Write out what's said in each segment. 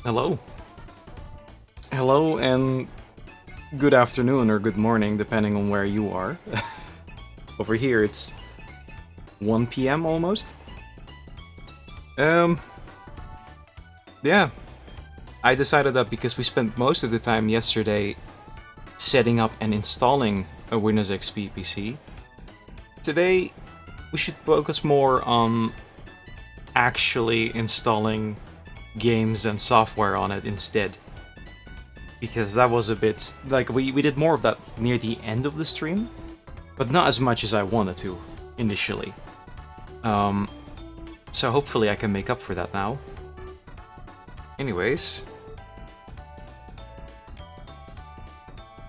Hello. Hello and good afternoon or good morning, depending on where you are. Over here it's 1 p.m. almost. Um, yeah. I decided that because we spent most of the time yesterday setting up and installing a Windows XP PC, today we should focus more on actually installing games and software on it instead. Because that was a bit... like, we did more of that near the end of the stream, but not as much as I wanted to, initially. So hopefully I can make up for that now. Anyways...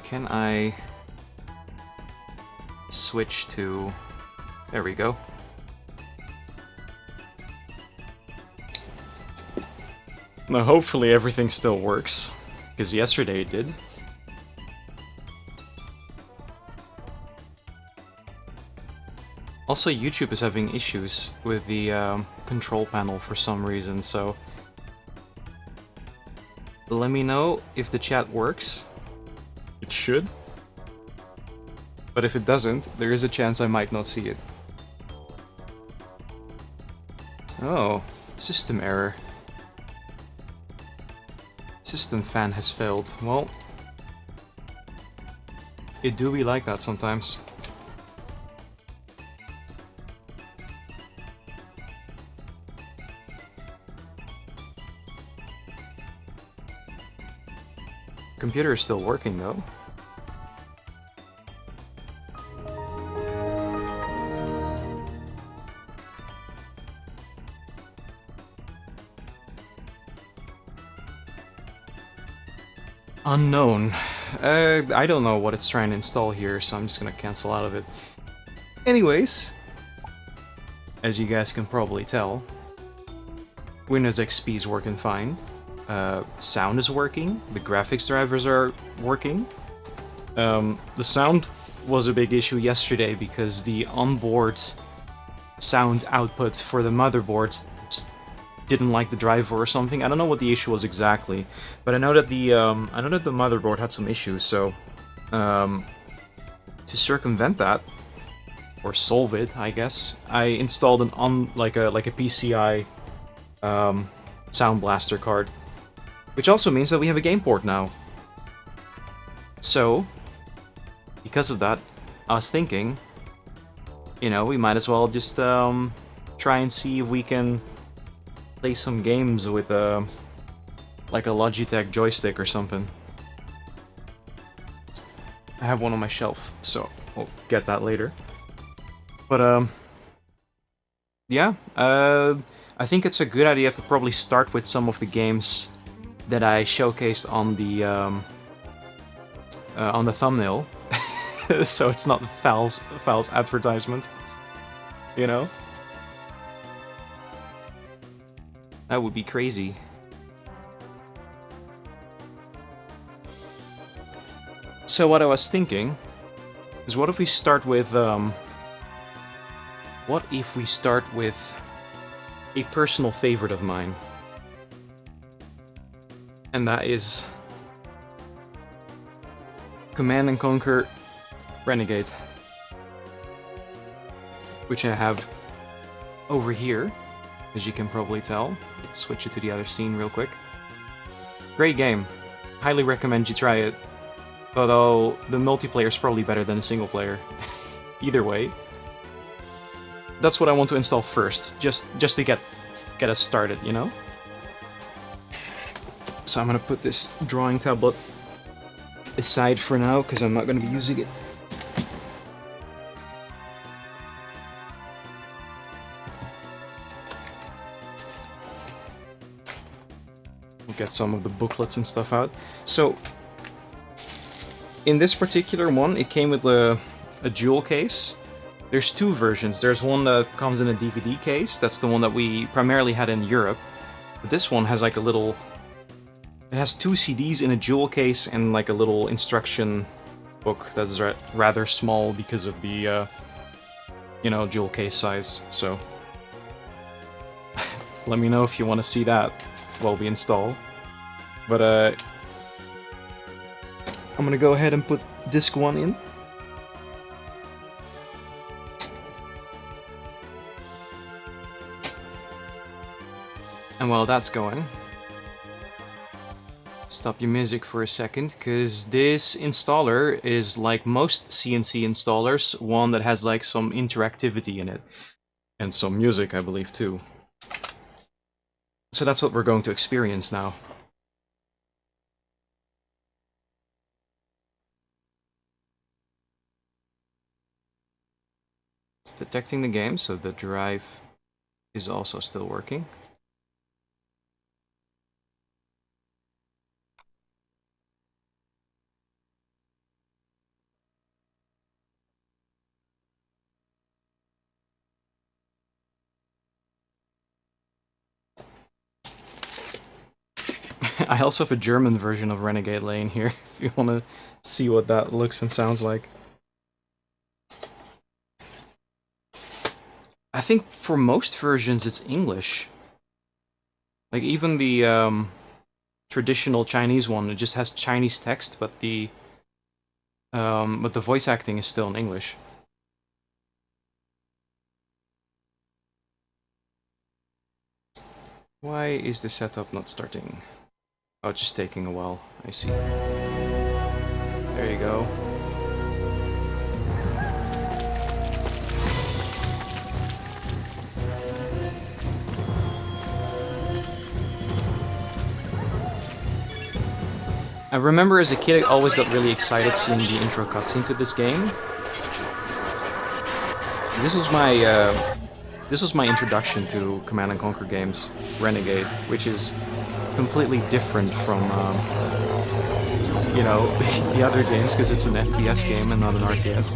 can I... switch to... there we go. Now hopefully everything still works. Because yesterday it did. Also, YouTube is having issues with the control panel for some reason, so... let me know if the chat works. It should. But if it doesn't, there is a chance I might not see it. Oh, system error. System fan has failed. Well, it do be like that sometimes. Computer is still working though. Unknown. I don't know what it's trying to install here, so I'm just gonna cancel out of it. Anyways, as you guys can probably tell, Windows XP is working fine. Sound is working, the graphics drivers are working. The sound was a big issue yesterday because the onboard sound output for the motherboard didn't like the driver or something. I don't know what the issue was exactly, but I know that the motherboard had some issues. So to circumvent that or solve it, I guess, I installed like a PCI Sound Blaster card, which also means that we have a game port now. So because of that, I was thinking, you know, we might as well just try and see if we can play some games with like a Logitech joystick or something. I have one on my shelf, so I'll get that later. But yeah, I think it's a good idea to probably start with some of the games that I showcased on the thumbnail, so it's not false advertisement, you know? That would be crazy. So what I was thinking is, what if we start with a personal favorite of mine? And that is Command & Conquer Renegade, which I have over here, as you can probably tell. Let's switch it to the other scene real quick. Great game. Highly recommend you try it. Although the multiplayer is probably better than the single player. Either way. That's what I want to install first, just to get us started, you know? So I'm gonna put this drawing tablet aside for now, because I'm not gonna be using it. We'll get some of the booklets and stuff out. So, in this particular one, it came with a jewel case. There's two versions. There's one that comes in a DVD case. That's the one that we primarily had in Europe. But this one has like a little... it has two CDs in a jewel case and like a little instruction book that's rather small because of the, you know, jewel case size. So, let me know if you want to see that while we install. But I'm gonna go ahead and put disc 1 in. And while that's going, stop your music for a second, because this installer is, like most CNC installers, one that has like some interactivity in it. And some music, I believe, too. So that's what we're going to experience now. It's detecting the game, so the drive is also still working. I also have a German version of Renegade Lane here, if you want to see what that looks and sounds like. I think for most versions it's English. Like even the traditional Chinese one, it just has Chinese text, but the voice acting is still in English. Why is the setup not starting? Oh, it's just taking a while. I see. There you go. I remember as a kid I always got really excited seeing the intro cutscene to this game. This was my introduction to Command & Conquer games, Renegade, which is completely different from, you know, the other games, because it's an FPS game and not an RTS.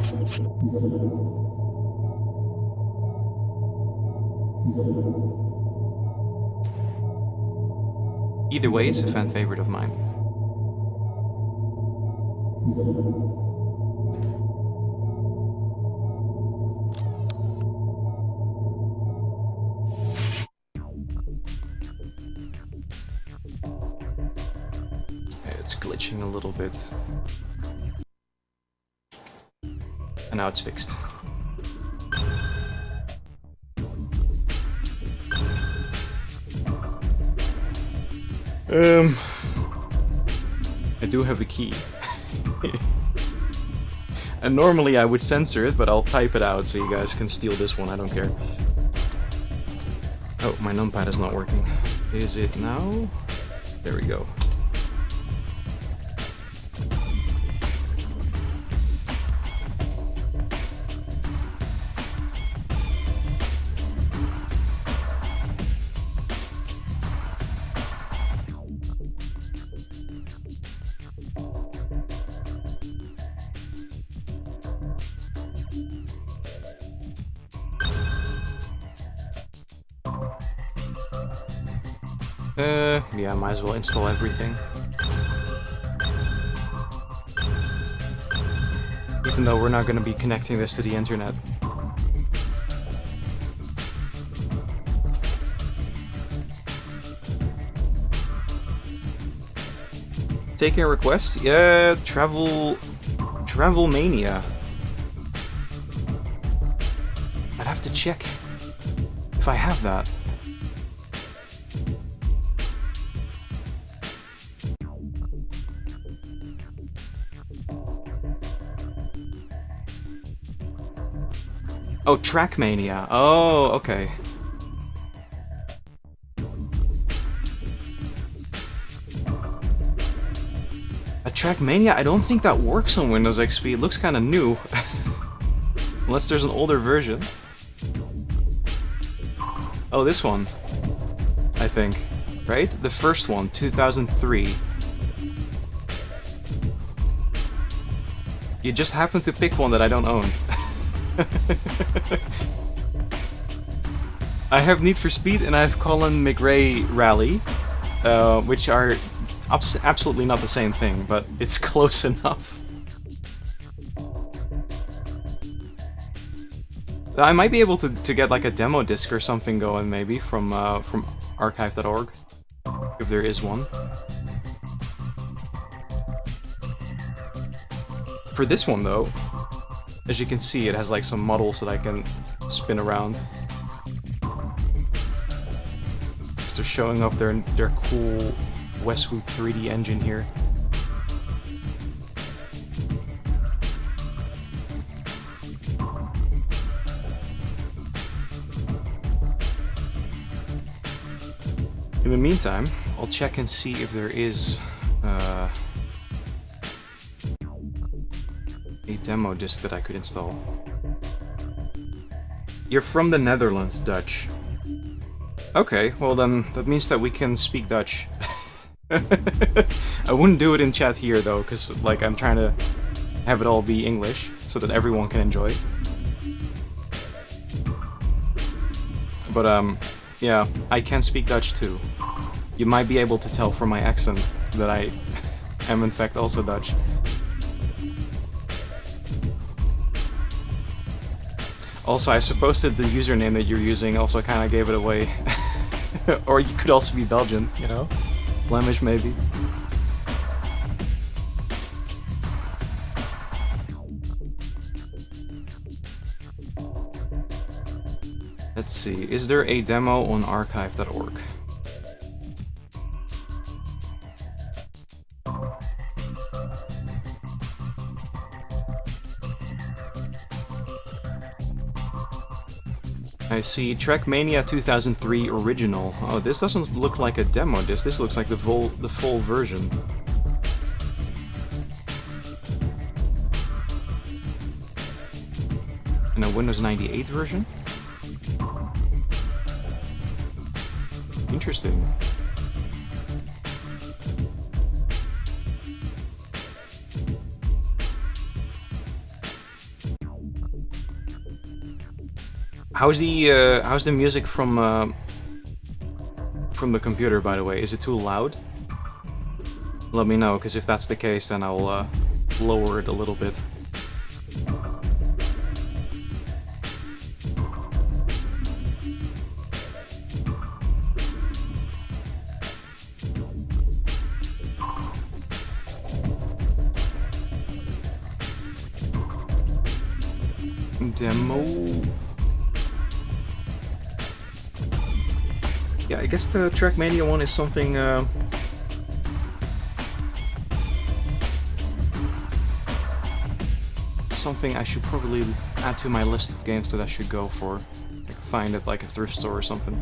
Either way, it's a fan favorite of mine. It's glitching a little bit. And now it's fixed. I do have a key. And normally I would censor it, but I'll type it out so you guys can steal this one, I don't care. Oh, my numpad is not working. Is it now? There we go. Yeah, might as well install everything. Even though we're not going to be connecting this to the internet. Taking a request? Yeah, Travel Mania. I'd have to check if I have that. Oh, Trackmania. Oh, okay. A Trackmania? I don't think that works on Windows XP. It looks kind of new. Unless there's an older version. Oh, this one. I think. Right? The first one, 2003. You just happened to pick one that I don't own. I have Need for Speed and I have Colin McRae Rally, which are absolutely not the same thing, but it's close enough. I might be able to get like a demo disc or something going, maybe, from archive.org, if there is one. For this one, though, as you can see, it has like some models that I can spin around. They're showing off their cool Westwood 3D engine here. In the meantime, I'll check and see if there is a demo disc that I could install. You're from the Netherlands, Dutch. Okay, well then, that means that we can speak Dutch. I wouldn't do it in chat here though, because like I'm trying to have it all be English, so that everyone can enjoy. But yeah, I can speak Dutch too. You might be able to tell from my accent that I am in fact also Dutch. Also, I suppose that the username that you're using also kind of gave it away. Or you could also be Belgian, you know? Flemish, maybe. Let's see, is there a demo on archive.org? I see Trackmania 2003 original. Oh, this doesn't look like a demo disc. This looks like the full version. And a Windows 98 version? Interesting. How's the music from the computer, by the way? Is it too loud? Let me know, because if that's the case, then I'll lower it a little bit. Demo. Yeah, I guess the Trackmania one is something something I should probably add to my list of games that I should go for. Like find at like a thrift store or something.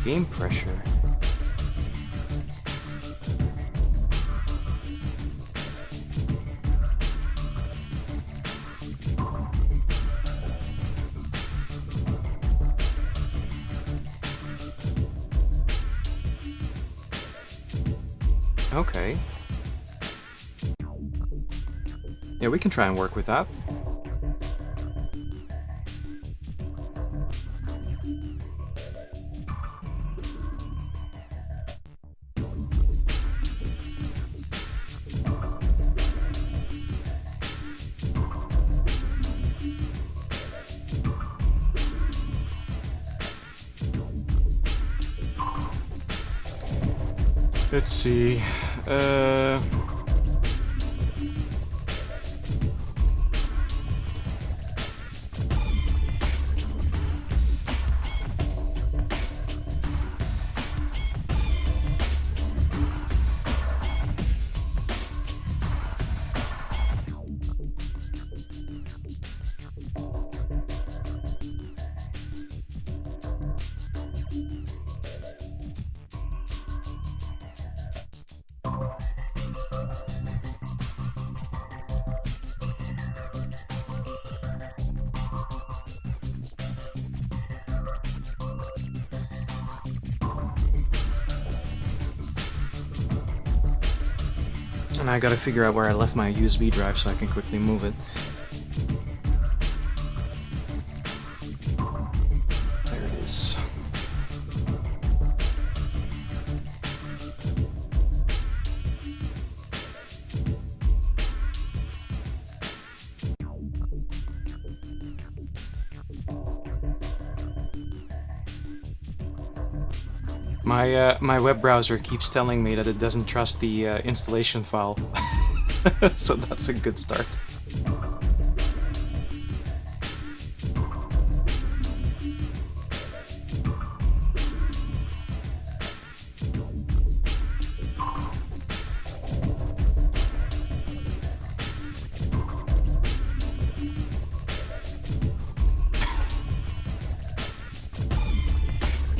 Game pressure. Okay. Yeah, we can try and work with that. Let's see. And I gotta figure out where I left my USB drive so I can quickly move it. There it is. My web browser keeps telling me that it doesn't trust the installation file, so that's a good start.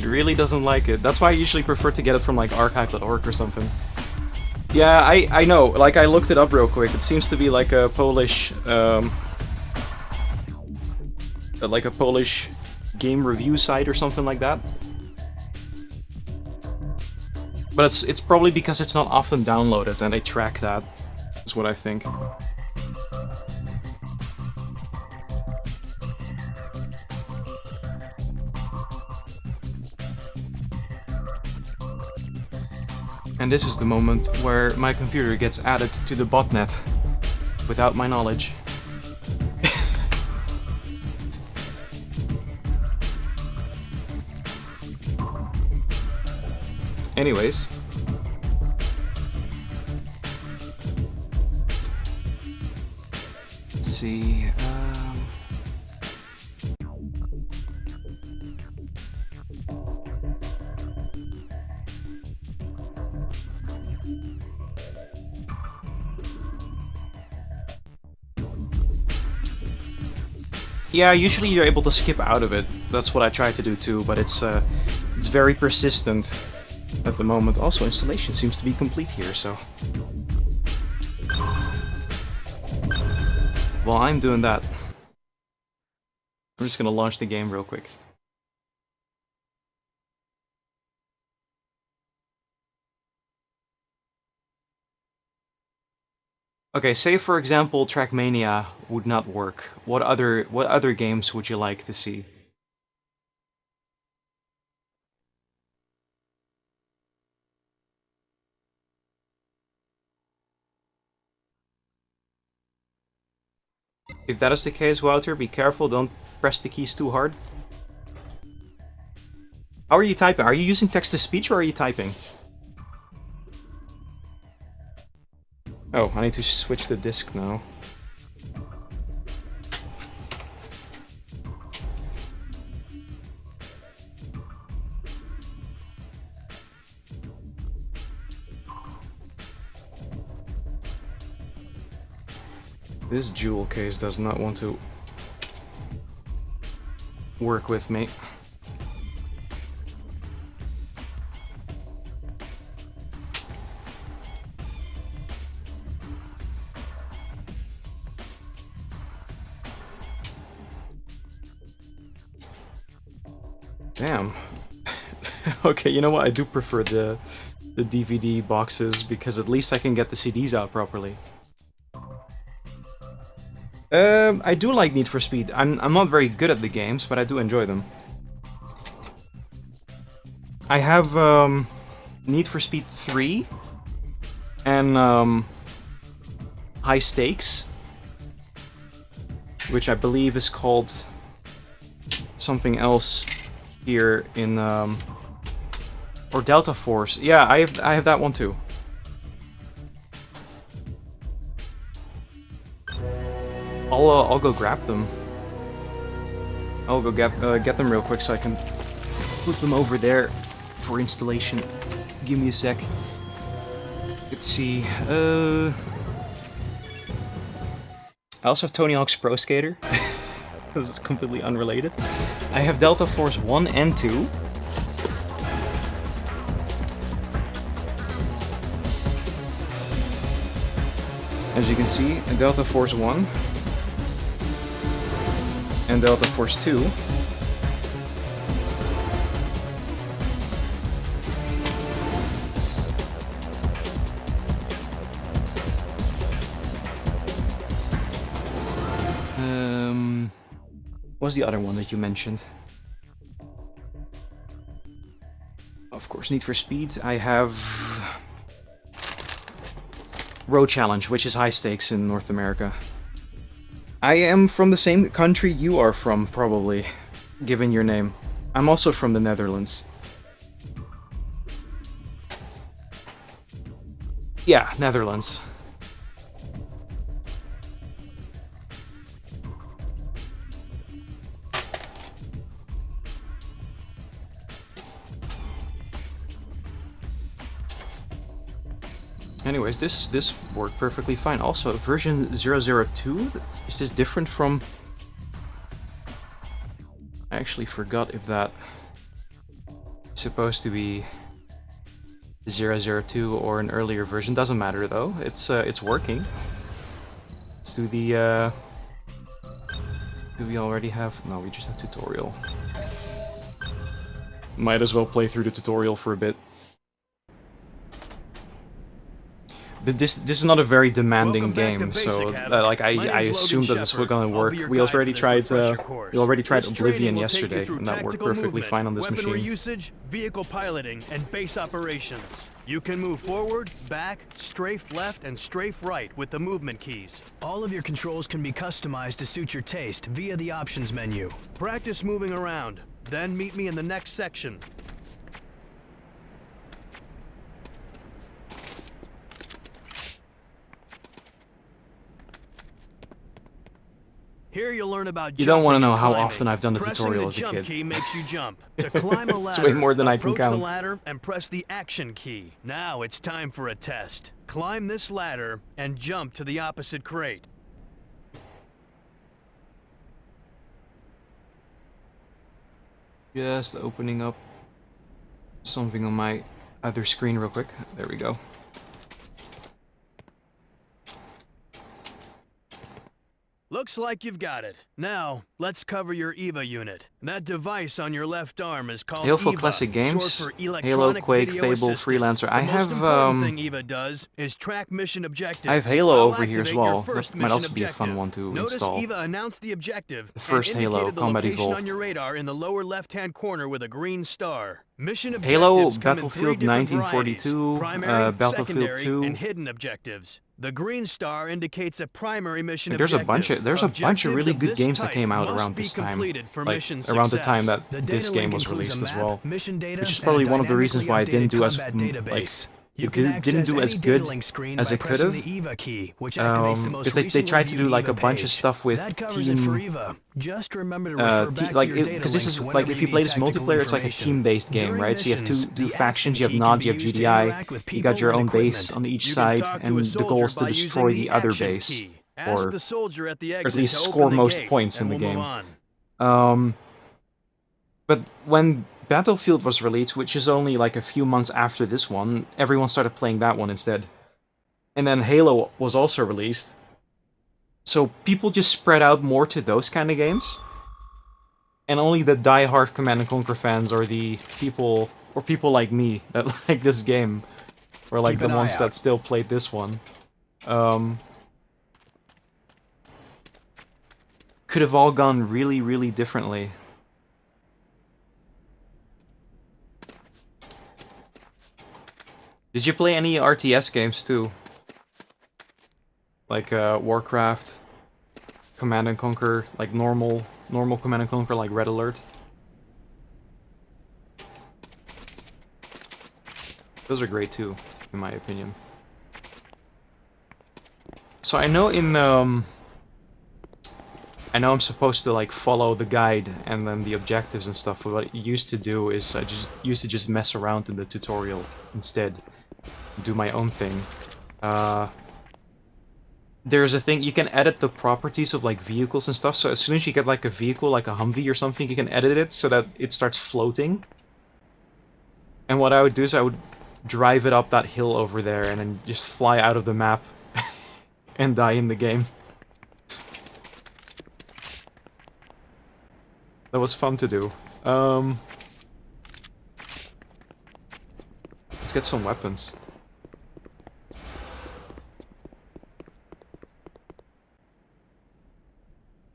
Really doesn't like it. That's why I usually prefer to get it from like archive.org or something. Yeah, I know. Like I looked it up real quick. It seems to be like a Polish game review site or something like that. But it's probably because it's not often downloaded and they track that. Is what I think. And this is the moment where my computer gets added to the botnet without my knowledge. Anyways. Let's see. Yeah, usually you're able to skip out of it. That's what I try to do too, but it's very persistent at the moment. Also, installation seems to be complete here, so... While I'm doing that, I'm just gonna launch the game real quick. Okay, say for example Trackmania would not work. What other games would you like to see? If that is the case, Wouter, be careful, don't press the keys too hard. How are you typing? Are you using text-to-speech or are you typing? Oh, I need to switch the disc now. This jewel case does not want to work with me. Damn. Okay, you know what? I do prefer the DVD boxes because at least I can get the CDs out properly. I do like Need for Speed. I'm not very good at the games, but I do enjoy them. I have Need for Speed 3 and High Stakes, which I believe is called something else here in or Delta Force. Yeah, I have that one too. I'll go grab them. I'll go get them real quick so I can put them over there for installation. Give me a sec. Let's see. I also have Tony Hawk's Pro Skater. This is completely unrelated. I have Delta Force 1 and 2. As you can see, Delta Force 1 and Delta Force 2. What's the other one that you mentioned? Of course, Need for Speed. I have Road Challenge, which is high stakes in North America. I am from the same country you are from, probably, given your name. I'm also from the Netherlands. Yeah, Netherlands. Anyways, this worked perfectly fine. Also, version 002, is this different from... I actually forgot if that is supposed to be 002 or an earlier version. Doesn't matter though. It's working. Let's do the do we already have? No, we just have tutorial. Might as well play through the tutorial for a bit. But this is not a very demanding game, so like I assumed that this was gonna work. We already tried Oblivion yesterday, and that worked perfectly fine on this machine. Usage, vehicle piloting, and base operations. You can move forward, back, strafe left, and strafe right with the movement keys. All of your controls can be customized to suit your taste via the options menu. Practice moving around, then meet me in the next section. Here you'll learn about You don't want to know how climbing. often I've done the Pressing tutorial the as a jump kid. key makes you jump. To climb a ladder, It's way more than I can approach count. the ladder and press the action key. Now it's time for a test. Climb this ladder and jump to the opposite crate. Just opening up something on my other screen real quick. There we go. Looks like you've got it. Now, let's cover your EVA unit. That device on your left arm is called Hail for EVA, classic games. short for Halo, Electronic Quake, Video Fable, Assistant. Freelancer. I The have most important thing EVA does is track mission objectives. I have Halo I'll over here as activate your well. first That might also mission be a fun objective. one to Notice install. EVA announced the objective The first and Halo, indicated the Combat location Evolved. on your radar in the lower left-hand corner with a green star. Mission Halo, objectives come in three Battlefield different 1942, varieties: primary, Battlefield secondary, 2. and hidden objectives. The green star indicates a primary mission Like, there's a bunch of Objectives really of good this games that type came out must around be this time. completed for Like mission around the success. time that The this data game link was includes released a as map, well. mission data, Which is and probably a one of the reasons why I dynamically didn't do as updated combat like database. You can didn't do access as any good data link screen as by it could have. pressing the EVA key, which activates the most Because they recently tried to do viewed like a EVA bunch of page. stuff with That covers it for EVA. Just remember to refer back to your data because this links is like whenever if you need play this tactical multiplayer, it's like a information. team-based game, During right? So you have missions, two the factions. You have action key NOD, can you have be used to GDI. interact with You got people your and own base equipment. on each You can side, talk to and a the soldier goal is to by destroy using the other action base, key. Ask or the soldier at the at exit least to score open the most gate, points in and the we'll game. move on. But when Battlefield was released, which is only like a few months after this one, everyone started playing that one instead. And then Halo was also released. So people just spread out more to those kind of games. And only the die-hard Command & Conquer fans, or the people like me that like this game, or like the ones that still played this one, could have all gone really, really differently. Did you play any RTS games too? Like Warcraft, Command & Conquer, like normal Command & Conquer, like Red Alert? Those are great too, in my opinion. So I know I know I'm supposed to like follow the guide and then the objectives and stuff, but what I used to do is I used to just mess around in the tutorial instead. Do my own thing. There's a thing, you can edit the properties of like vehicles and stuff, so as soon as you get like a vehicle, like a Humvee or something, you can edit it so that it starts floating. And what I would do is I would drive it up that hill over there and then just fly out of the map and die in the game. That was fun to do. Let's get some weapons.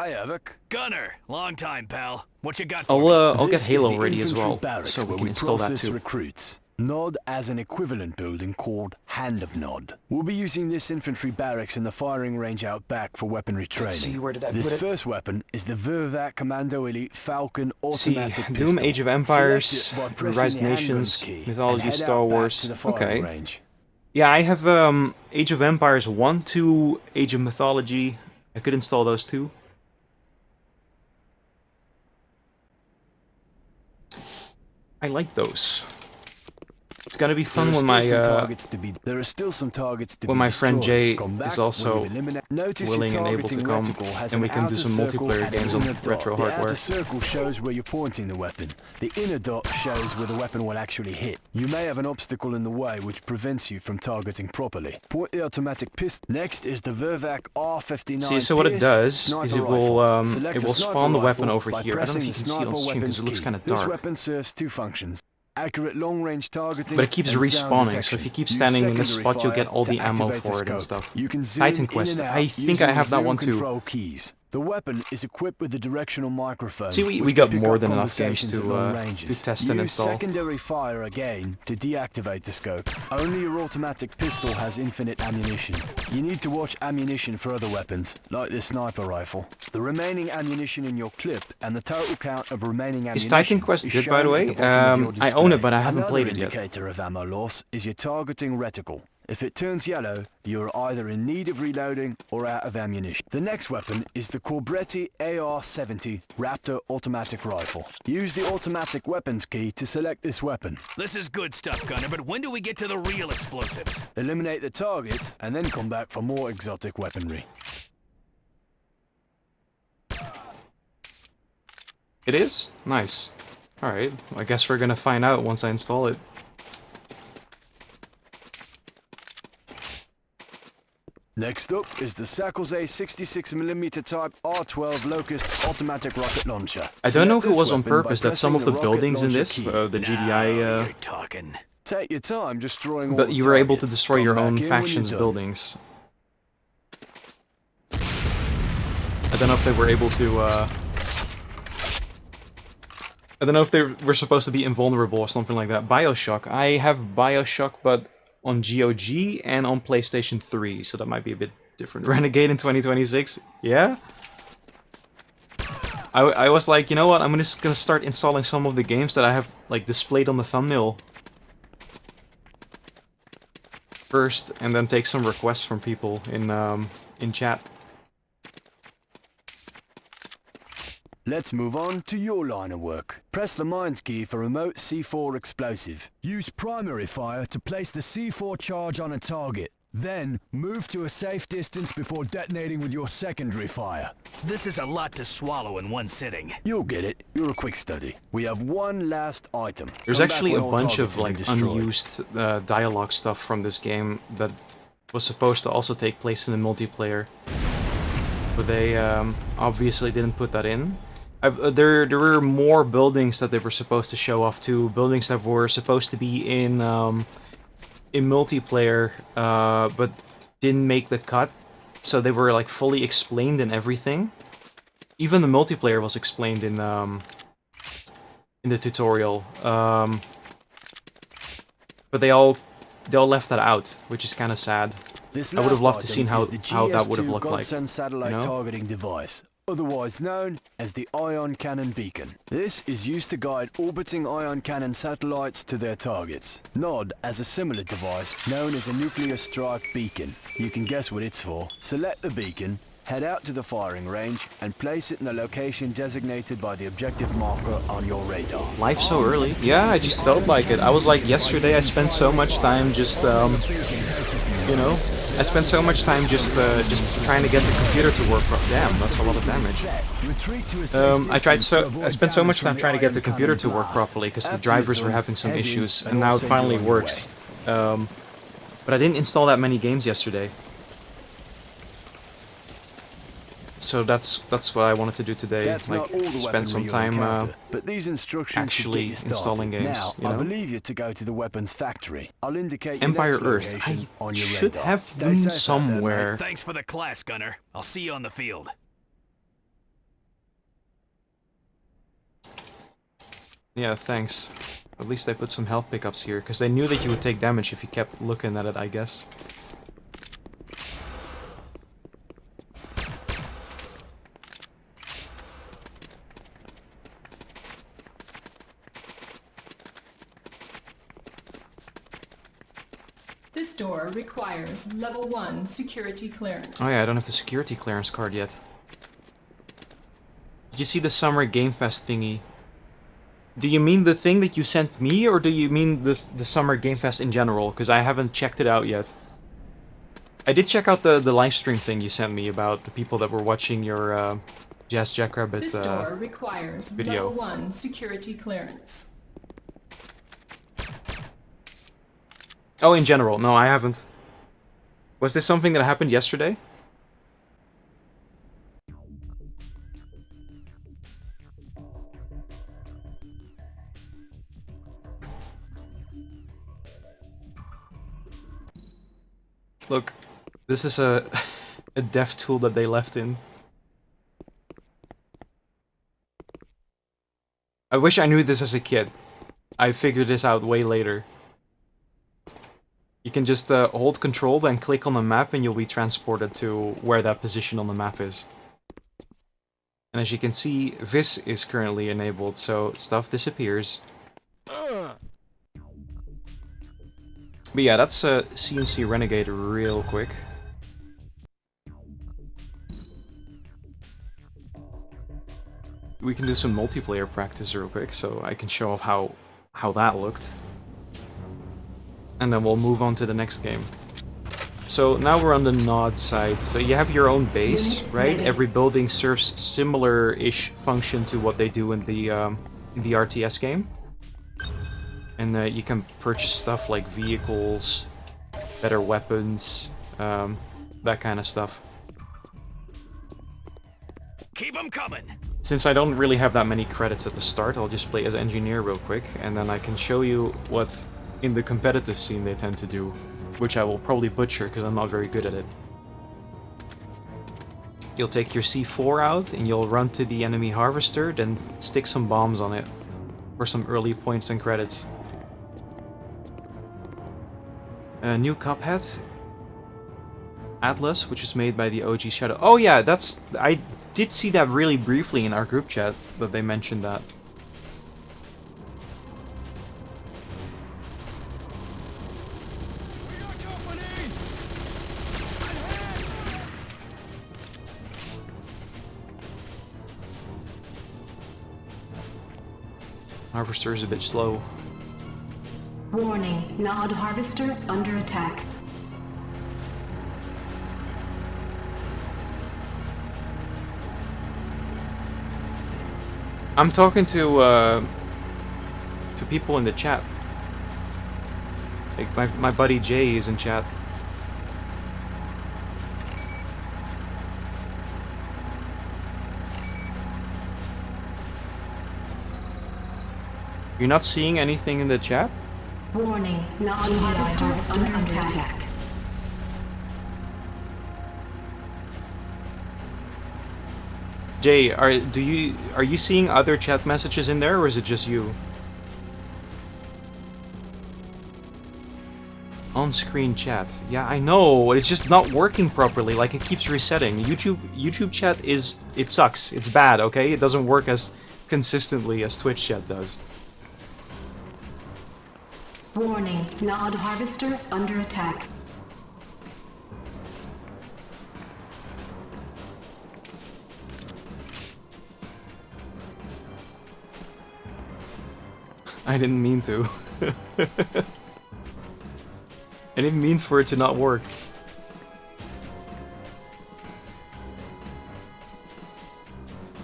Hi, Avik. Gunner, long time, pal. What you got I'll get This is Halo the ready as infantry well, barracks so we where can install that process too. recruits. Nod has an equivalent building called Hand of Nod. We'll be using this infantry barracks in the firing range out back for weaponry training. Let's see, where did I This put it? first weapon is the Vervat Commando Elite Falcon See, automatic pistol. Doom, Age of Empires, Select it by pressing Rise the handguns Nations, key Mythology, and head Star out back Wars. to the firing Okay. range. Yeah, I have Age of Empires 1, 2, Age of Mythology. I could install those too. I like those. It's gonna be fun when my There are still some targets to when be my friend destroyed. Jay Come is back when also you've eliminated. Notice your willing and able to targeting come, reticle has and an we can do outer some circle multiplayer and an games on inner dot. retro The outer hardware. circle shows where you're pointing the weapon. The inner dot shows where the weapon will actually hit. You may have an obstacle in the way which prevents you from targeting properly. Point the automatic pistol. Next is the Vervac R59 See, so what it Pierce does sniper is rifle. Select it the will sniper spawn the weapon rifle over by here. I don't know if pressing you the can see it on sniper stream because weapons it looks key. kind of This dark. weapon serves two functions. Accurate long-range targeting, But it keeps and sound respawning, so detection. if you keep Use standing in this secondary spot, you'll fire get all to the ammo activate the for it and scope. stuff. You can zoom Titan in Quest, and out I think using I have the that zoom one too. control keys. The weapon is equipped with a directional microphone. See, we which got can pick more up than enough games conversations at long to ranges. test and Use install. secondary fire again to deactivate the scope. Only your automatic pistol has infinite ammunition. You need to watch ammunition for other weapons, like this sniper rifle. The remaining ammunition in your clip and the total count of remaining ammunition Is Titan Quest is good, by the shown way? at the bottom of your I own it, display. but I haven't Another played it yet. indicator of ammo loss is your targeting reticle. If it turns yellow, you're either in need of reloading or out of ammunition. The next weapon is the Corbretti AR-70 Raptor automatic rifle. Use the automatic weapons key to select this weapon. This is good stuff, Gunner, but when do we get to the real explosives? Eliminate the targets and then come back for more exotic weaponry. It is? Nice. Alright, I guess we're gonna find out once I install it. Next up is the Sakoze 66mm Type R12 Locust automatic rocket launcher. I don't know if it Select was this on weapon by purpose that some pressing of the rocket buildings in launcher this, key. the GDI, You're talking. Take your time destroying all but the you were able to targets. destroy Come your back own here when you're faction's done. buildings. I don't know if they were able to, I don't know if they were supposed to be invulnerable or something like that. BioShock. I have BioShock, but on GOG and on PlayStation 3, so that might be a bit different. Renegade in 2026? Yeah? I was like, you know what, I'm just gonna start installing some of the games that I have, like, displayed on the thumbnail first, and then take some requests from people in chat. Let's move on to your line of work. Press the mines key for remote C4 explosive. Use primary fire to place the C4 charge on a target. Then, move to a safe distance before detonating with your secondary fire. This is a lot to swallow in one sitting. You'll get it. You're a quick study. We have one last item. There's Come back actually when a all bunch targets of, have been like, destroyed. unused dialogue stuff from this game that was supposed to also take place in the multiplayer. But they obviously didn't put that in. There were more buildings that they were supposed to show off too. Buildings that were supposed to be in multiplayer, but didn't make the cut. So they were like fully explained and everything. Even the multiplayer was explained in the tutorial. But they all left that out, which is kind of sad. This I would have last loved to item seen is the how that would have GS2 looked like. Godsend satellite you know? targeting device, otherwise known as the ion cannon beacon. This is used to guide orbiting ion cannon satellites to their targets. Nod has a similar device known as a nuclear strike beacon. You can guess what it's for. Select the beacon, head out to the firing range, and place it in the location designated by the objective marker on your radar. Life so early? Yeah, I just felt like it. I was like, yesterday I spent so much time just, you know, I spent so much time just trying to get the computer to work. Damn, that's a lot of damage. I spent so much time trying to get the computer to work properly because the drivers were having some issues, and now it finally works. But I didn't install that many games yesterday. So that's what I wanted to do today. That's like, not all the spend some weaponry time you'll encounter, but these instructions should actually get you started. installing games, Now, you know? I believe you to go to the weapons factory. I'll indicate your Empire next Earth. location I on your should radar. have Stay them safe out there, somewhere. Thanks for the class, Gunner. I'll see you on the field. Yeah, thanks. At least they put some health pickups here, because they knew that you would take damage if you kept looking at it, I guess. This This door requires level 1 security clearance. Oh yeah, I don't have the security clearance card yet. Did you see the Summer Game Fest thingy? Do you mean the thing that you sent me, or do you mean the Summer Game Fest in general? Because I haven't checked it out yet. I did check out the live stream thing you sent me about the people that were watching your Jazz Jackrabbit This door requires video. level 1 security clearance. Oh, in general. No, I haven't. Was this something that happened yesterday? Look, this is a a dev tool that they left in. I wish I knew this as a kid. I figured this out way later. You can just hold control, then click on the map, and you'll be transported to where that position on the map is. And as you can see, this is currently enabled, so stuff disappears. But yeah, that's CNC Renegade real quick. We can do some multiplayer practice real quick, so I can show off how that looked. And then we'll move on to the next game. So now we're on the Nod side. So you have your own base, right? Every building serves similar-ish function to what they do in the RTS game. And you can purchase stuff like vehicles, better weapons, that kind of stuff. Keep 'em coming. Since I don't really have that many credits at the start, I'll just play as engineer real quick, and then I can show you what in the competitive scene they tend to do, which I will probably butcher because I'm not very good at it. You'll take your C4 out, and you'll run to the enemy harvester, then stick some bombs on it for some early points and credits. New Cuphead. Atlas, which is made by the OG Shadow. Oh yeah, that's... I did see that really briefly in our group chat, that they mentioned that. Harvester is a bit slow. Warning, Nod Harvester under attack. I'm talking to people in the chat. Like my buddy Jay is in chat. You're not seeing anything in the chat? Warning, Nod Harvester under attack. Jay, are you seeing other chat messages in there, or is it just you? On-screen chat. Yeah, I know. It's just not working properly. Like, it keeps resetting. YouTube chat it sucks. It's bad. Okay, it doesn't work as consistently as Twitch chat does. Warning, Nod Harvester under attack. I didn't mean to. I didn't mean for it to not work.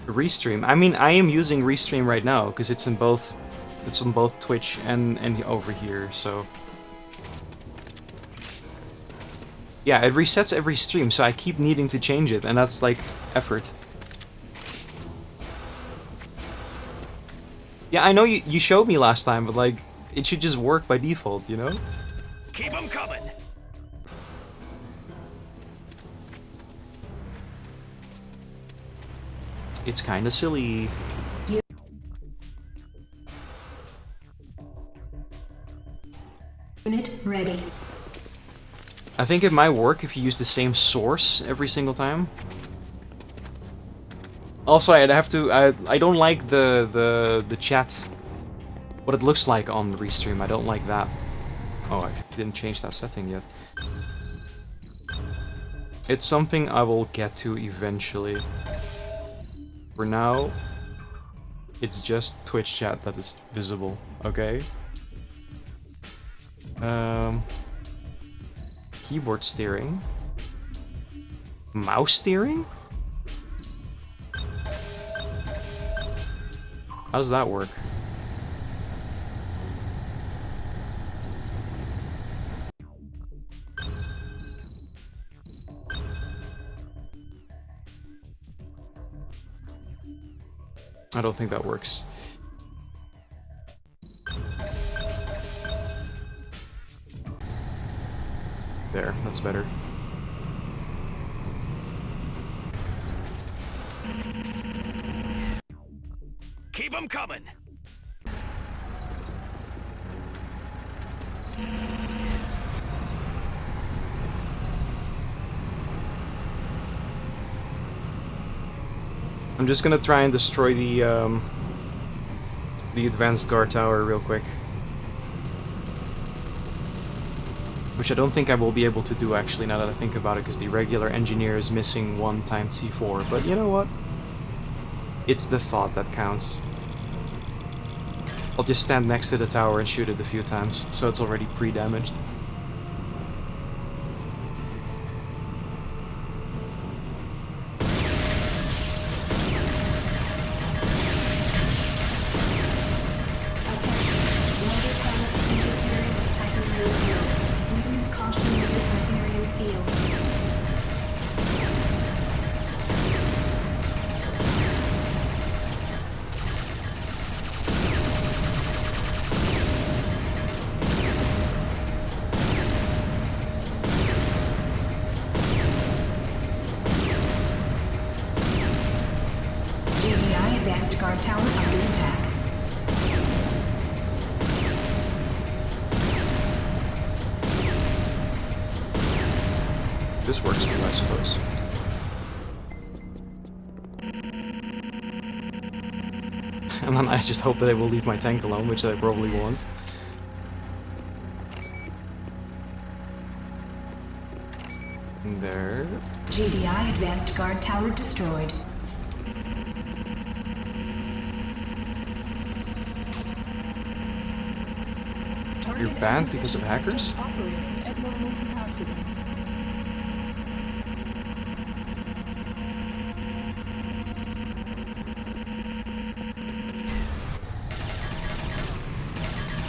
Restream. I mean, I am using Restream right now because it's on both Twitch and over here. So yeah, it resets every stream, so I keep needing to change it, and that's like effort. Yeah, I know you showed me last time, but like, it should just work by default, you know? Keep 'em coming. It's kinda silly. Unit ready. I think it might work if you use the same source every single time. Also, I'd have to. I don't like the chat. What it looks like on the Restream. I don't like that. Oh, I didn't change that setting yet. It's something I will get to eventually. For now, it's just Twitch chat that is visible, okay? Keyboard steering. Mouse steering? How does that work? I don't think that works. There, that's better. Keep them coming. I'm just gonna try and destroy the advanced guard tower real quick. Which I don't think I will be able to do actually, now that I think about it, because the regular engineer is missing 1 times C4. But you know what? It's the thought that counts. I'll just stand next to the tower and shoot it a few times, so it's already pre-damaged. Guard tower under attack. This works too, I suppose. And then I just hope that I will leave my tank alone, which I probably won't. There. GDI advanced guard tower destroyed. You're banned because of hackers?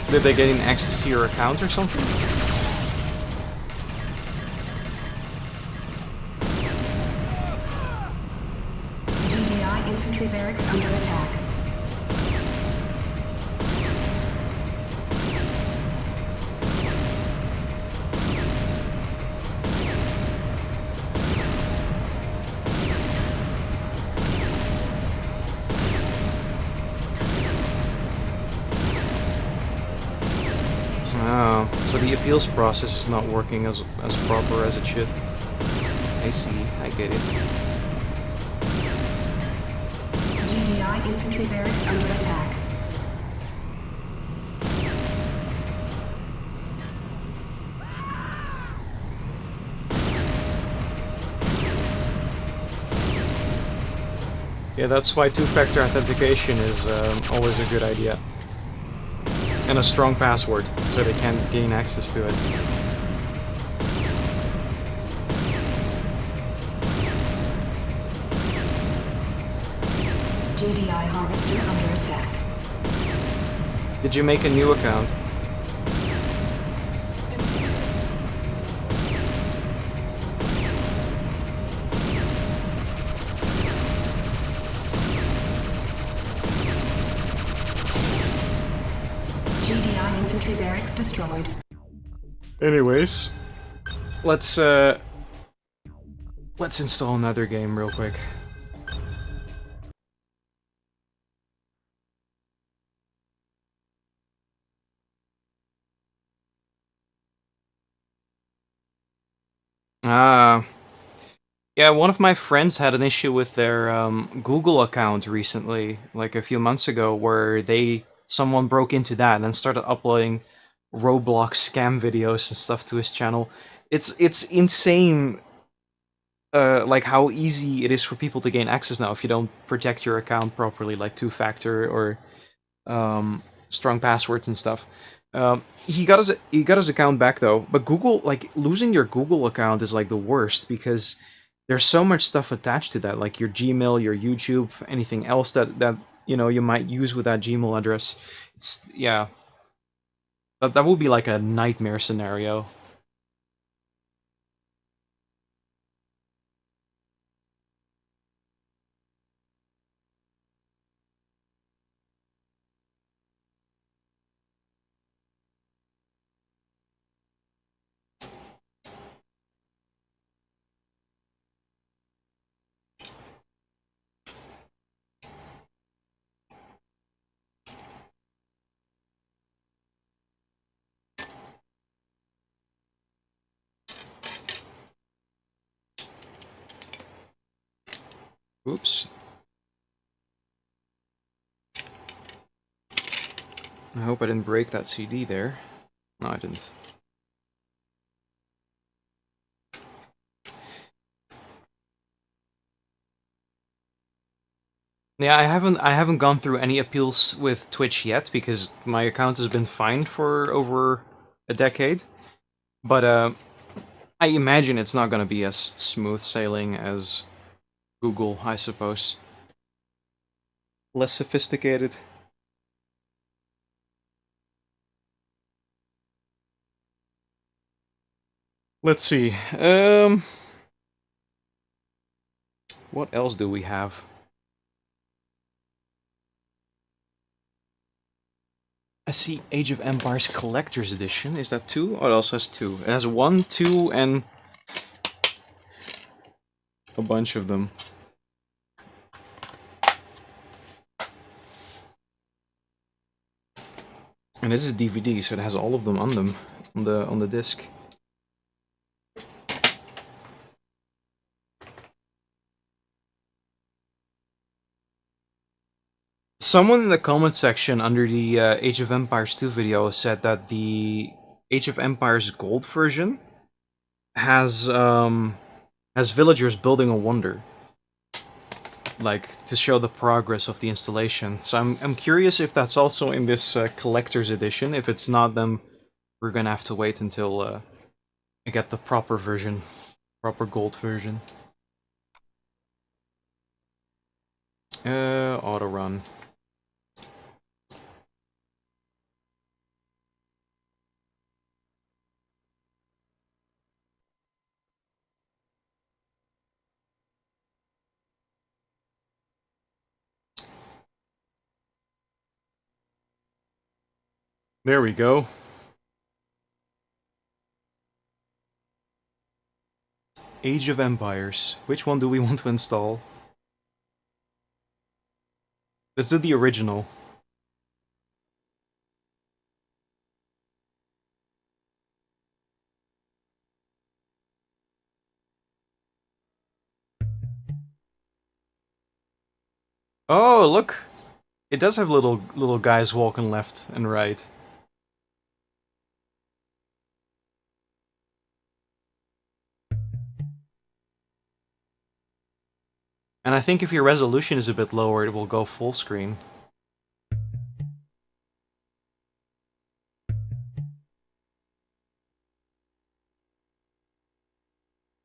Did they gain access to your account or something? GDI infantry barracks under attack. Oh, so the appeals process is not working as proper as it should. I see, I get it. GDI infantry barracks under attack. Yeah, that's why two-factor authentication is always a good idea. And a strong password, so they can't gain access to it. GDI harvester under attack. Did you make a new account? GDI infantry barracks destroyed. Anyways, let's install another game real quick. Yeah, one of my friends had an issue with their Google account recently, like a few months ago, where someone broke into that and then started uploading Roblox scam videos and stuff to his channel. It's insane, like how easy it is for people to gain access now if you don't protect your account properly, like two-factor or strong passwords and stuff. He got his account back though, but Google, like losing your Google account is like the worst because there's so much stuff attached to that, like your Gmail, your YouTube, anything else that you might use with that Gmail address. It's yeah, that would be like a nightmare scenario. Oops. I hope I didn't break that CD there. No, I didn't. Yeah, I haven't gone through any appeals with Twitch yet because my account has been fine for over a decade. But I imagine it's not going to be as smooth sailing as Google, I suppose. Less sophisticated. Let's see. What else do we have? I see Age of Empires Collector's Edition. Is that 2? Oh, it also has 2. It has 1, 2, and a bunch of them. And this is DVD, so it has all of them on the disc. Someone in the comment section under the Age of Empires 2 video said that the Age of Empires Gold version has villagers building a wonder, like to show the progress of the installation. So I'm curious if that's also in this collector's edition. If it's not, then we're gonna have to wait until I get the proper version, proper gold version. Auto run. There we go. Age of Empires. Which one do we want to install? Let's do the original. Oh, look! It does have little guys walking left and right. And I think if your resolution is a bit lower, it will go full screen.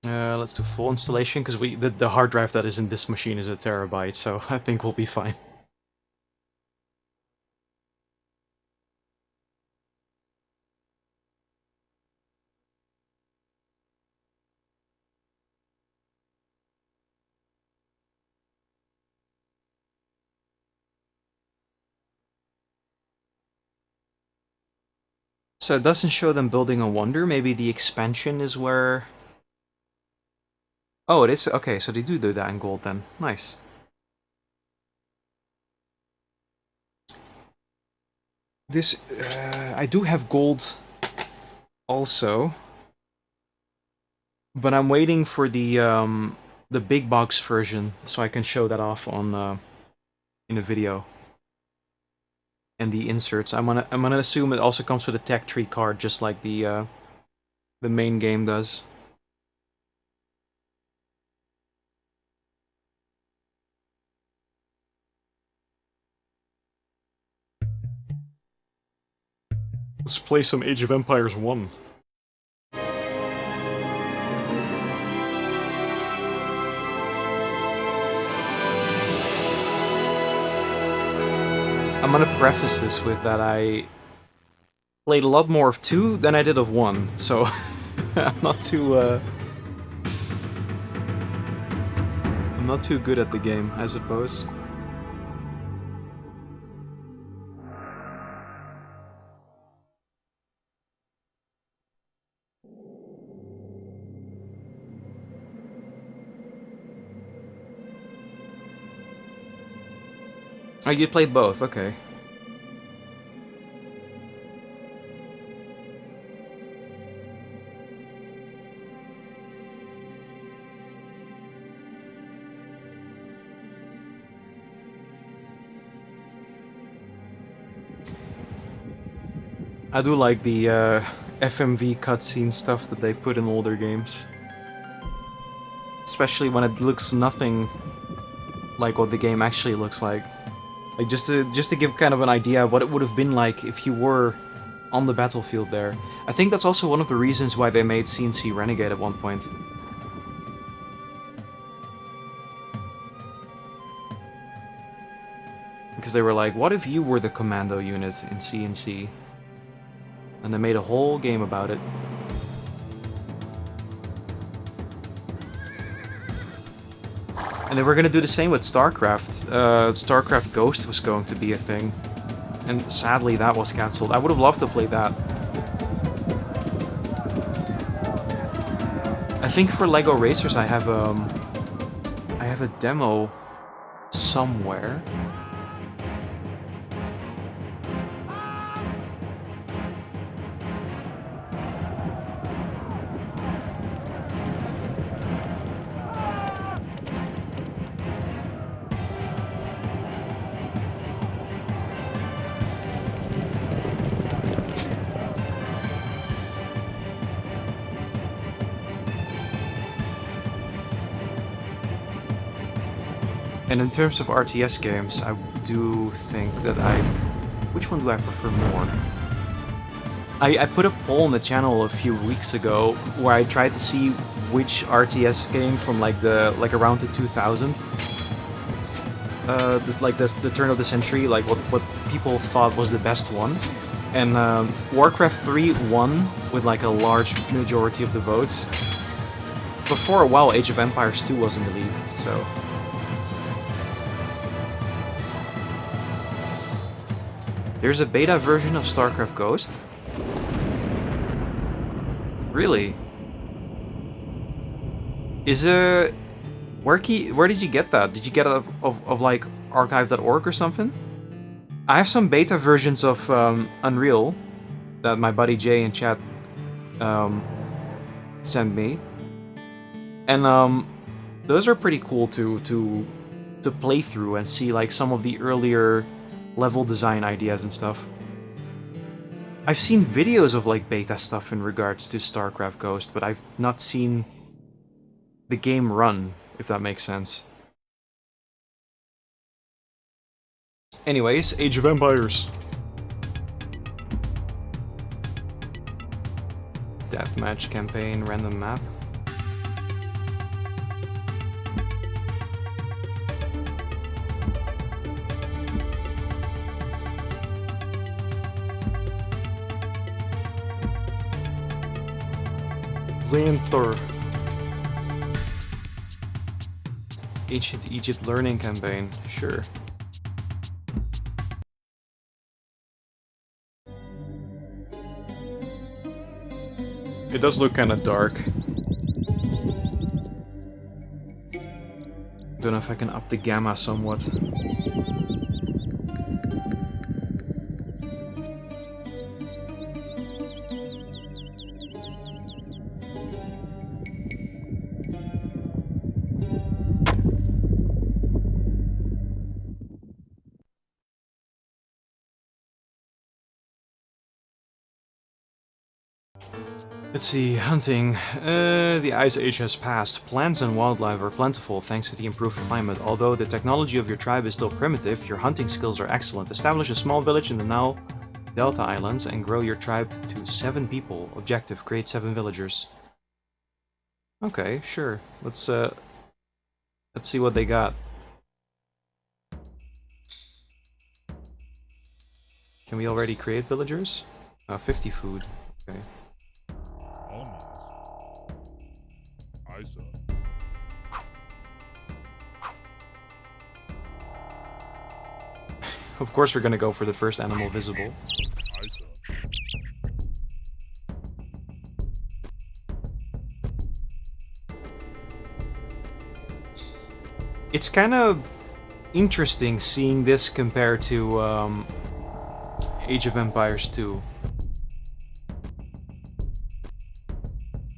Let's do full installation, because the hard drive that is in this machine is a terabyte, so I think we'll be fine. So it doesn't show them building a wonder, maybe the expansion is where... Oh, it is? Okay, so they do that in gold then. Nice. This... I do have gold also. But I'm waiting for the big box version, so I can show that off on in a video. And the inserts. I'm gonna assume it also comes with a tech tree card, just like the the main game does. Let's play some Age of Empires 1. I'm gonna preface this with that I played a lot more of 2 than I did of 1, so I'm not too good at the game, I suppose. Oh, you played both, okay. I do like the FMV cutscene stuff that they put in older games. Especially when it looks nothing like what the game actually looks like. Like just to give kind of an idea of what it would have been like if you were on the battlefield there. I think that's also one of the reasons why they made CNC Renegade at one point. Because they were like, what if you were the commando unit in CNC? And they made a whole game about it. And they were gonna do the same with StarCraft. StarCraft Ghost was going to be a thing. And sadly that was cancelled. I would have loved to play that. I think for LEGO Racers I have a demo somewhere. And in terms of RTS games, I do think that which one do I prefer more? I put a poll on the channel a few weeks ago where I tried to see which RTS game from like around the 2000, the turn of the century, like what people thought was the best one. And Warcraft 3 won with like a large majority of the votes. But for a while, Age of Empires 2 was in the lead, so. There's a beta version of StarCraft Ghost? Really? Is a... Where did you get that? Did you get it of like archive.org or something? I have some beta versions of Unreal that my buddy Jay in chat sent me. And those are pretty cool to play through and see like some of the earlier level design ideas and stuff. I've seen videos of like beta stuff in regards to StarCraft Ghost, but I've not seen the game run, if that makes sense. Anyways, Age of Empires. Deathmatch campaign, random map. ZehntaTwo. Ancient Egypt learning campaign, sure. It does look kind of dark. Don't know if I can up the gamma somewhat. Let's see, hunting. The Ice Age has passed. Plants and wildlife are plentiful thanks to the improved climate. Although the technology of your tribe is still primitive, your hunting skills are excellent. Establish a small village in the now Delta Islands and grow your tribe to 7 people. Objective, create 7 villagers. Okay, sure. Let's see what they got. Can we already create villagers? 50 food. Okay. Of course we're gonna go for the first animal visible. It's kind of interesting seeing this compared to Age of Empires 2.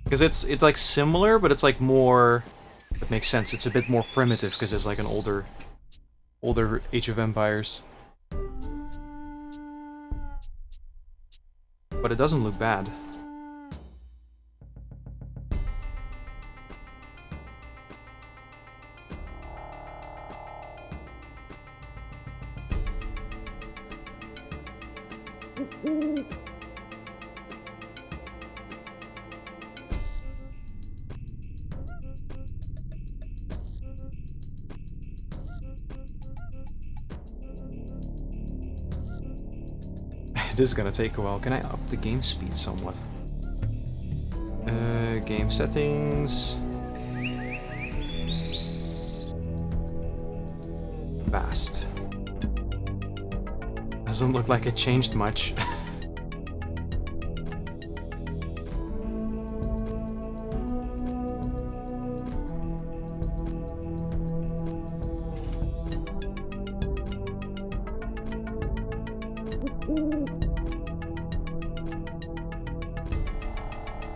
Because it's like similar, but it's like more... It makes sense, it's a bit more primitive because it's like an older Age of Empires. But it doesn't look bad. It is gonna take a while. Can I up the game speed somewhat? Game settings... Fast. Doesn't look like it changed much.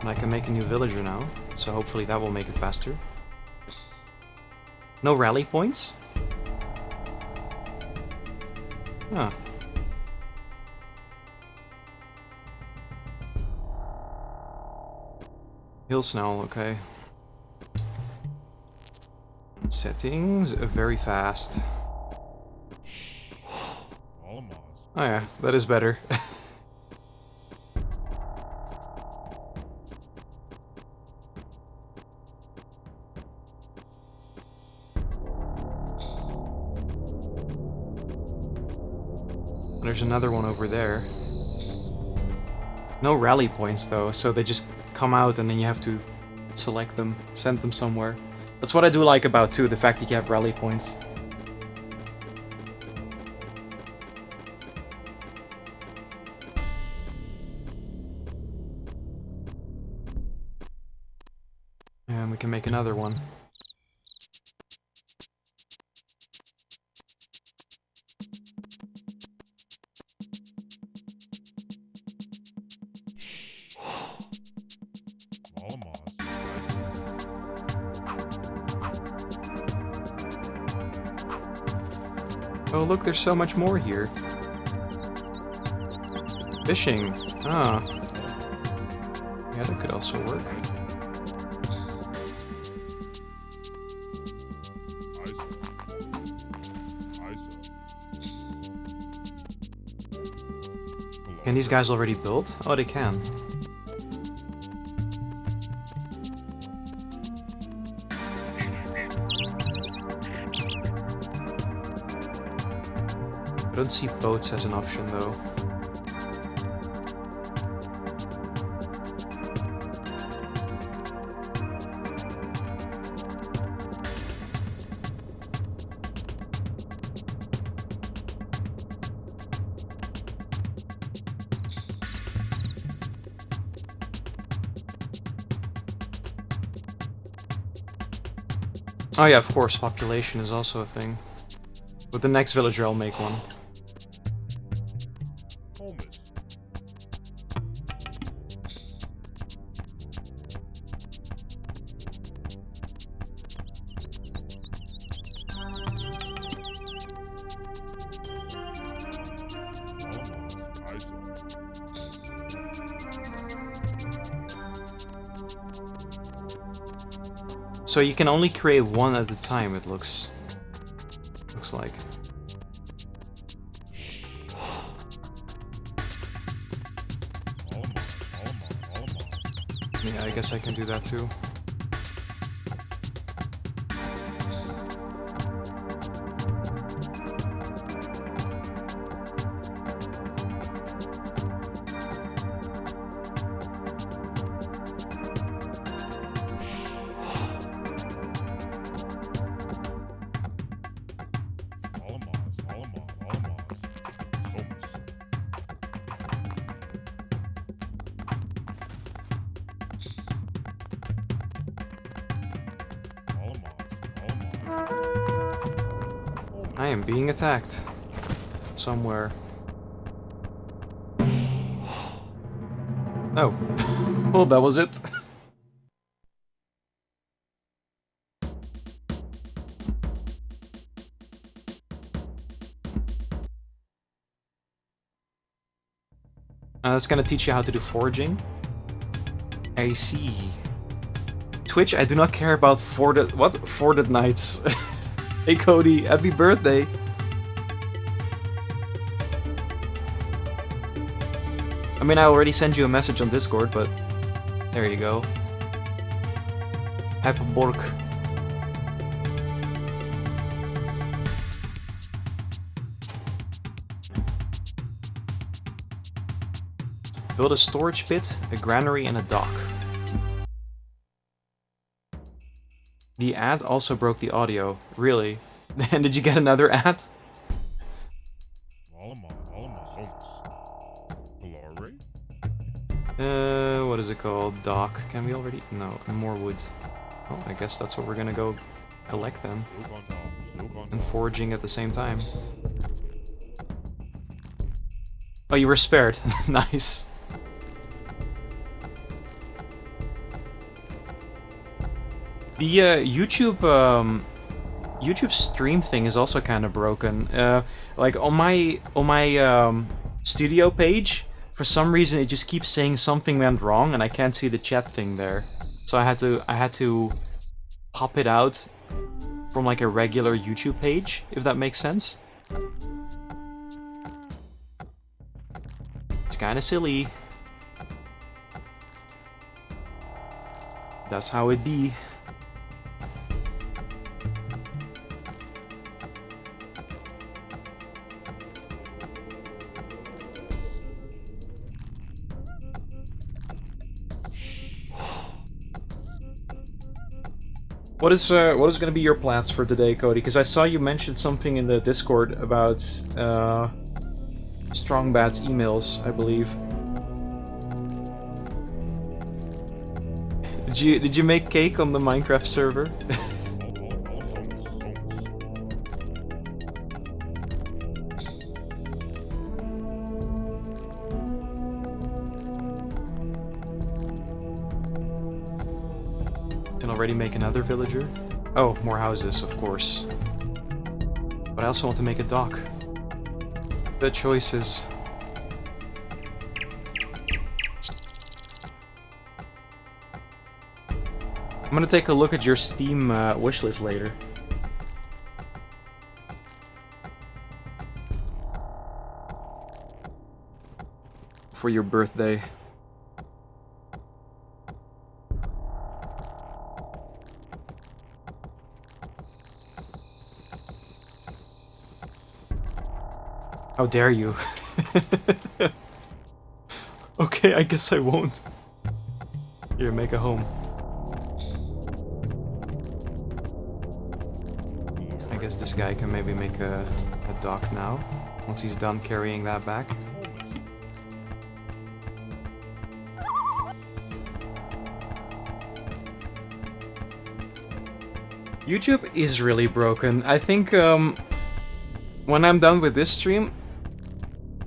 I can make a new villager now, so hopefully that will make it faster. No rally points? Huh. Hill Snell, okay. Settings, very fast. Oh yeah, that is better. There's another one over there. No rally points though, so they just come out and then you have to select them, send them somewhere. That's what I do like about 2, the fact that you have rally points. And we can make another one. Oh look, there's so much more here. Fishing. Ah. Yeah, that could also work. Can these guys already build? Oh, they can. I don't see boats as an option though. Oh yeah, of course, population is also a thing. With the next villager I'll make one. So you can only create one at a time, it looks like. Yeah, I guess I can do that too. I am being attacked. Somewhere. Oh. Well, that was it. That's gonna teach you how to do foraging. I see. Twitch, I do not care about Forded Nights. Hey Cody, happy birthday! I mean, I already sent you a message on Discord, but there you go. Happy Bork. Build a storage pit, a granary, and a dock. The ad also broke the audio. Really? And did you get another ad? What is it called? Dock. Can we already? No, more wood. Oh, I guess that's what we're gonna go collect then. And foraging at the same time. Oh, you were spared. Nice. The YouTube stream thing is also kind of broken. Like on my studio page, for some reason it just keeps saying something went wrong, and I can't see the chat thing there. So I had to pop it out from like a regular YouTube page, if that makes sense. It's kind of silly. That's how it be. What is going to be your plans for today, Cody? Because I saw you mentioned something in the Discord about Strongbat's emails, I believe. Did you make cake on the Minecraft server? Already make another villager? Oh, more houses, of course. But I also want to make a dock. Good choices. I'm gonna take a look at your Steam wishlist later. For your birthday. How dare you? Okay, I guess I won't. Here, make a home. I guess this guy can maybe make a dock now, once he's done carrying that back. YouTube is really broken. I think when I'm done with this stream,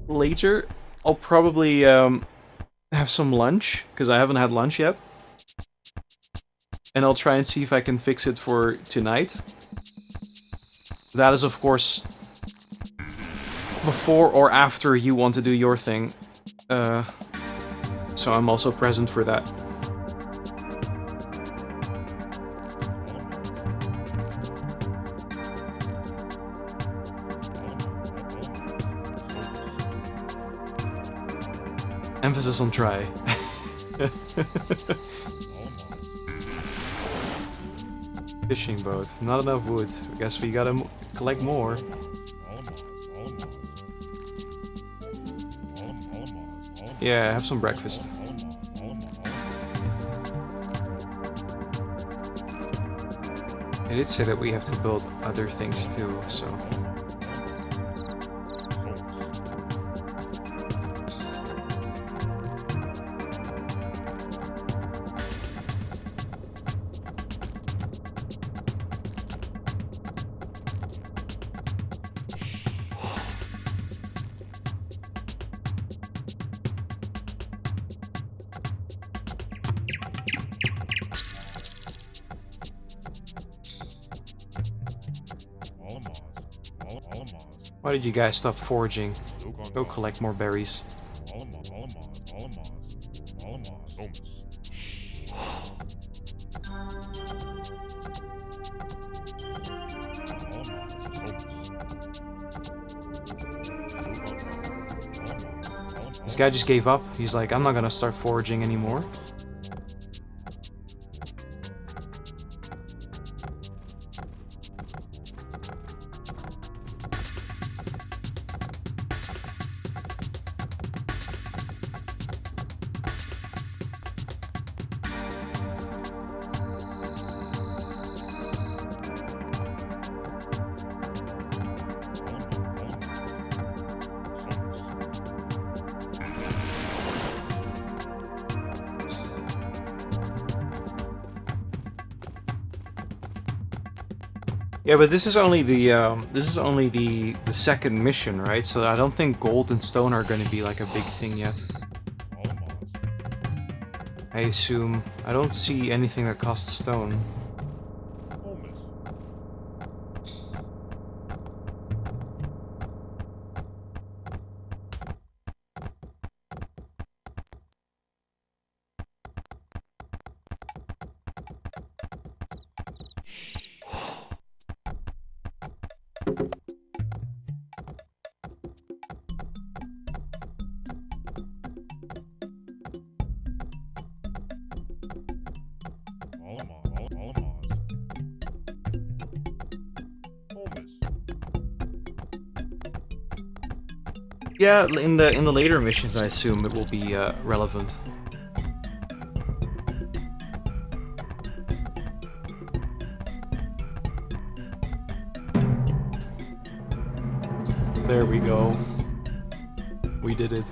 later, I'll probably have some lunch, because I haven't had lunch yet. And I'll try and see if I can fix it for tonight. That is, of course, before or after you want to do your thing. So I'm also present for that. Emphasis on try. Fishing boat. Not enough wood. I guess we gotta collect more. Yeah, have some breakfast. It did say that we have to build other things too, so... Why did you guys stop foraging? Go collect more berries. This guy just gave up. He's like, I'm not gonna start foraging anymore. Yeah, but this is only the second mission, right? So I don't think gold and stone are going to be like a big thing yet. I assume. I don't see anything that costs stone. Yeah, in the later missions, I assume it will be relevant. There we go. We did it.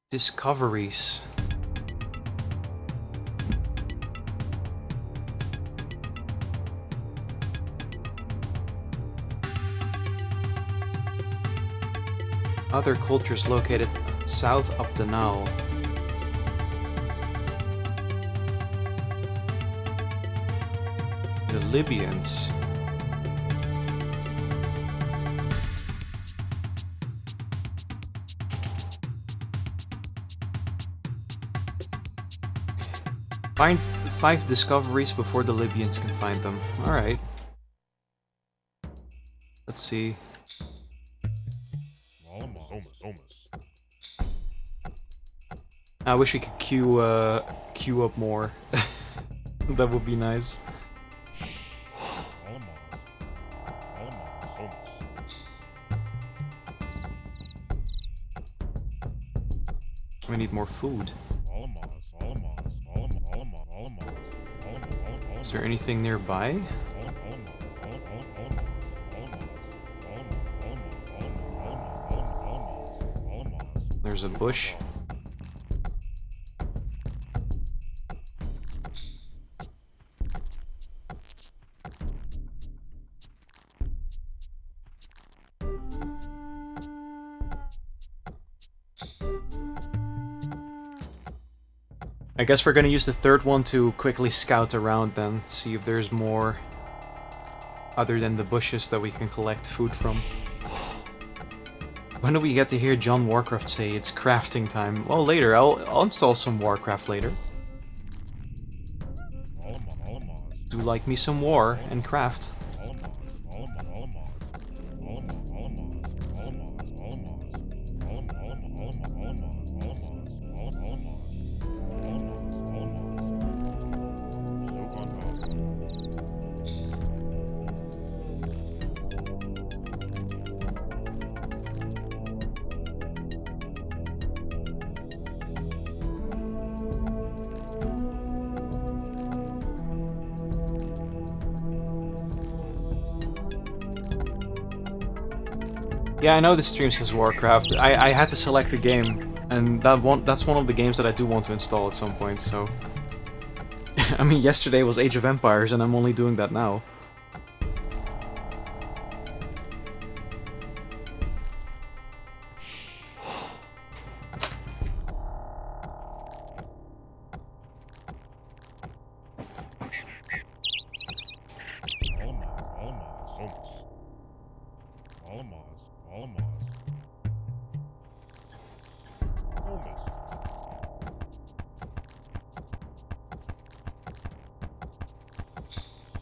Discoveries. Other cultures located south of the Nile. The Libyans. Find 5 discoveries before the Libyans can find them. Alright. Let's see. I wish we could queue up more. That would be nice. We need more food. Is there anything nearby? There's a bush. I guess we're gonna use the third one to quickly scout around then, see if there's more other than the bushes that we can collect food from. When do we get to hear John Warcraft say it's crafting time? Well, later. I'll install some Warcraft later. Do like me some war and craft. Yeah, I know the stream says Warcraft. I had to select a game, and that's one of the games that I do want to install at some point, so... I mean, yesterday was Age of Empires, and I'm only doing that now.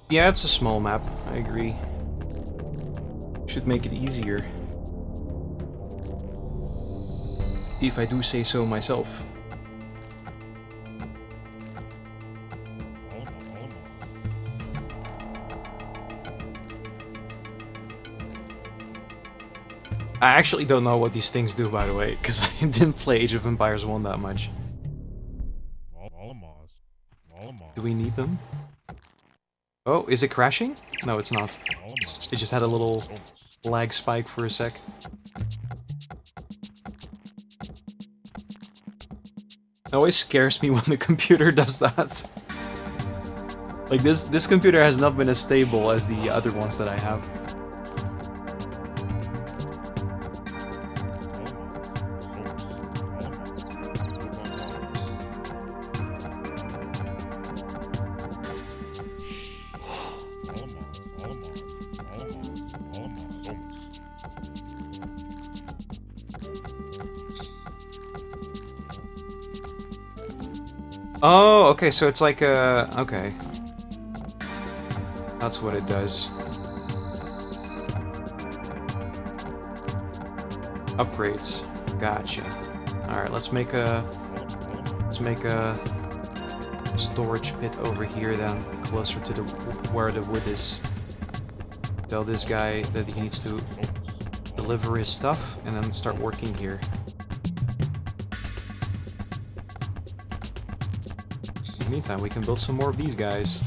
Yeah, it's a small map, I agree. Should make it easier. If I do say so myself. I actually don't know what these things do, by the way, because I didn't play Age of Empires 1 that much. Do we need them? Oh, is it crashing? No, it's not. It just had a little lag spike for a sec. It always scares me when the computer does that. Like, this computer has not been as stable as the other ones that I have. Oh, okay, so it's like a... okay. That's what it does. Upgrades. Gotcha. Alright, let's make a storage pit over here then, closer to where the wood is. Tell this guy that he needs to deliver his stuff and then start working here. In the meantime, we can build some more of these guys.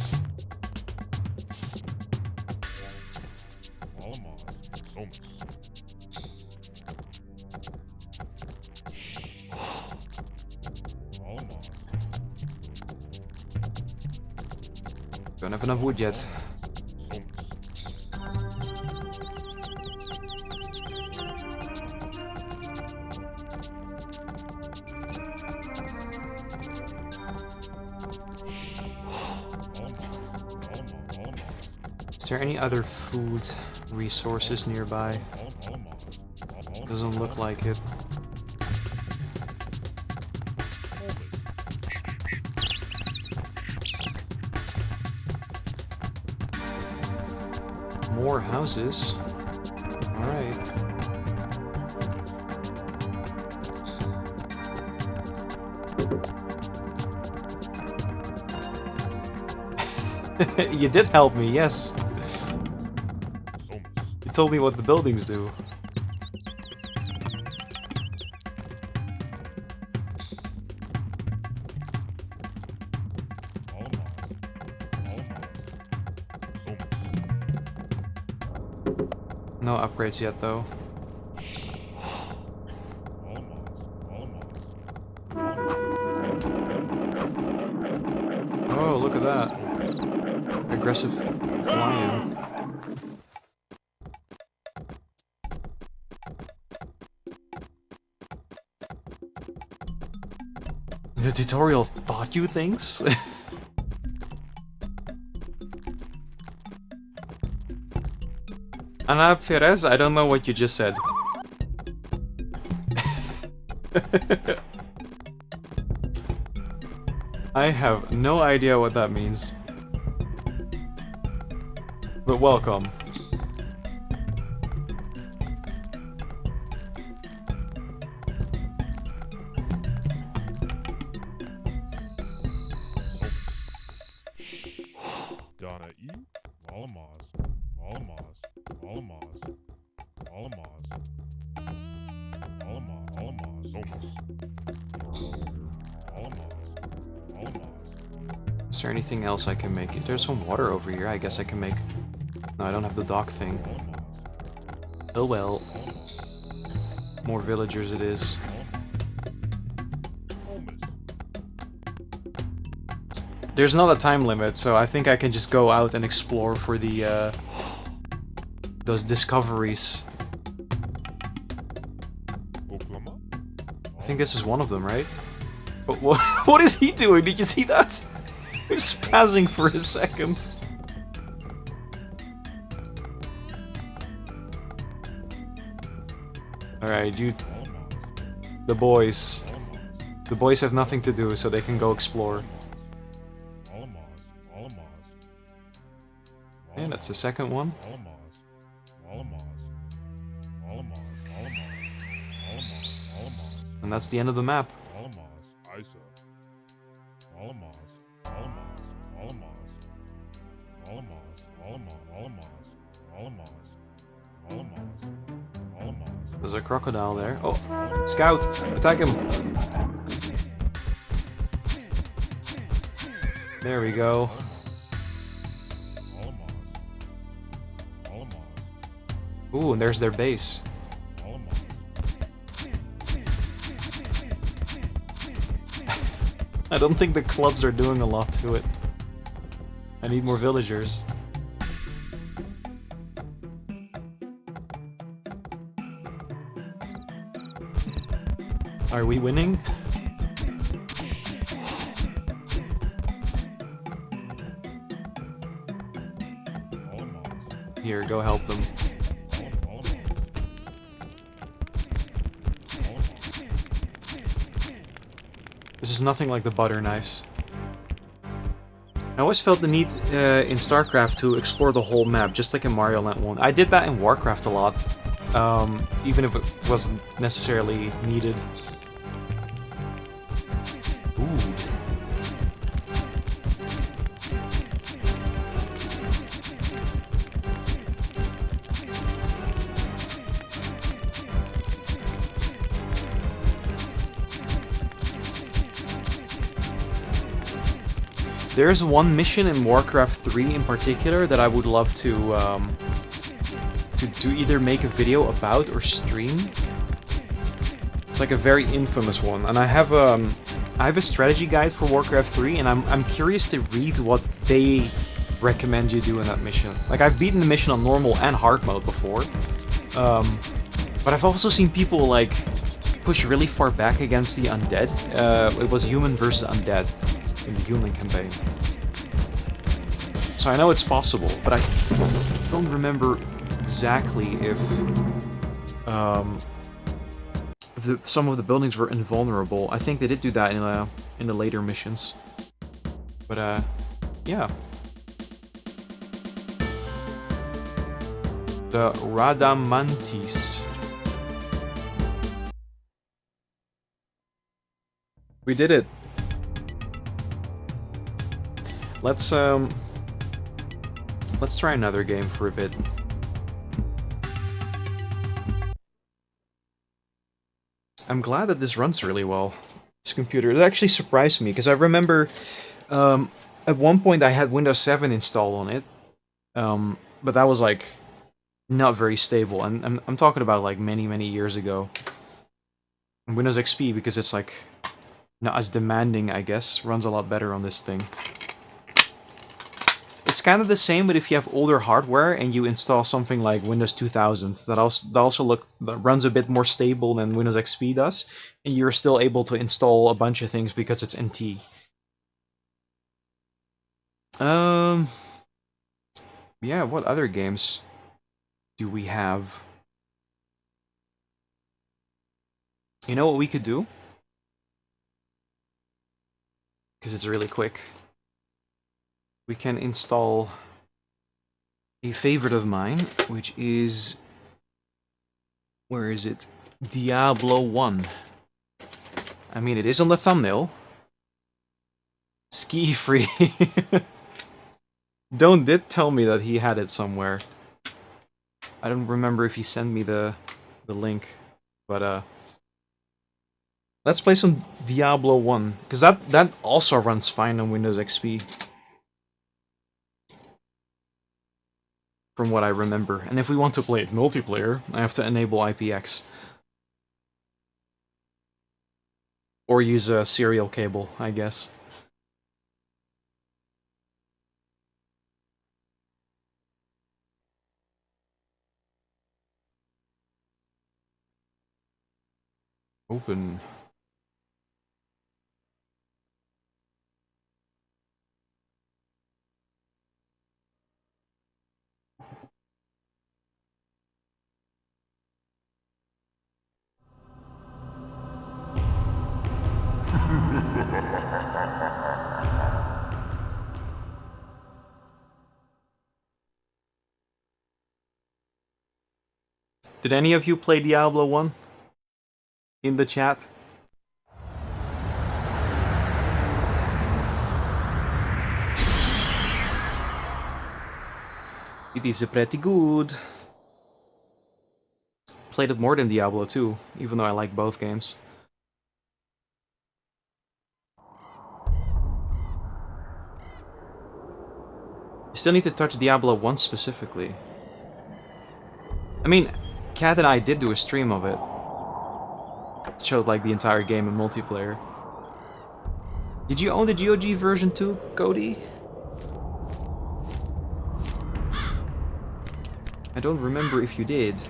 Don't have enough wood yet. Is there any other food resources nearby? Doesn't look like it. More houses. Alright. You did help me, yes. You told me what the buildings do. No upgrades yet, though. Oh, look at that. Aggressive lion. The tutorial taught you things? Ana Perez, I don't know what you just said. I have no idea what that means. but welcome. Donna E. Volamos. Volamos. Volamos. Volamos. Volamos. Volamos. Volamos. Volamos. Is there anything else I can make? There's some water over here. I guess I can make... No, I don't have the dock thing. Oh well. More villagers it is. There's not a time limit, so I think I can just go out and explore for the, those discoveries. I think this is one of them, right? But what is he doing? Did you see that? He's spazzing for a second. Alright, dude. The boys. The boys have nothing to do, so they can go explore. And that's the second one. And that's the end of the map. There's a crocodile there. Oh, scout! Attack him! There we go. Ooh, and there's their base. I don't think the clubs are doing a lot to it. I need more villagers. Are we winning? Here, go help them. This is nothing like the butter knives. I always felt the need in StarCraft to explore the whole map, just like in Mario Land 1. I did that in Warcraft a lot, even if it wasn't necessarily needed. Ooh. There's one mission in Warcraft 3 in particular that I would love to either make a video about or stream. It's like a very infamous one, and I have a strategy guide for Warcraft 3, and I'm curious to read what they recommend you do in that mission. Like, I've beaten the mission on normal and hard mode before, but I've also seen people like push really far back against the undead. It was human versus undead in the human campaign. So I know it's possible, but I don't remember exactly if some of the buildings were invulnerable. I think they did do that in the later missions. But yeah. The Radamantis. We did it. Let's try another game for a bit. I'm glad that this runs really well, this computer. It actually surprised me, because I remember at one point I had Windows 7 installed on it, but that was like not very stable, and I'm talking about like many years ago. And Windows XP, because it's like not as demanding, I guess, runs a lot better on this thing. It's kind of the same, but if you have older hardware and you install something like Windows 2000, that runs a bit more stable than Windows XP does, and you're still able to install a bunch of things because it's NT. Yeah, what other games do we have? You know what we could do? Because it's really quick. We can install a favorite of mine, which is... Where is it? Diablo 1. I mean, it is on the thumbnail. Ski free. Don't did tell me that he had it somewhere. I don't remember if he sent me the link, but let's play some Diablo 1, because that also runs fine on Windows XP. From what I remember. And if we want to play it multiplayer, I have to enable IPX. Or use a serial cable, I guess. Open. Did any of you play Diablo 1? In the chat? It is pretty good. Played it more than Diablo 2, even though I like both games. You still need to touch Diablo 1 specifically. I mean, Kat and I did do a stream of it. It showed like the entire game in multiplayer. Did you own the GOG version too, Cody? I don't remember if you did.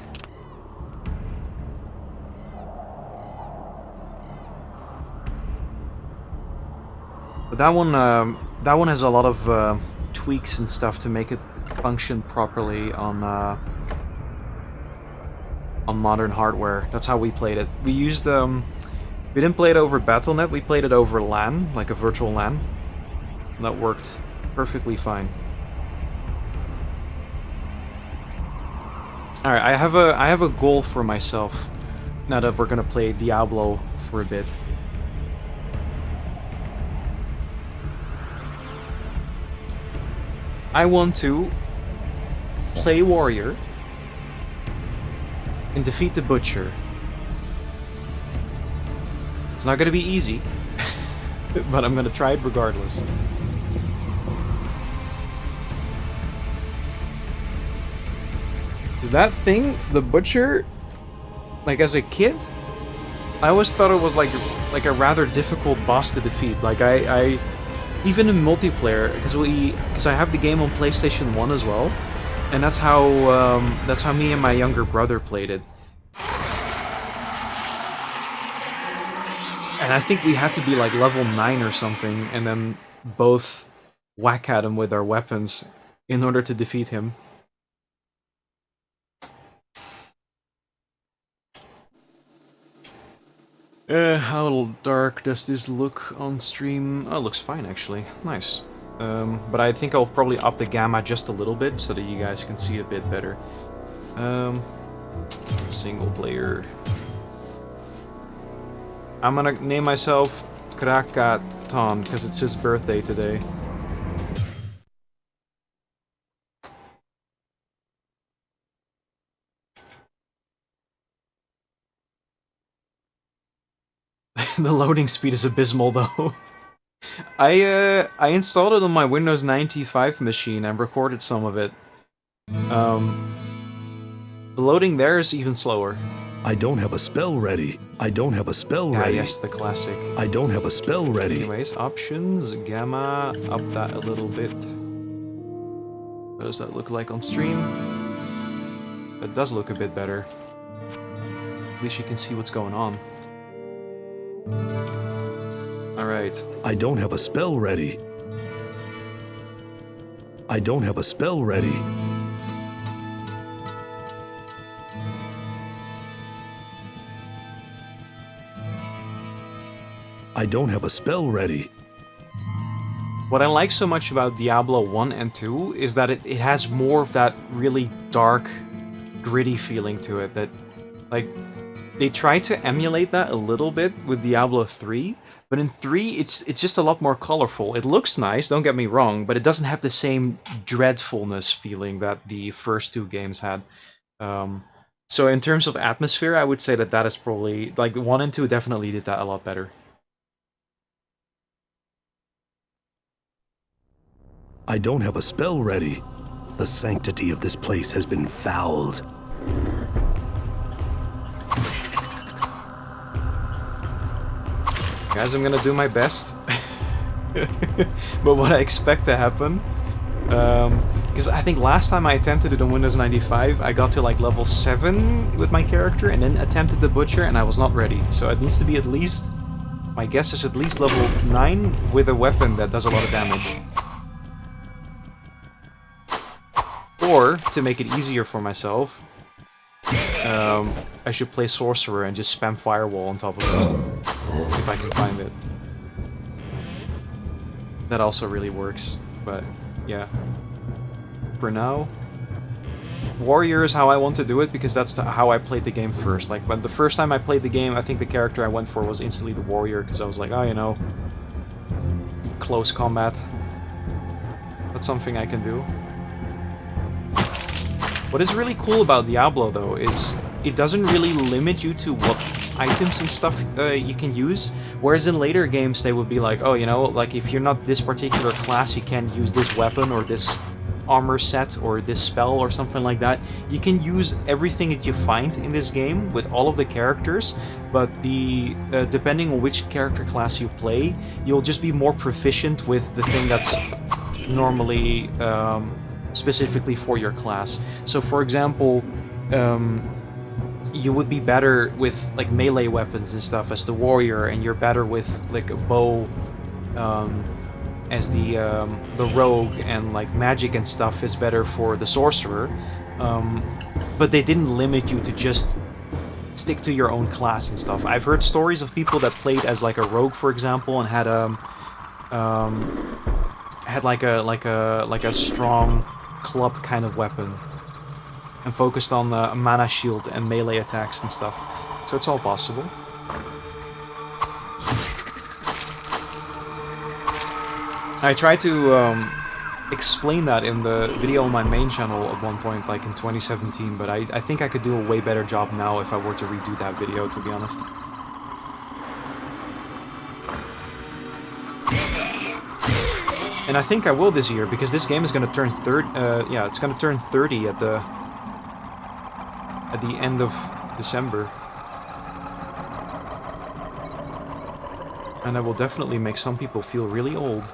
But that one has a lot of tweaks and stuff to make it function properly on modern hardware. That's how we played it. We used we didn't play it over Battle.net, we played it over LAN, like a virtual LAN. And that worked perfectly fine. Alright, I have a goal for myself now that we're gonna play Diablo for a bit. I want to play Warrior and defeat the Butcher. It's not gonna be easy, but I'm gonna try it regardless. Is that thing, the Butcher, like as a kid, I always thought it was like a rather difficult boss to defeat. Like I even in multiplayer, because I have the game on PlayStation 1 as well, and that's how me and my younger brother played it. And I think we had to be like level 9 or something, and then both whack at him with our weapons in order to defeat him. How dark does this look on stream? Oh, it looks fine actually. Nice. But I think I'll probably up the gamma just a little bit so that you guys can see it a bit better. Single player. I'm gonna name myself Krakaton because it's his birthday today. The loading speed is abysmal though. I installed it on my Windows 95 machine and recorded some of it. The loading there is even slower. I don't have a spell ready. I don't have a spell ready. Yes, the classic. I don't have a spell ready. Anyways, options, gamma, up that a little bit. What does that look like on stream? That does look a bit better. At least you can see what's going on. Alright. I don't have a spell ready. I don't have a spell ready. I don't have a spell ready. What I like so much about Diablo 1 and 2 is that it has more of that really dark, gritty feeling to it. That, like, they try to emulate that a little bit with Diablo 3, but in 3 it's just a lot more colorful. It looks nice, don't get me wrong, but it doesn't have the same dreadfulness feeling that the first two games had. So in terms of atmosphere, I would say that that is probably, like, 1 and 2 definitely did that a lot better. I don't have a spell ready. The sanctity of this place has been fouled. Guys, I'm gonna do my best. But what I expect to happen, because I think last time I attempted it on Windows 95, I got to like level 7 with my character and then attempted the Butcher and I was not ready. So it needs to be at least, my guess is at least level 9 with a weapon that does a lot of damage. Or, to make it easier for myself, I should play Sorcerer and just spam Firewall on top of it, if I can find it. That also really works, but yeah. For now, Warrior is how I want to do it, because that's how I played the game first. Like, when the first time I played the game, I think the character I went for was instantly the Warrior, because I was like, oh, you know, close combat. That's something I can do. What is really cool about Diablo, though, is it doesn't really limit you to what items and stuff you can use, whereas in later games they would be like, oh, you know, like, if you're not this particular class, you can't use this weapon or this armor set or this spell or something like that. You can use everything that you find in this game with all of the characters, but the depending on which character class you play, you'll just be more proficient with the thing that's normally specifically for your class. So for example, you would be better with like melee weapons and stuff as the warrior, and you're better with like a bow as the rogue, and like magic and stuff is better for the sorcerer. But they didn't limit you to just stick to your own class and stuff. I've heard stories of people that played as like a rogue, for example, and had like a strong club kind of weapon, and focused on a mana shield and melee attacks and stuff. So it's all possible. I tried to explain that in the video on my main channel at one point, like in 2017, but I think I could do a way better job now if I were to redo that video, to be honest. And I think I will this year, because this game is going to turn yeah, it's going to turn 30 at the end of December. And I will definitely make some people feel really old.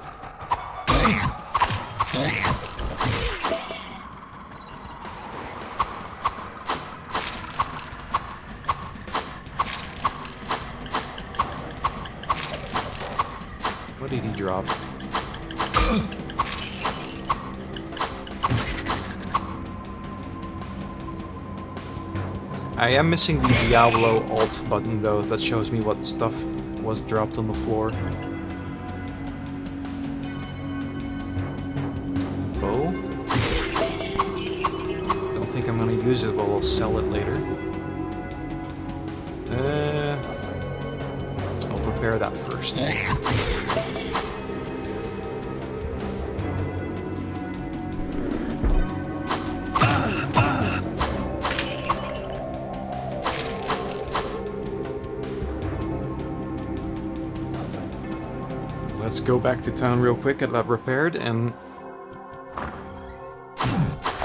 What did he drop? I am missing the Diablo alt button though, that shows me what stuff was dropped on the floor. Bow? Don't think I'm gonna use it, but I'll sell it later. I'll prepare that first. Let's go back to town real quick, get that repaired, and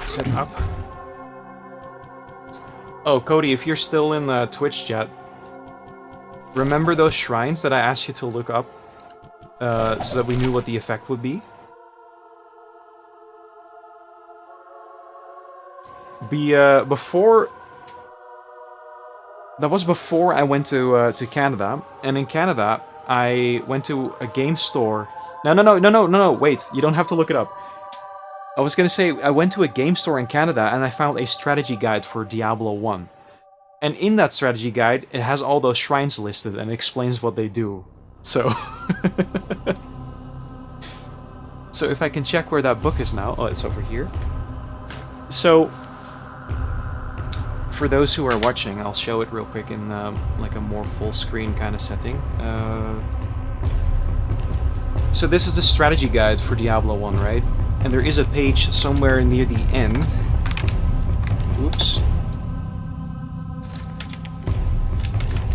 set up. Oh, Cody, if you're still in the Twitch chat, remember those shrines that I asked you to look up so that we knew what the effect would be? Before... That was before I went to Canada, and in Canada, I went to a game store. No, wait, you don't have to look it up. I was gonna say, I went to a game store in Canada and I found a strategy guide for Diablo 1. And in that strategy guide, it has all those shrines listed and explains what they do. So... So if I can check where that book is now... Oh, it's over here. So, for those who are watching, I'll show it real quick in like a more full screen kind of setting. So this is the strategy guide for Diablo 1, right? And there is a page somewhere near the end. Oops.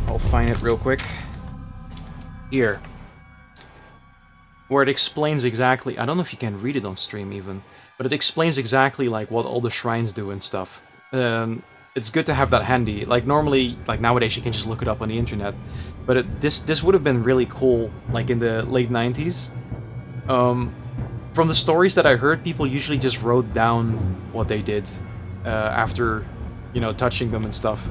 I'll find it real quick. Here. Where it explains exactly... I don't know if you can read it on stream even, but it explains exactly like what all the shrines do and stuff. It's good to have that handy. Like normally, like nowadays you can just look it up on the internet, but this would have been really cool like in the late 90s. From the stories that I heard, people usually just wrote down what they did after, you know, touching them and stuff.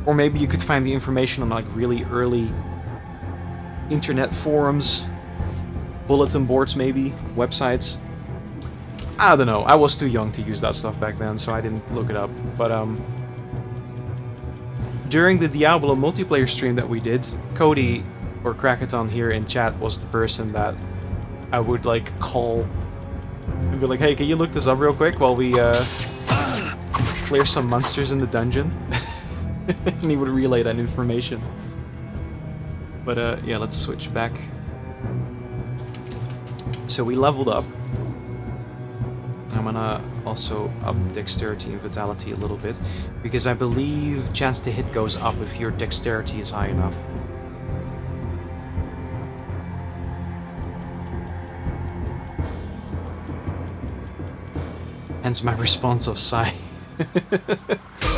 Or maybe you could find the information on like really early internet forums, bulletin boards maybe, websites. I don't know, I was too young to use that stuff back then, so I didn't look it up. But during the Diablo multiplayer stream that we did, Cody, or Krakaton here in chat, was the person that I would like call and be like, hey, can you look this up real quick while we clear some monsters in the dungeon? And he would relay that information. But yeah, let's switch back. So we leveled up. I'm gonna also up dexterity and vitality a little bit, because I believe chance to hit goes up if your dexterity is high enough. Hence my response of sigh.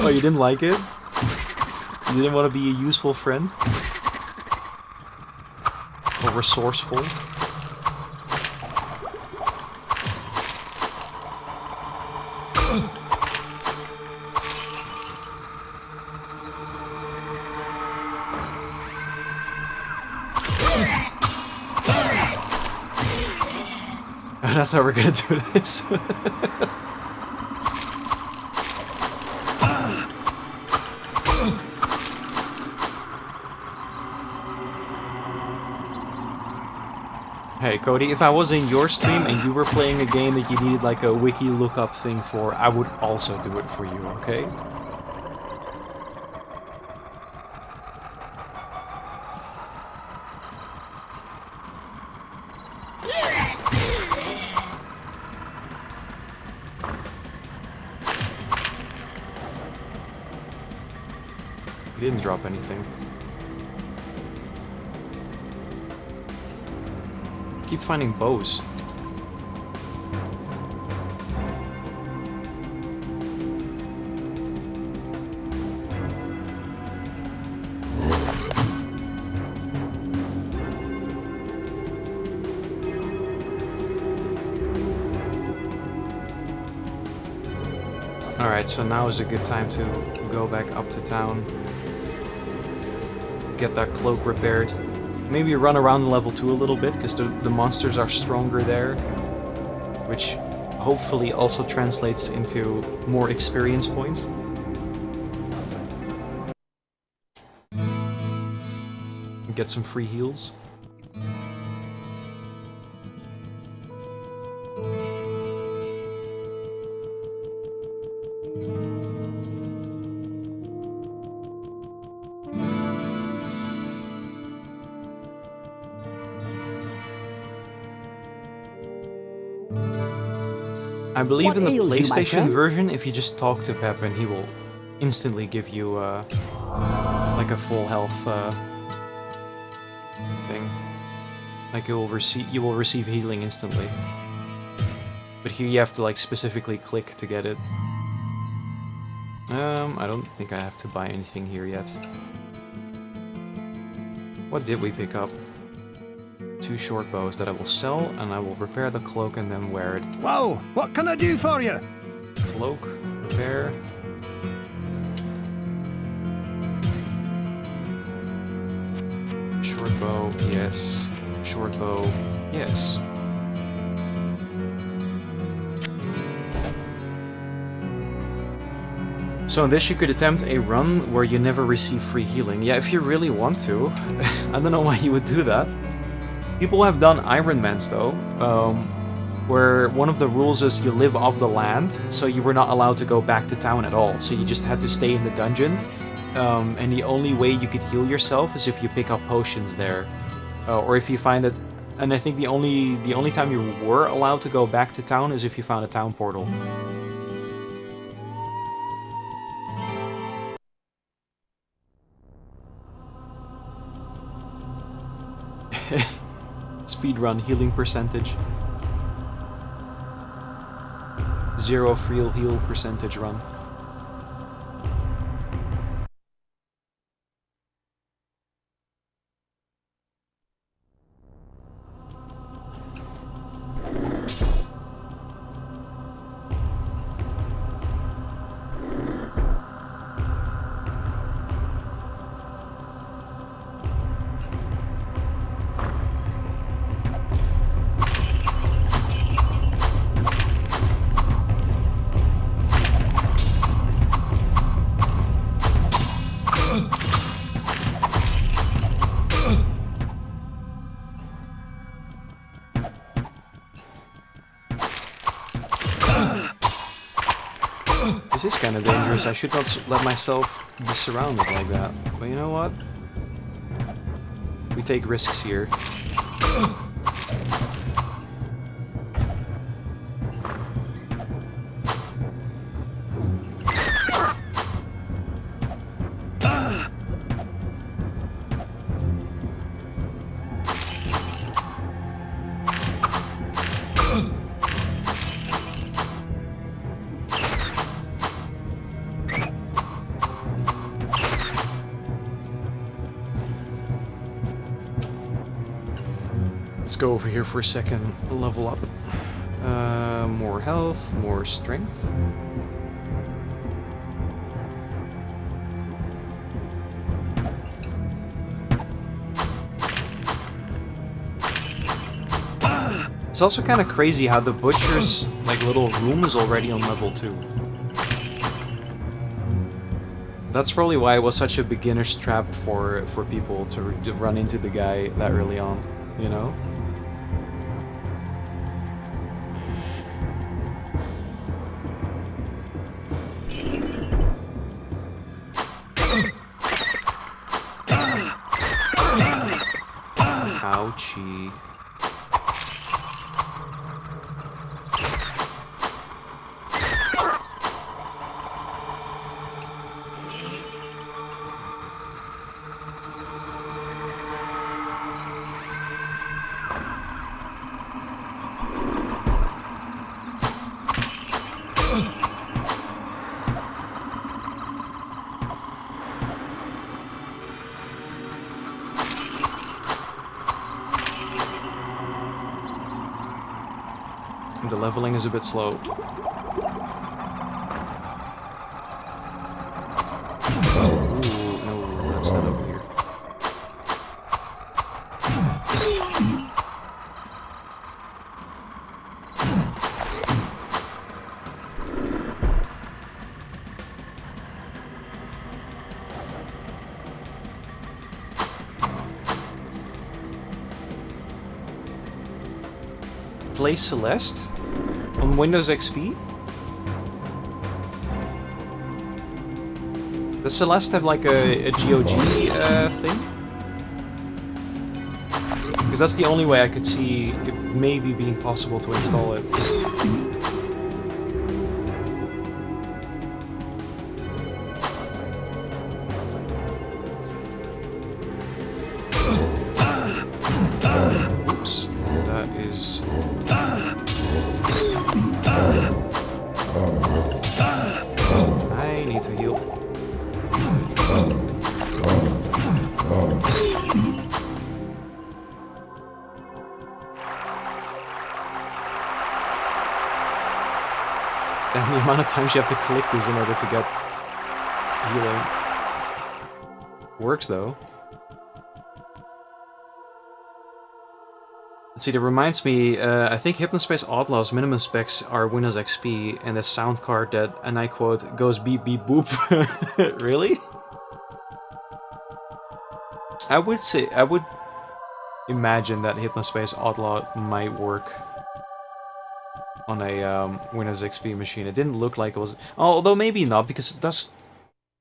Oh, you didn't like it? You didn't want to be a useful friend? Or resourceful? That's how we're gonna do this. Hey Cody, if I was in your stream and you were playing a game that you needed like a wiki lookup thing for, I would also do it for you, okay? He didn't drop anything. Keep finding bows. Alright, so now is a good time to go back up to town. Get that cloak repaired. Maybe run around level 2 a little bit, because the monsters are stronger there. Which hopefully also translates into more experience points. Get some free heals. I believe in the PlayStation version, if you just talk to Pep, and he will instantly give you like a full health thing. Like you will receive healing instantly. But here you have to like specifically click to get it. I don't think I have to buy anything here yet. What did we pick up? 2 short bows that I will sell, and I will repair the cloak and then wear it. Whoa! What can I do for you? Cloak, repair. Short bow, yes. Short bow, yes. So in this you could attempt a run where you never receive free healing. Yeah, if you really want to. I don't know why you would do that. People have done Ironmans though, where one of the rules is you live off the land, so you were not allowed to go back to town at all. So you just had to stay in the dungeon, and the only way you could heal yourself is if you pick up potions there, or if you find it. And I think the only time you were allowed to go back to town is if you found a town portal. Speedrun healing percentage. 0 free heal percentage run. This is kind of dangerous. I should not let myself be surrounded like that. But you know what? We take risks here. Let's go over here for a second, level up. More health, more strength. It's also kind of crazy how the butcher's like little room is already on level 2. That's probably why it was such a beginner's trap for people to run into the guy that early on, you know? Ouchie. The leveling is a bit slow. Ooh, no, that's not over here. Play Celeste on Windows XP? Does Celeste have like a GOG thing? Because that's the only way I could see it maybe being possible to install it. Oops, that is... I need to heal. Damn, the amount of times you have to click this in order to get healing. Works though. Let's see, that reminds me, I think Hypnospace Outlaw's minimum specs are Windows XP, and a sound card that, and I quote, goes beep beep boop. Really? I would say, imagine that Hypnospace Outlaw might work on a Windows XP machine. It didn't look like it was... Although maybe not, because it does...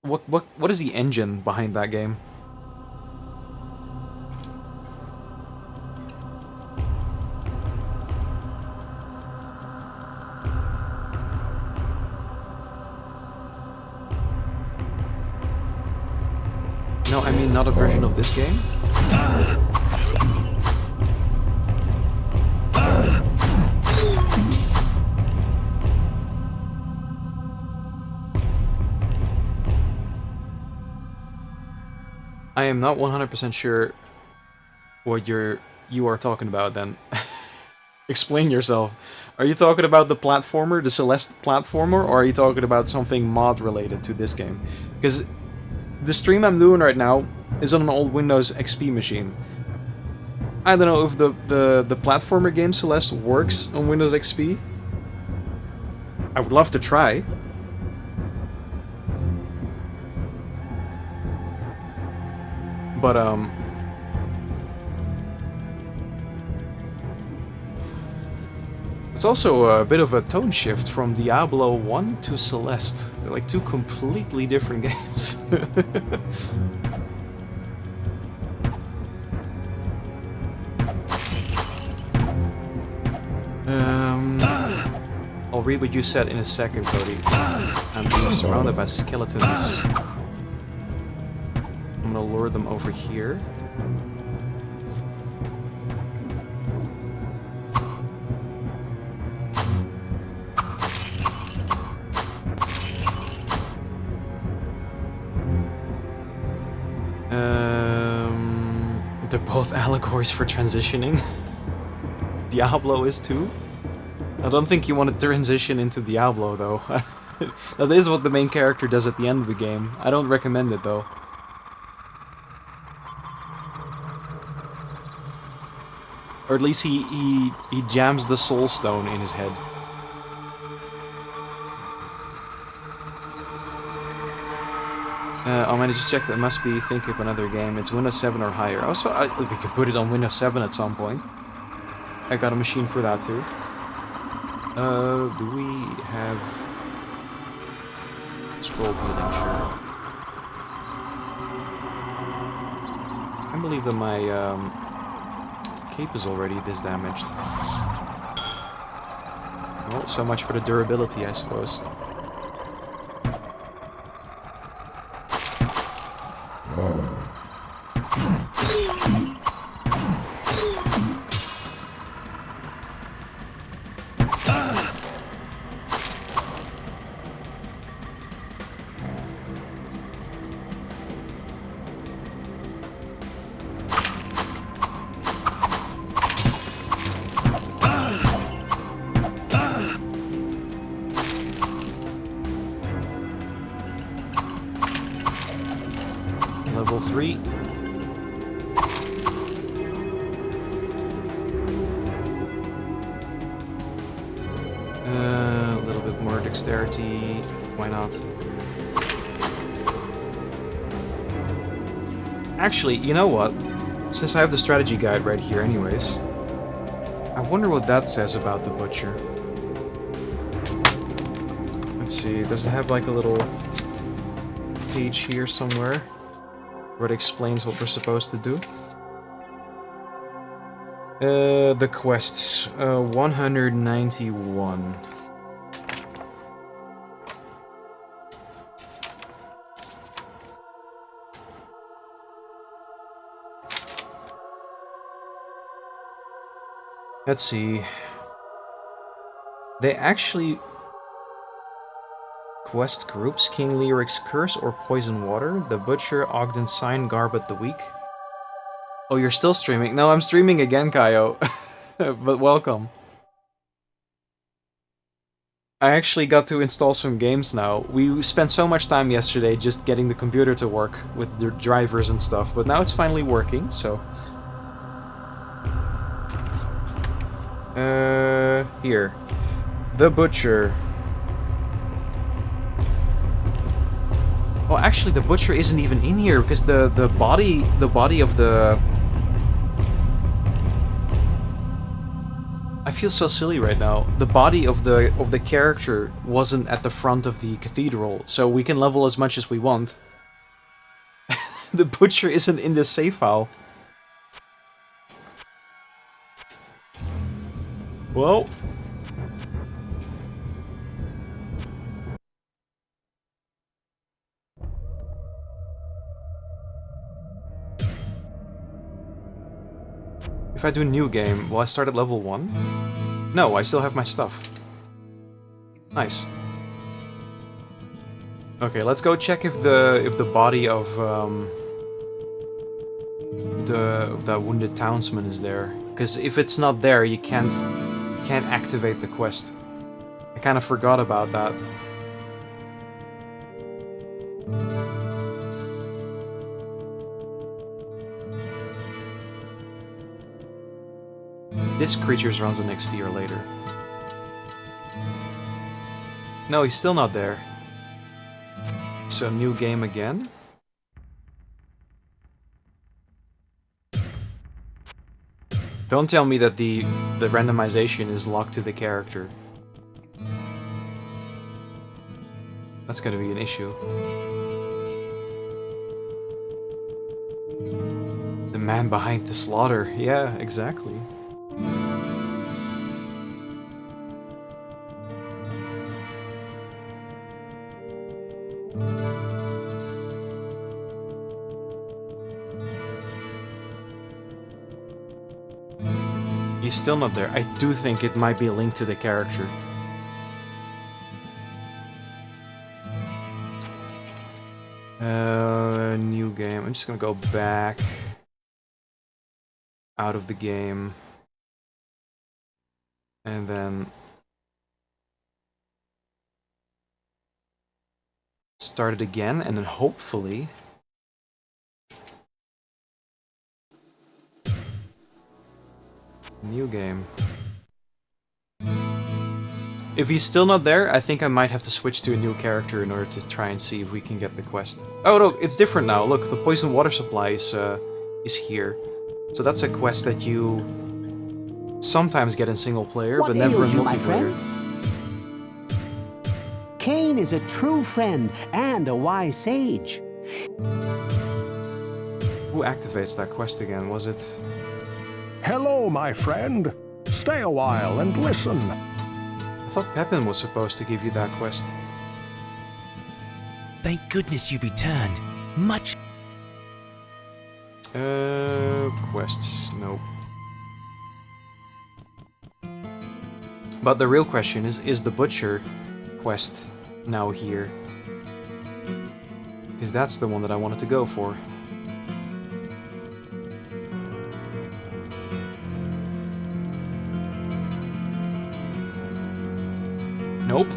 What is the engine behind that game? No, I mean not a version of this game. I am not 100% sure what you are talking about then. Explain yourself. Are you talking about the platformer, the Celeste platformer, or are you talking about something mod related to this game? Because the stream I'm doing right now is on an old Windows XP machine. I don't know if the platformer game Celeste works on Windows XP. I would love to try. But it's also a bit of a tone shift from Diablo 1 to Celeste. They're like two completely different games. I'll read what you said in a second, Cody. I'm being surrounded by skeletons. I'm gonna lure them over here. They're both allegories for transitioning. Diablo is too. I don't think you want to transition into Diablo, though. That is what the main character does at the end of the game. I don't recommend it, though. Or at least he jams the soul stone in his head. Oh man, I just checked. I must be thinking of another game. It's Windows 7 or higher. Also, we can put it on Windows 7 at some point. I got a machine for that too. Do we have scroll healing? Sure. I believe that my cape is already this damaged. Well, so much for the durability, I suppose. Level 3. A little bit more dexterity. Why not? Actually, you know what? Since I have the strategy guide right here anyways, I wonder what that says about the butcher. Let's see, does it have like a little page here somewhere where it explains what we're supposed to do? The quests, 191. Let's see. They actually... Quest groups, King Lyric's Curse or Poison Water, The Butcher, Ogden's Sign, Garbet the Weak. Oh, you're still streaming? No, I'm streaming again, Kaio. But welcome. I actually got to install some games now. We spent so much time yesterday just getting the computer to work with the drivers and stuff, but now it's finally working, so... Here. The Butcher. Well, actually, the Butcher isn't even in here, because the body of the... I feel so silly right now. The body of the character wasn't at the front of the cathedral, so we can level as much as we want. The butcher isn't in the save file. Well... If I do new game, will I start at level 1? No, I still have my stuff. Nice. Okay, let's go check if the body of the wounded townsman is there. Because if it's not there, you can't activate the quest. I kind of forgot about that. This creature runs an XP or later. No, he's still not there. So new game again? Don't tell me that the randomization is locked to the character. That's gonna be an issue. The man behind the slaughter. Yeah, exactly. He's still not there. I do think it might be linked to the character. New game. I'm just gonna go back out of the game. And then start it again, and then hopefully new game. If he's still not there, I think I might have to switch to a new character in order to try and see if we can get the quest. Oh no, it's different now. Look, the poison water supply is here. So that's a quest that you sometimes get in single player, but never in multiplayer. Cain is a true friend and a wise sage. Who activates that quest again? Was it... Hello, my friend. Stay a while and listen. I thought Pepin was supposed to give you that quest. Thank goodness you returned. Much. Quests, nope. But the real question is the Butcher quest now here? Because that's the one that I wanted to go for. Nope.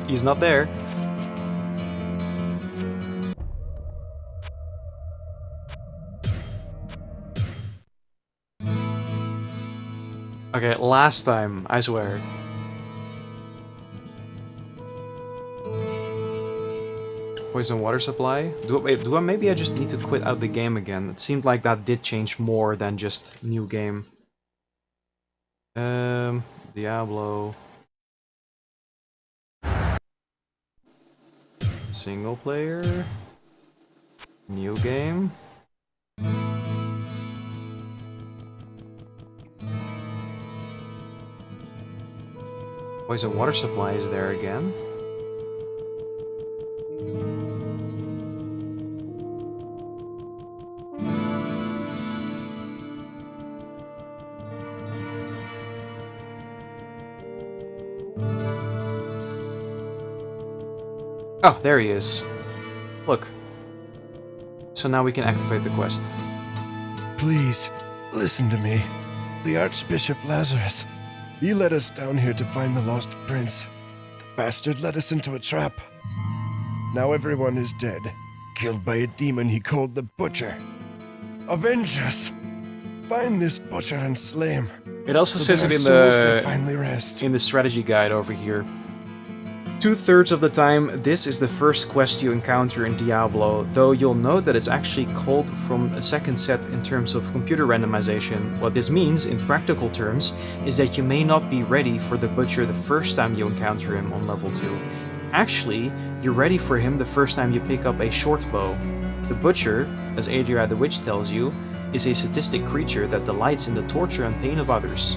He's not there. Okay, last time, I swear. Poison water supply? Maybe I just need to quit out the game again? It seemed like that did change more than just new game. Diablo. Single player. New game. Poison water supply is there again. Oh, there he is. Look. So now we can activate the quest. Please, listen to me. The Archbishop Lazarus. He led us down here to find the lost prince. The bastard led us into a trap. Now everyone is dead, killed by a demon he called the Butcher. Avenge us! Find this Butcher and slay him. It also so says that it our in souls may finally rest. the strategy guide over here. 2/3 of the time, this is the first quest you encounter in Diablo, though you'll note that it's actually called from a second set in terms of computer randomization. What this means, in practical terms, is that you may not be ready for the Butcher the first time you encounter him on level 2. Actually, you're ready for him the first time you pick up a short bow. The Butcher, as Adria the Witch tells you, is a sadistic creature that delights in the torture and pain of others.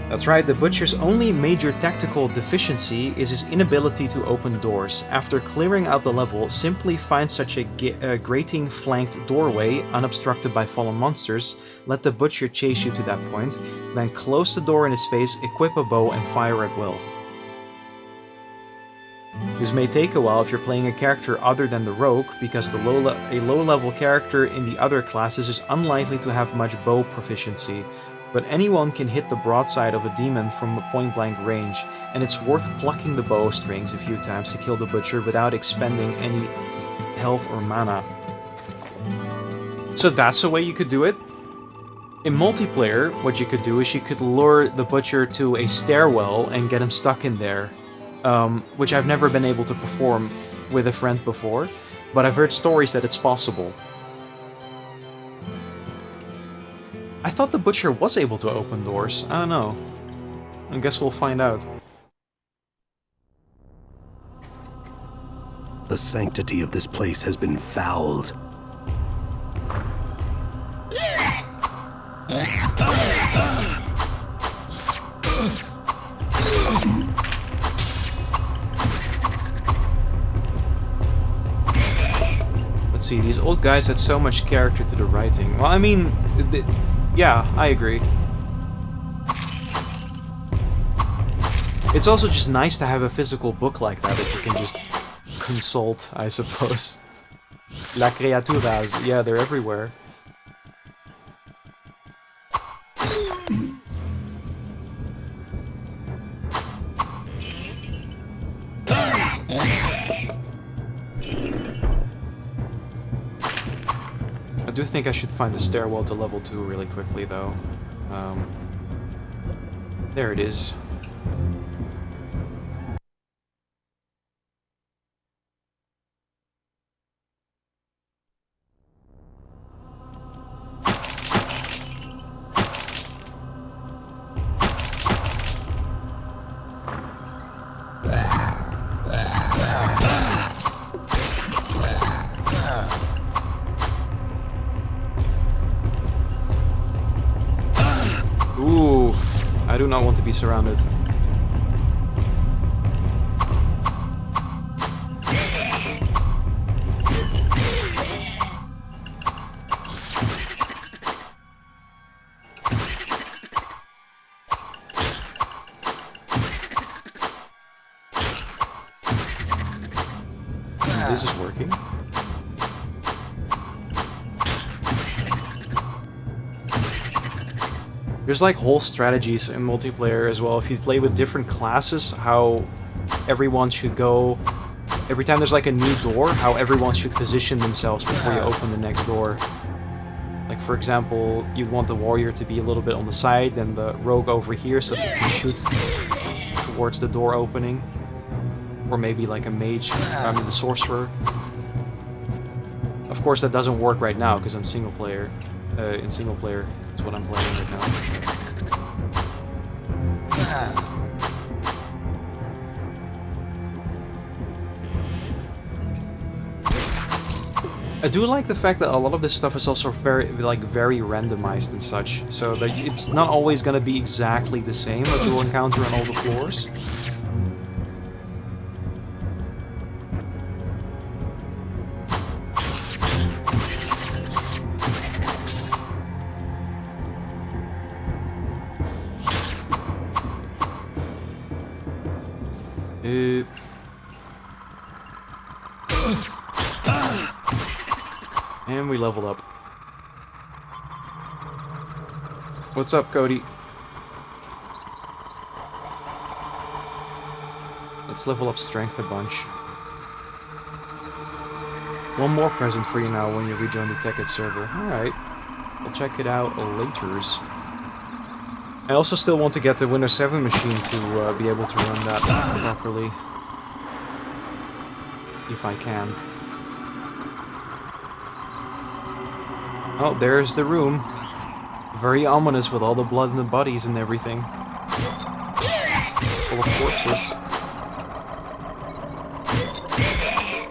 That's right, the Butcher's only major tactical deficiency is his inability to open doors. After clearing out the level, simply find such a grating flanked doorway, unobstructed by fallen monsters, let the Butcher chase you to that point, then close the door in his face, equip a bow, and fire at will. This may take a while if you're playing a character other than the rogue, because a low-level character in the other classes is unlikely to have much bow proficiency. But anyone can hit the broadside of a demon from a point-blank range, and it's worth plucking the bowstrings a few times to kill the Butcher without expending any health or mana. So that's a way you could do it. In multiplayer, what you could do is you could lure the Butcher to a stairwell and get him stuck in there, which I've never been able to perform with a friend before, but I've heard stories that it's possible. I thought the Butcher was able to open doors. I don't know. I guess we'll find out. The sanctity of this place has been fouled. Let's see, these old guys had so much character to the writing. Well, I mean, yeah, I agree. It's also just nice to have a physical book like that you can just consult, I suppose. La criaturas, yeah, they're everywhere. I do think I should find the stairwell to level 2 really quickly, though. There it is. Ooh, I do not want to be surrounded. This is working. There's like whole strategies in multiplayer as well. If you play with different classes, how everyone should go. Every time there's like a new door, how everyone should position themselves before you open the next door. Like for example, you want the warrior to be a little bit on the side, and the rogue over here so that you can shoot towards the door opening. Or maybe like a mage, I mean the sorcerer. Of course that doesn't work right now because I'm single player. In single player is what I'm playing right now. I do like the fact that a lot of this stuff is also very randomized and such, so that it's not always gonna be exactly the same that you'll encounter on all the floors. And we leveled up. What's up, Cody? Let's level up strength a bunch. One more present for you now when you rejoin the Tekkit server. Alright. We'll check it out later. I also still want to get the Windows 7 machine to be able to run that properly. If I can. Oh, there's the room. Very ominous with all the blood and the bodies and everything. Full of corpses.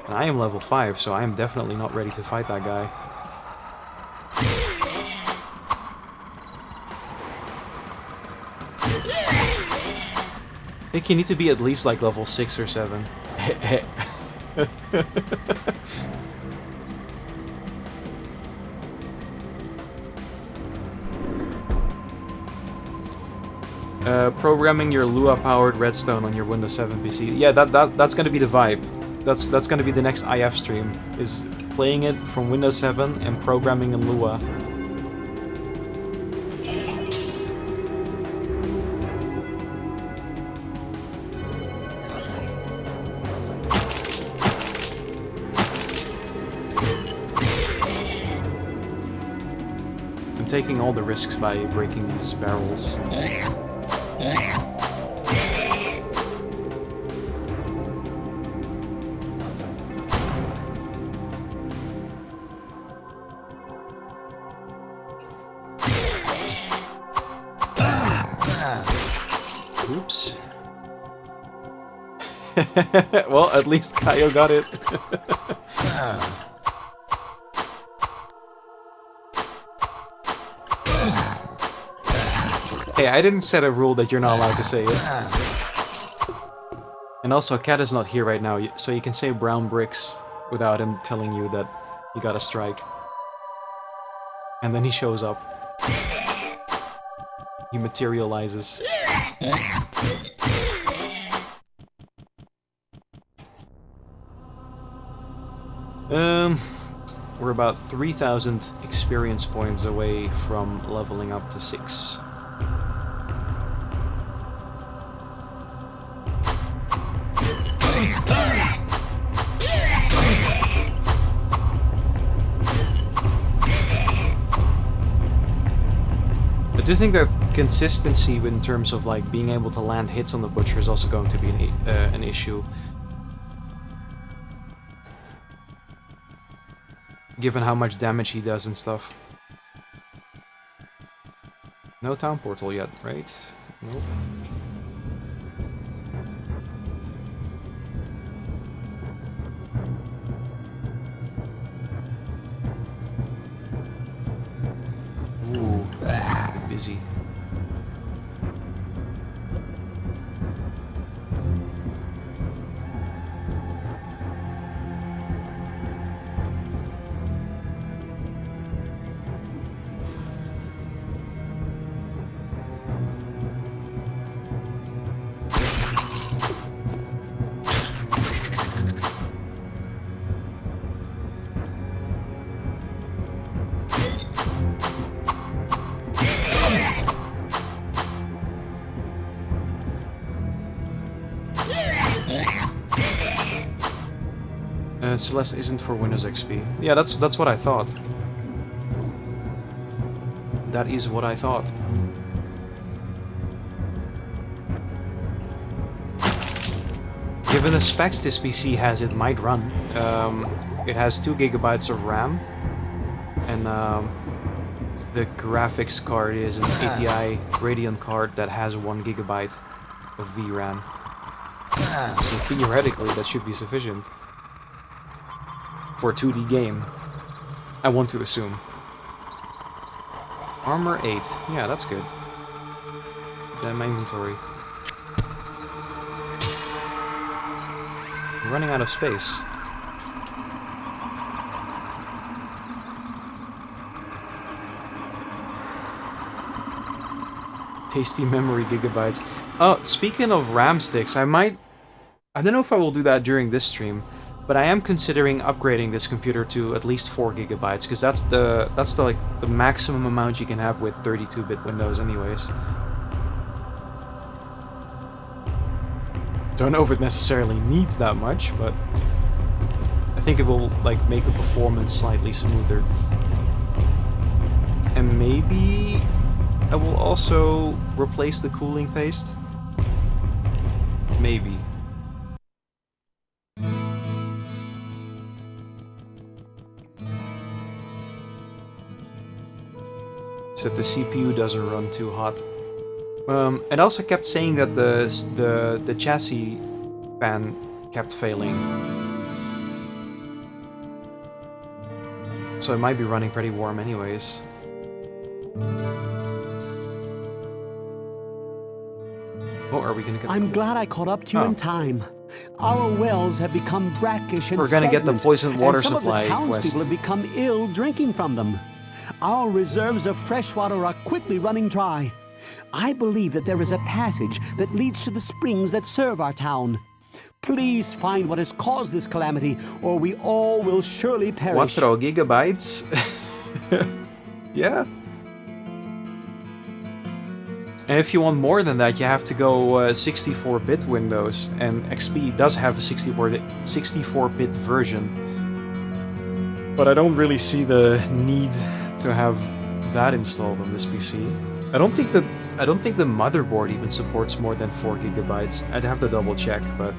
And I am level 5, so I am definitely not ready to fight that guy. I think you need to be at least like level 6 or 7. Programming your Lua-powered Redstone on your Windows 7 PC. Yeah, that's gonna be the vibe. That's gonna be the next IF stream. Is playing it from Windows 7 and programming in Lua. I'm taking all the risks by breaking these barrels. Oops. Well, at least Kaio got it. Hey, I didn't set a rule that you're not allowed to say it. And also, Cat is not here right now, so you can say brown bricks without him telling you that you got a strike. And then he shows up. He materializes. We're about 3,000 experience points away from leveling up to 6. I do think that consistency in terms of like being able to land hits on the Butcher is also going to be an issue. Given how much damage he does and stuff. No town portal yet, right? Nope. Ooh, busy. Celeste isn't for Windows XP. Yeah, that's what I thought. That is what I thought. Given the specs this PC has, it might run. It has 2 GB of RAM, and the graphics card is an ATI Radeon card that has 1 GB of VRAM. So theoretically, that should be sufficient. For a 2D game, I want to assume. Armor 8, yeah, that's good. Then my inventory. I'm running out of space. Tasty memory gigabytes. Oh, speaking of RAM sticks, I don't know if I will do that during this stream. But I am considering upgrading this computer to at least 4 GB, because that's the maximum amount you can have with 32-bit Windows anyways. Don't know if it necessarily needs that much, but I think it will like make the performance slightly smoother. And maybe I will also replace the cooling paste. Maybe. So the CPU doesn't run too hot. It also kept saying that the chassis fan kept failing. So it might be running pretty warm anyways. Oh, are we gonna get... I'm glad I caught up to you in time. Our wells have become brackish and we're gonna get the poisoned water and some supply of the townspeople quest. have become ill drinking from them. Our reserves of fresh water are quickly running dry. I believe that there is a passage that leads to the springs that serve our town. Please find what has caused this calamity, or we all will surely perish. 4 gigabytes? Yeah. And if you want more than that, you have to go 64-bit Windows, and XP does have a 64-bit version. But I don't really see the need to have that installed on this PC. I don't think the motherboard even supports more than 4 gigabytes. I'd have to double check, but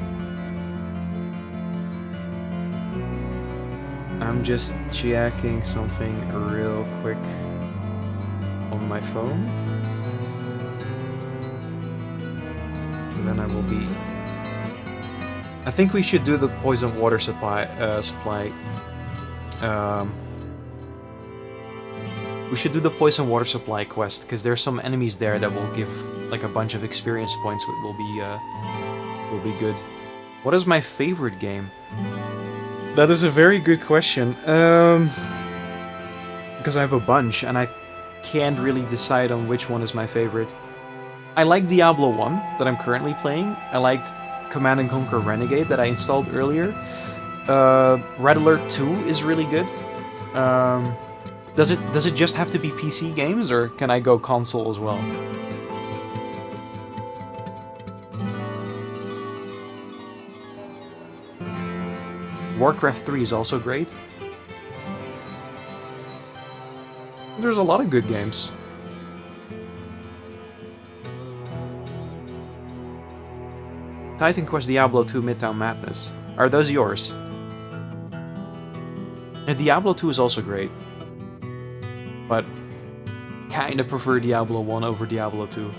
I'm just checking something real quick on my phone. And then I will be... I think we should do the poison water supply. We should do the poison water supply quest, because there's some enemies there that will give like a bunch of experience points, which will be good. What is my favorite game? That is a very good question. Because I have a bunch, and I can't really decide on which one is my favorite. I like Diablo 1 that I'm currently playing. I liked Command & Conquer Renegade that I installed earlier. Red Alert 2 is really good. Does it just have to be PC games, or can I go console as well? Warcraft 3 is also great. There's a lot of good games. Titan Quest, Diablo 2, Midtown Madness. Are those yours? And Diablo 2 is also great. But kinda prefer Diablo 1 over Diablo 2.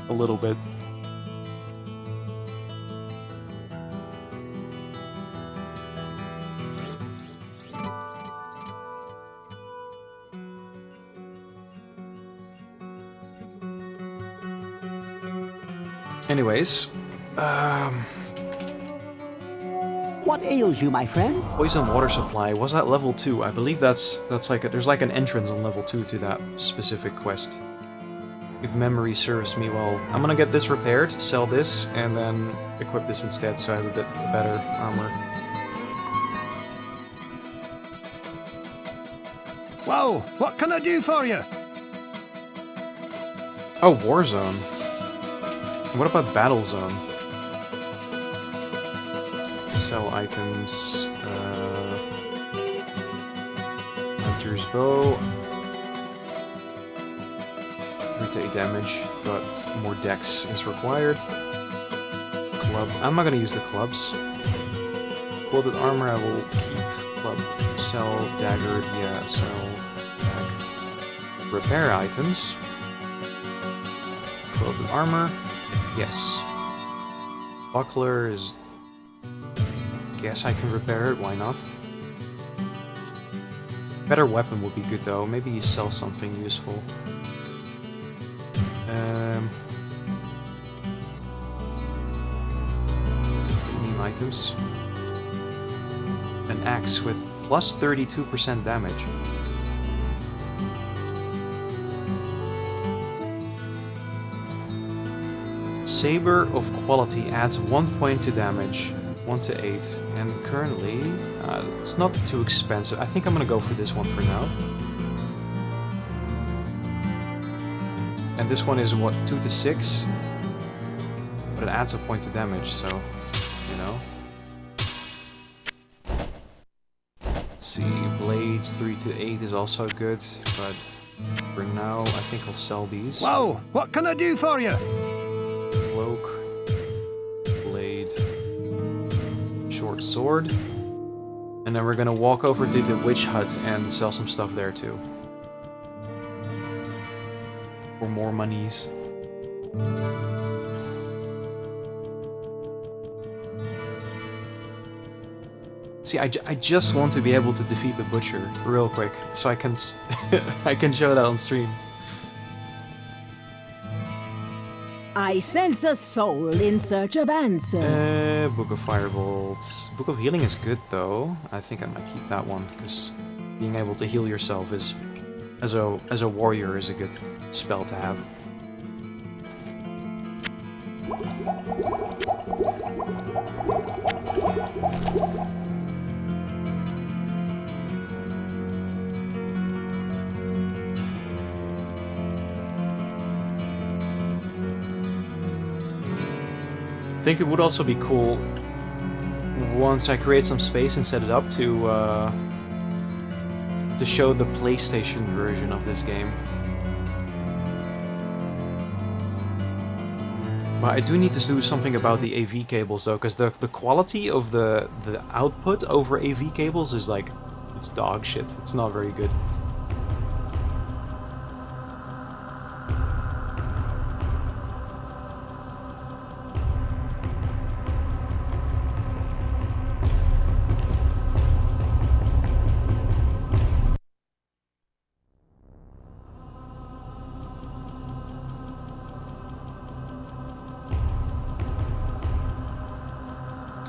A little bit. Anyways, What ails you, my friend? poison water supply, was that level 2? I believe that's like there's like an entrance on level 2 to that specific quest. If memory serves me well. I'm gonna get this repaired, sell this, and then equip this instead so I have a bit better armor. Whoa, what can I do for you? Oh, Warzone. What about Battlezone? Sell items. Hunter's bow. 3 damage, but more dex is required. Club. I'm not gonna use the clubs. Quilted armor, I will keep. Club. Sell dagger. Yeah, sell. Back. Repair items. Quilted armor. Yes. Buckler is... Guess I can repair it, why not? Better weapon would be good though, maybe you sell something useful. New items. An axe with plus 32% damage. Saber of Quality adds 1 point to damage, 1 to 8, and currently it's not too expensive. I think I'm gonna go for this one for now. And this one is what, 2 to 6? But it adds a point to damage, so, you know. Let's see, blades 3 to 8 is also good, but for now I think I'll sell these. Whoa! What can I do for you? Cloak, blade, short sword, and then we're gonna walk over to the witch hut and sell some stuff there too. For more monies. See, I just want to be able to defeat the butcher real quick, so I can I can show that on stream. I sense a soul in search of answers. Book of Firebolts. Book of Healing is good though. I think I might keep that one because being able to heal yourself is, as a warrior, is a good spell to have. I think it would also be cool once I create some space and set it up to show the PlayStation version of this game. But I do need to do something about the AV cables though, because the quality of the output over AV cables is like, it's dog shit. It's not very good.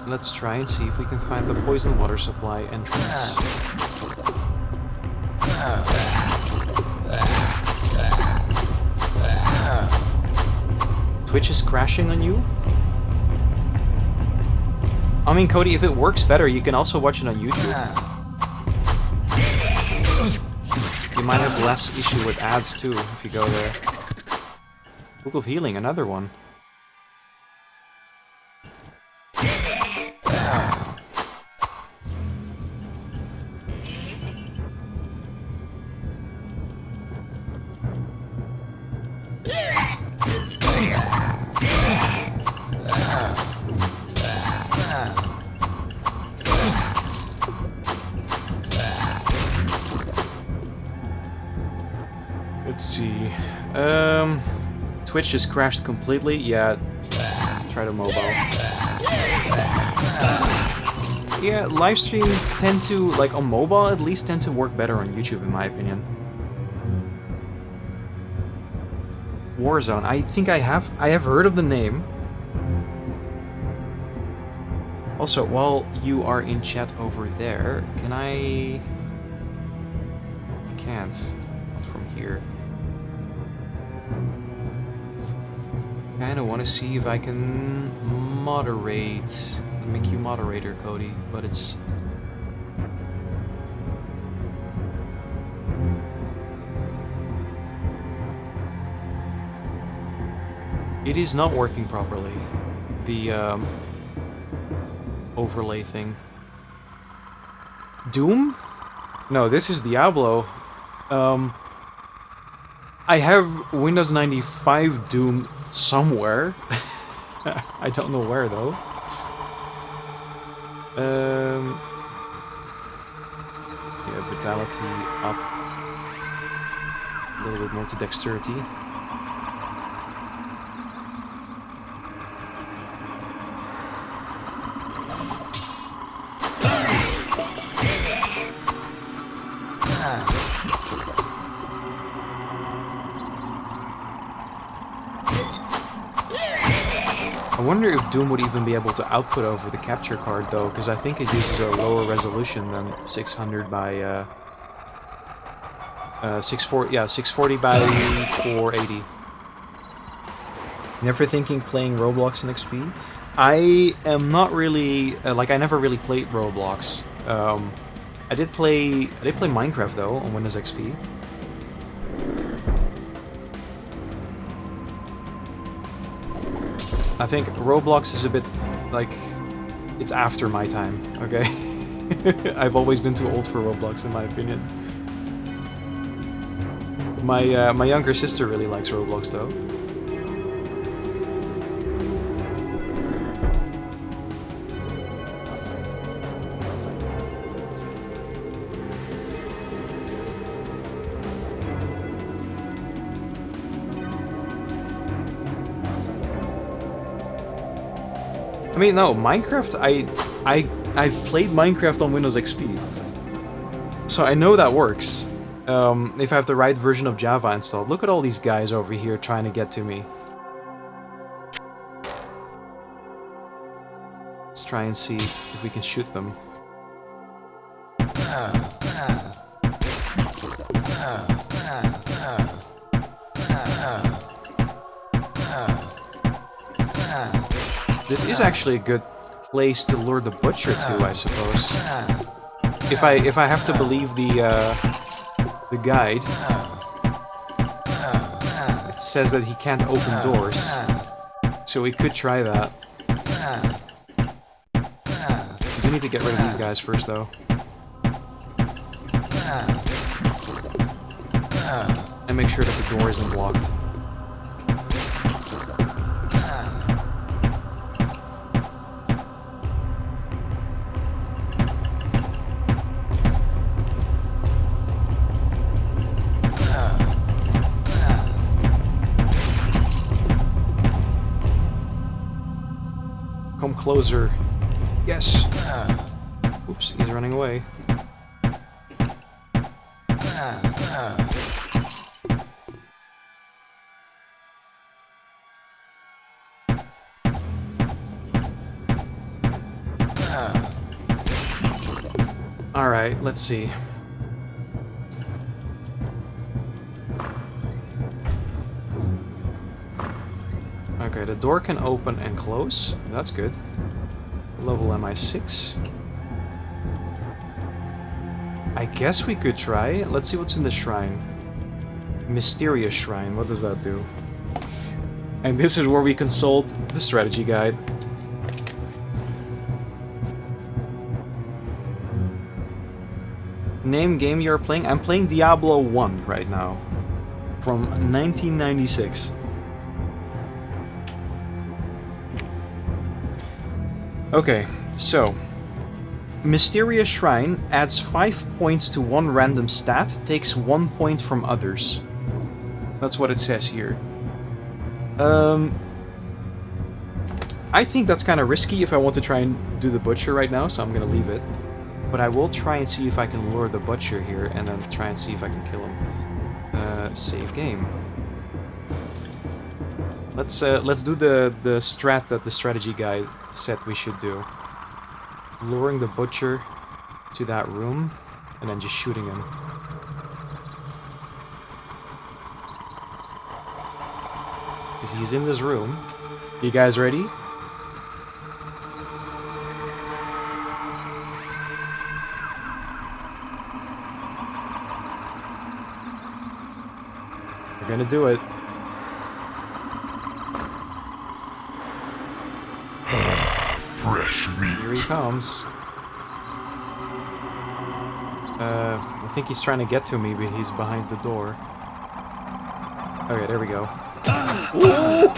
Let's try and see if we can find the poison water supply entrance. Twitch is crashing on you? I mean, Cody, if it works better, you can also watch it on YouTube. You might have less issue with ads too, if you go there. Book of Healing, another one. Let's see. Twitch just crashed completely. Yeah. Try to mobile. Yeah, live streams tend to, like on mobile at least, tend to work better on YouTube in my opinion. Warzone. I think I have heard of the name. Also, while you are in chat over there, can I can't. Not from here. Kinda wanna see if I can moderate. Make you moderator, Cody, but it's it is not working properly. The overlay thing. Doom? No, this is Diablo. I have Windows 95 Doom somewhere. I don't know where though. Yeah, vitality up. A little bit more to dexterity. I wonder if Doom would even be able to output over the capture card though, because I think it uses a lower resolution than 600 by 640. Yeah, 640 by 480. Never thinking playing Roblox in XP? I am not really like I never really played Roblox. I did play Minecraft though on Windows XP. I think Roblox is a bit, like, it's after my time, okay? I've always been too old for Roblox, in my opinion. My younger sister really likes Roblox, though. I mean, no, Minecraft, I've played Minecraft on Windows XP. So I know that works. If I have the right version of Java installed. Look at all these guys over here trying to get to me. Let's try and see if we can shoot them. This is actually a good place to lure the butcher to, I suppose. If I have to believe the guide, it says that he can't open doors, so we could try that. We do need to get rid of these guys first, though. And make sure that the door isn't locked. Come closer. Yes. Oops, he's running away. Alright, let's see. Okay, the door can open and close. That's good. Level am I 6? I guess we could try. Let's see what's in the shrine. Mysterious shrine. What does that do? And this is where we consult the strategy guide. Name game you're playing? I'm playing Diablo 1 right now. From 1996. Okay, so Mysterious Shrine adds 5 points to one random stat, takes 1 point from others. That's what it says here. I think that's kind of risky if I want to try and do the butcher right now, so I'm gonna leave it. But I will try and see if I can lure the butcher here, and then try and see if I can kill him. Save game. Let's do the strat that the strategy guide said we should do. Luring the butcher to that room, and then just shooting him. Because he's in this room. You guys ready? We're gonna do it. Fresh meat. Here he comes. I think he's trying to get to me, but he's behind the door. Okay, there we go. Ooh!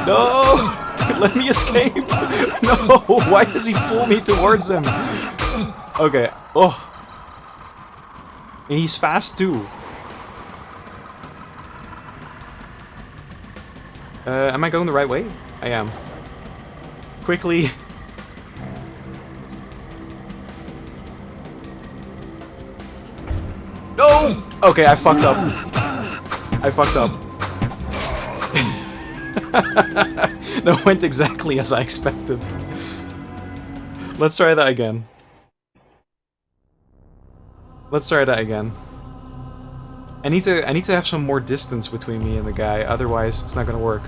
No! Let me escape! No! Why does he pull me towards him? Okay. Oh! And he's fast too. Am I going the right way? I am. Quickly. No! Okay, I fucked up. I fucked up. That went exactly as I expected. Let's try that again. Let's try that again. I need to have some more distance between me and the guy, otherwise it's not gonna work.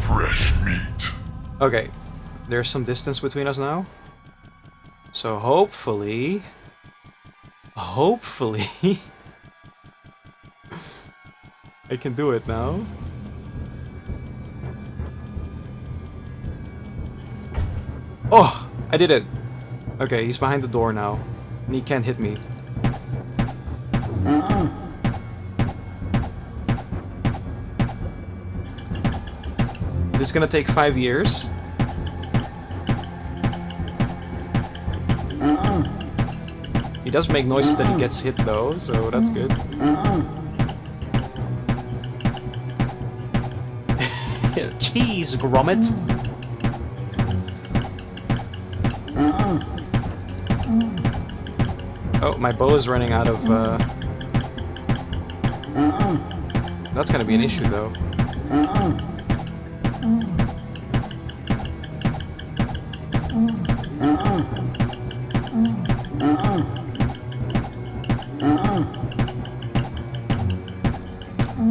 Fresh meat. Okay, there's some distance between us now. So hopefully... Hopefully... I can do it now. Oh! I did it! Okay, he's behind the door now. And he can't hit me. This is gonna take 5 years. He does make noises that he gets hit though, so that's good. Jeez, Gromit! Oh, my bow is running out of... That's gonna be an issue though.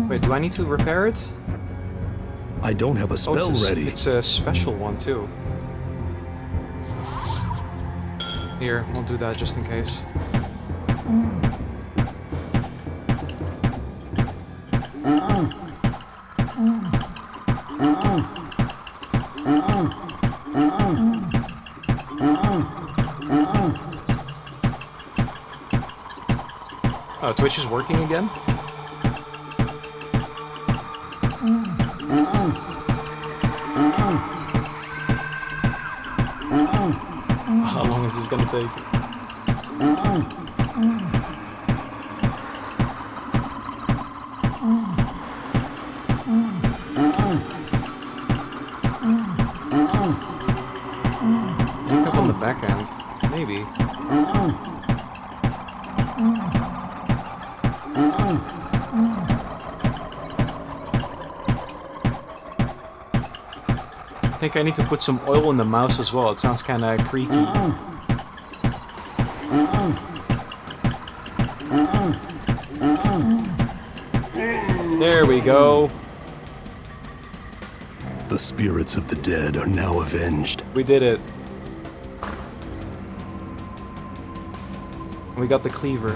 Wait, do I need to repair it? I don't have a spell ready. It's a special one too. Here, we'll do that just in case. Oh, Twitch is working again? How long is this gonna take? Hiccup on the back end. Maybe. I think I need to put some oil in the mouse as well. It sounds kind of creaky. There we go. The spirits of the dead are now avenged. We did it. We got the cleaver,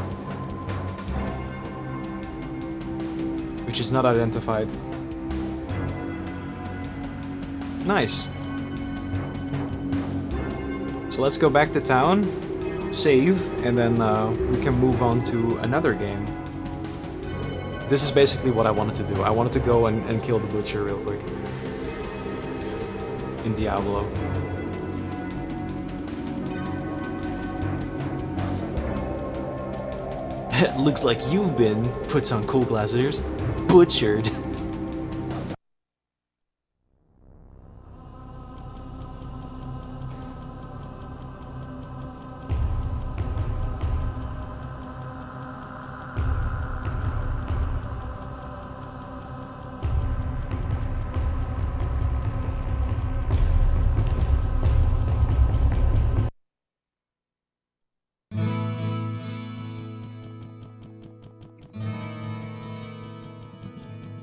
which is not identified. Nice. So let's go back to town, save, and then we can move on to another game. This is basically what I wanted to do. I wanted to go and kill the butcher real quick. In Diablo. It looks like you've been, puts on cool glasses, butchered.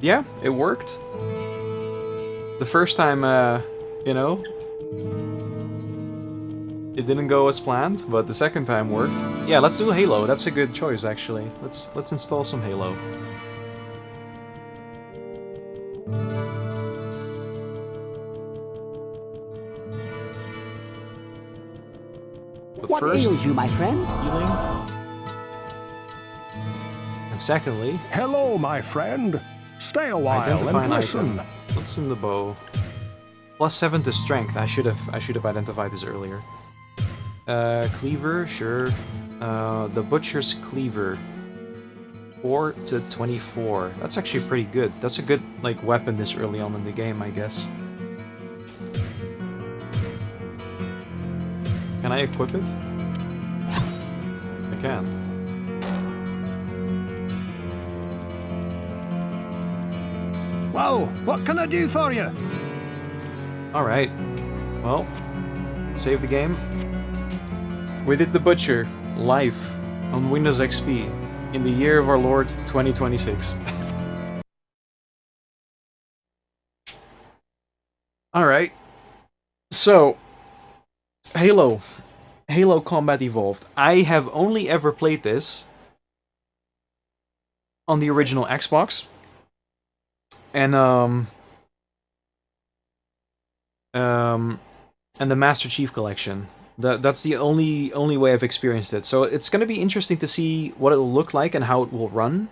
Yeah, it worked. The first time, you know, it didn't go as planned, but the second time worked. Yeah, let's do Halo. That's a good choice, actually. Let's install some Halo. But what first, ails you, my friend? Healing. And secondly, hello, my friend. Stay a while and listen. What's in the bow? +7 to strength. I should have identified this earlier. Cleaver, sure. The butcher's cleaver. 4 to 24. That's actually pretty good. That's a good like weapon this early on in the game, I guess. Can I equip it? I can. Well, what can I do for you? Alright. Well, save the game. We did the Butcher live on Windows XP in the year of our Lord 2026. Alright. So, Halo. Halo Combat Evolved. I have only ever played this on the original Xbox. And, and the Master Chief Collection. That's the only way I've experienced it. So it's going to be interesting to see what it'll look like and how it will run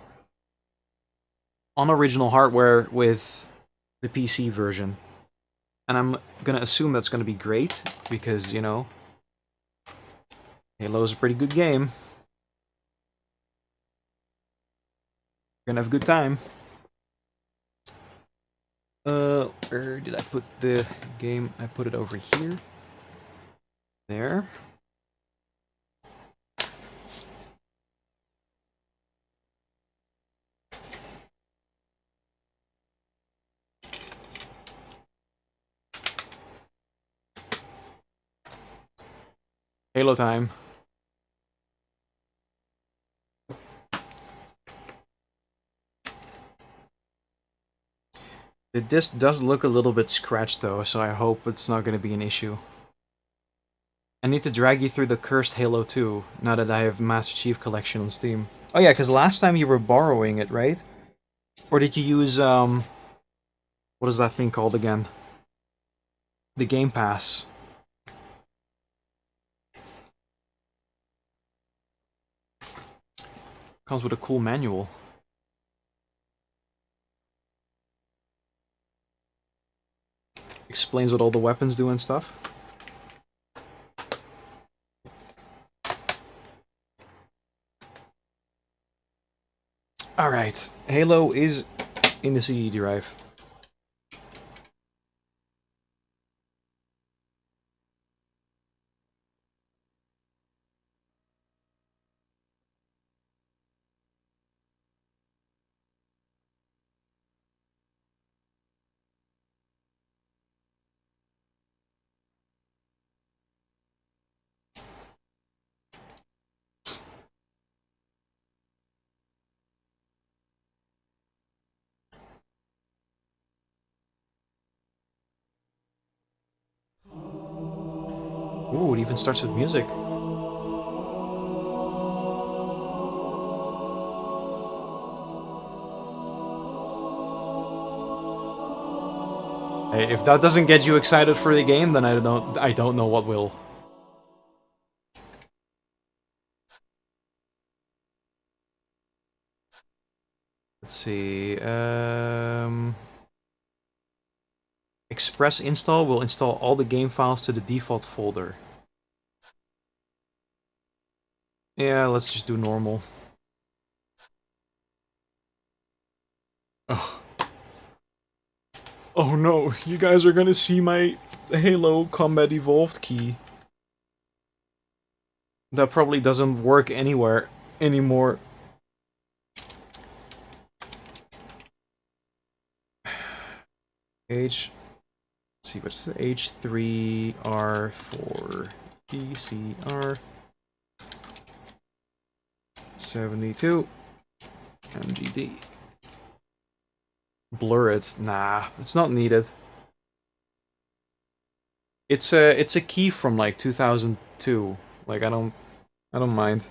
on original hardware with the PC version. And I'm going to assume that's going to be great, because, you know, Halo's a pretty good game. We're going to have a good time. Where did I put the game? I put it over here. There. Halo time. The disc does look a little bit scratched though, so I hope it's not going to be an issue. I need to drag you through the cursed Halo 2, now that I have Master Chief Collection on Steam. Oh yeah, because last time you were borrowing it, right? Or did you use, what is that thing called again? The Game Pass. Comes with a cool manual. Explains what all the weapons do and stuff. Alright, Halo is in the CD drive. Ooh, it even starts with music. Hey, if that doesn't get you excited for the game, then I don't know what will. Let's see. Express install will install all the game files to the default folder. Yeah, let's just do normal. Oh. Oh no, you guys are gonna see my Halo Combat Evolved key. That probably doesn't work anywhere anymore. Let's see, what's the H3R4 PCR 72 MGD. Blur it. Nah, it's not needed. It's a key from like 2002. Like I don't mind.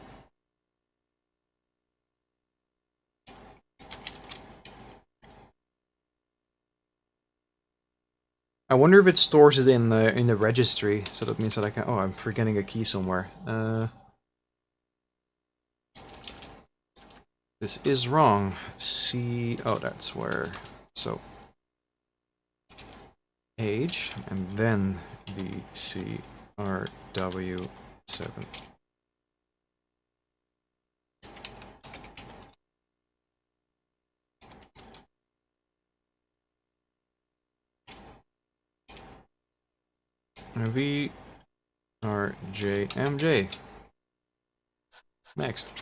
I wonder if it stores it in the registry, so that means that I can. Oh, I'm forgetting a key somewhere. This is wrong. C. Oh, that's where. So age and then the CRW7. VRJMJ. Next.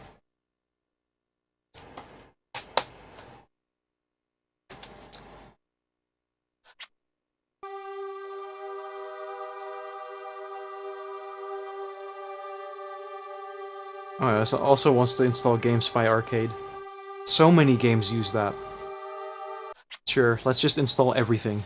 Oh, it also wants to install GameSpy Arcade. So many games use that. Sure, let's just install everything.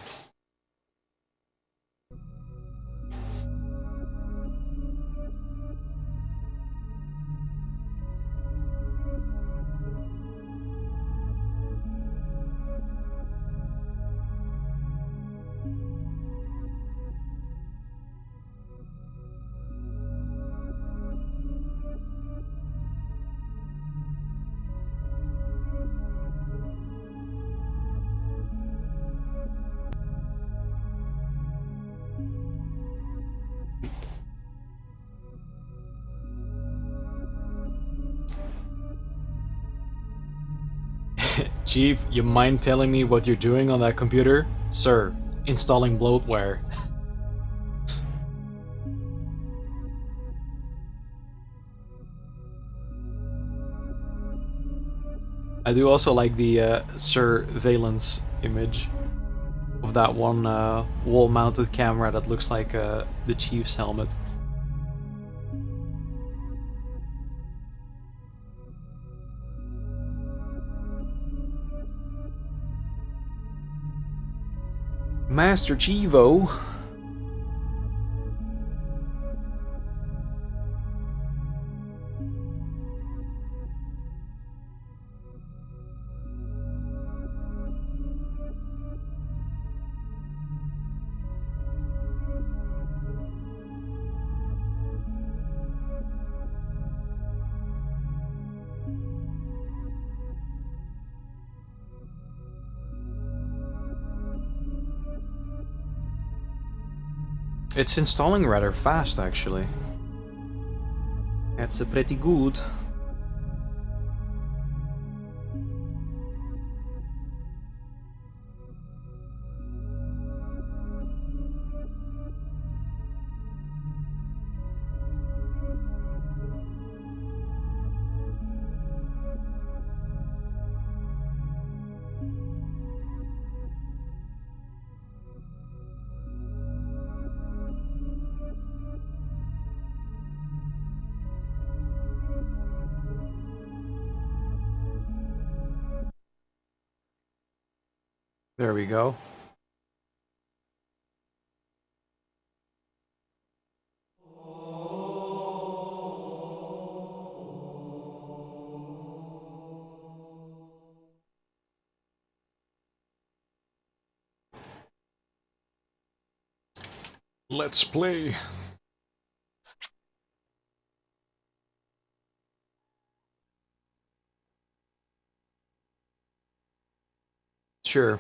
Chief, you mind telling me what you're doing on that computer? Sir, installing bloatware. I do also like the surveillance image of that one wall-mounted camera that looks like the Chief's helmet. Master Chivo. It's installing rather fast, actually. That's pretty good. There we go. Let's play. Sure.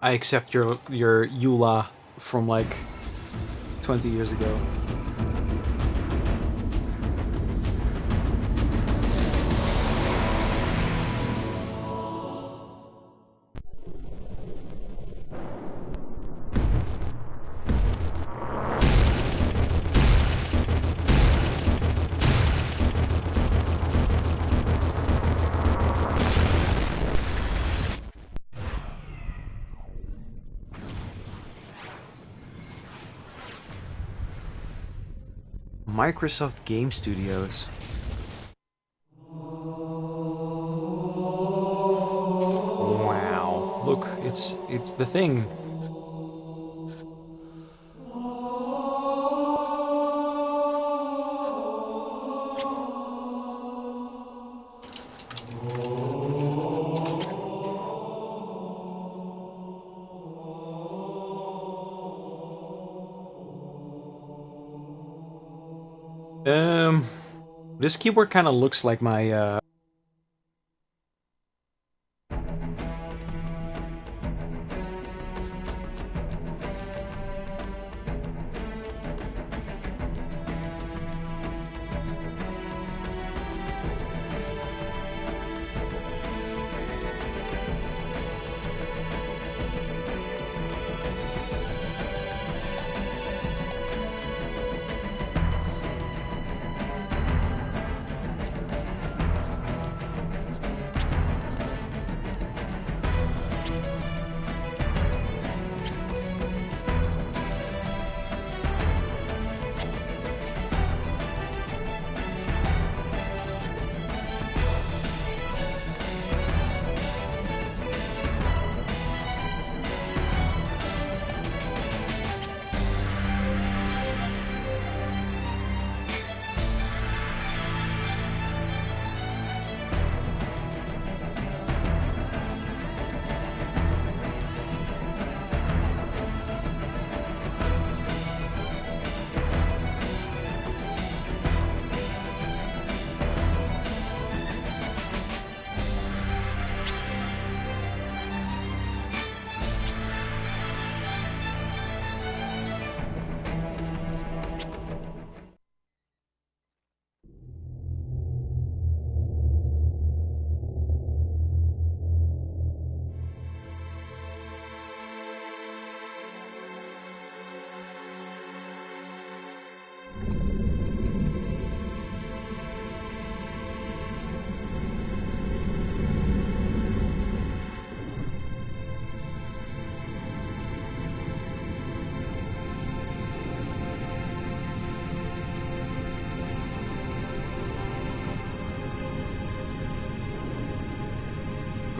I accept your EULA from like 20 years ago. Microsoft Game Studios. Wow. Look, it's the thing. This keyboard kind of looks like my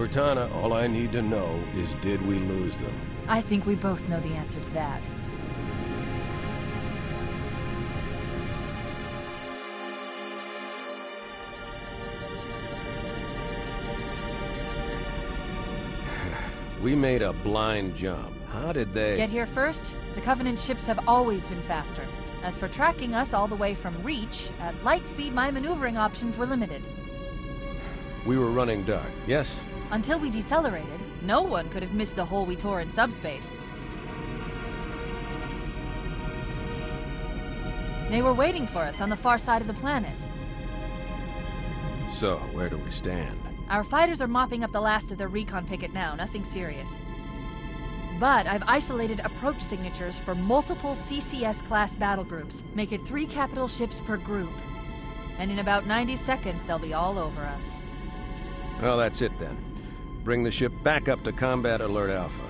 Cortana, all I need to know is did we lose them? I think we both know the answer to that. We made a blind jump. How did they... Get here first? The Covenant ships have always been faster. As for tracking us all the way from Reach, at light speed my maneuvering options were limited. We were running dark, yes? Until we decelerated, no one could have missed the hole we tore in subspace. They were waiting for us on the far side of the planet. So, where do we stand? Our fighters are mopping up the last of their recon picket now, nothing serious. But I've isolated approach signatures for multiple CCS-class battle groups. Make it 3 capital ships per group. And in about 90 seconds, they'll be all over us. Well, that's it then. Bring the ship back up to Combat Alert Alpha.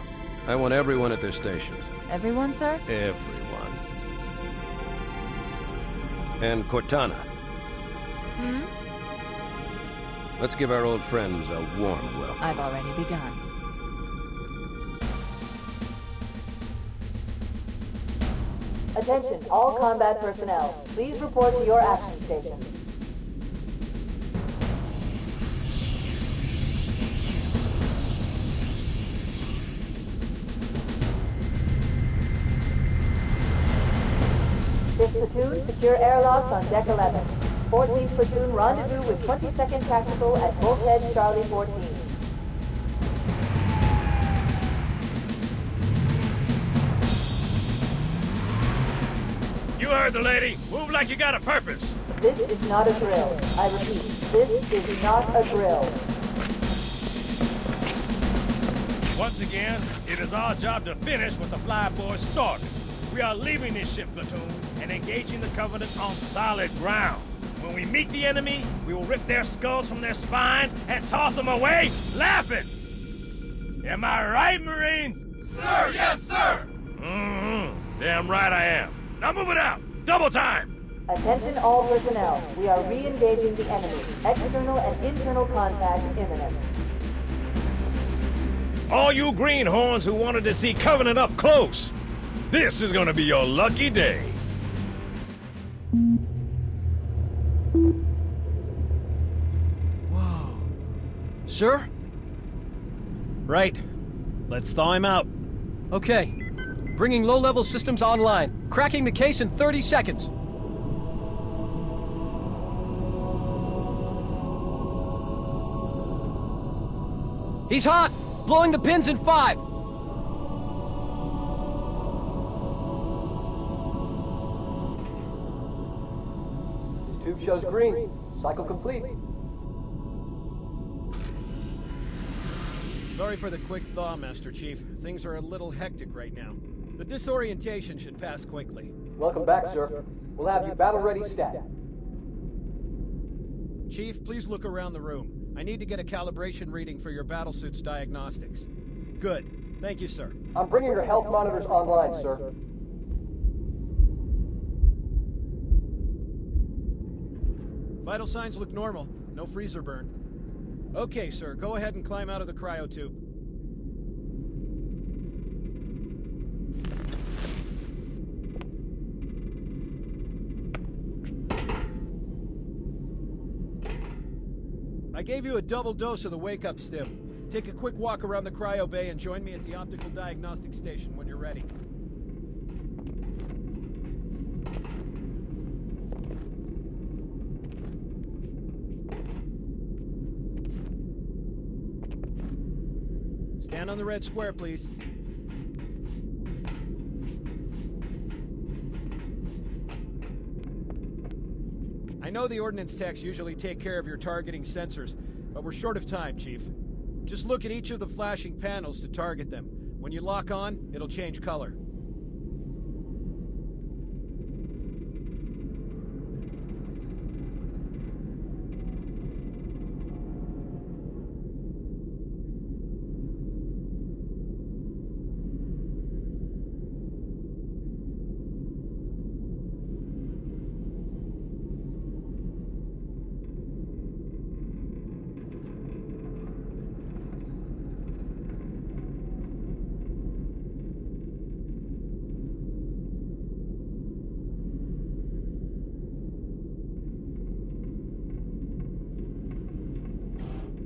I want everyone at their stations. Everyone, sir? Everyone. And Cortana. Hmm? Let's give our old friends a warm welcome. I've already begun. Attention, all combat personnel. Please report to your action stations. Fifth platoon, secure airlocks on deck 11. 14th platoon, rendezvous with 22nd Tactical at Bulkhead Charlie 14. You heard the lady. Move like you got a purpose. This is not a drill. I repeat, this is not a drill. Once again, it is our job to finish what the flyboys started. We are leaving this ship platoon and engaging the Covenant on solid ground. When we meet the enemy, we will rip their skulls from their spines and toss them away, laughing. Am I right, Marines? Sir, yes, sir! Mm-hmm. Damn right I am. Now move it out! Double time! Attention all personnel. We are re-engaging the enemy. External and internal contact imminent. All you greenhorns who wanted to see Covenant up close, this is gonna be your lucky day. Whoa. Sir? Right. Let's thaw him out. Okay. Bringing low-level systems online. Cracking the case in 30 seconds. He's hot! Blowing the pins in 5! This tube shows green. Cycle complete. Sorry for the quick thaw, Master Chief. Things are a little hectic right now. The disorientation should pass quickly. Welcome back, sir. We'll have you battle-ready stat. Chief, please look around the room. I need to get a calibration reading for your battlesuit's diagnostics. Good. Thank you, sir. I'm bringing your health monitors online, sir. Vital signs look normal. No freezer burn. Okay, sir. Go ahead and climb out of the cryo tube. I gave you a double dose of the wake-up stim. Take a quick walk around the cryo bay and join me at the optical diagnostic station when you're ready. Stand on the red square, please. I know the ordnance techs usually take care of your targeting sensors, but we're short of time, Chief. Just look at each of the flashing panels to target them. When you lock on, it'll change color.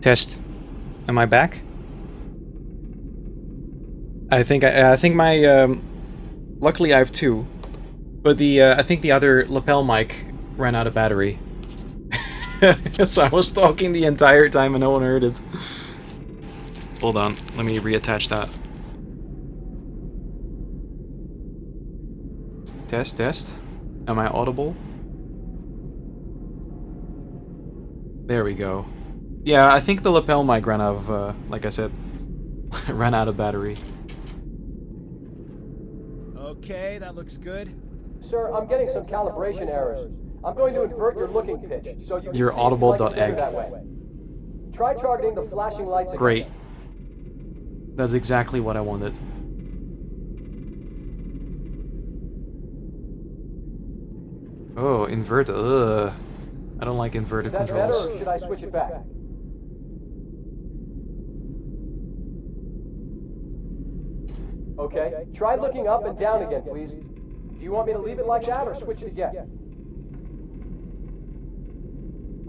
Test. Am I back? I think my luckily I have two, but the I think the other lapel mic ran out of battery. So I was talking the entire time and no one heard it. Hold on, let me reattach that. Test. Am I audible? There we go. Yeah, I think the lapel mic ran out of, like I said, ran out of battery. Okay, that looks good. Sir, I'm getting some calibration errors. I'm going to invert your looking pitch, so you can Your see if you like it better audible.egg. that way. Try targeting the flashing lights again. Great. That's exactly what I wanted. Oh, invert. Ugh. I don't like inverted Is that controls. better, or should I switch it back? Okay, try looking up and down again, please. Do you want me to leave it like that, or switch it again?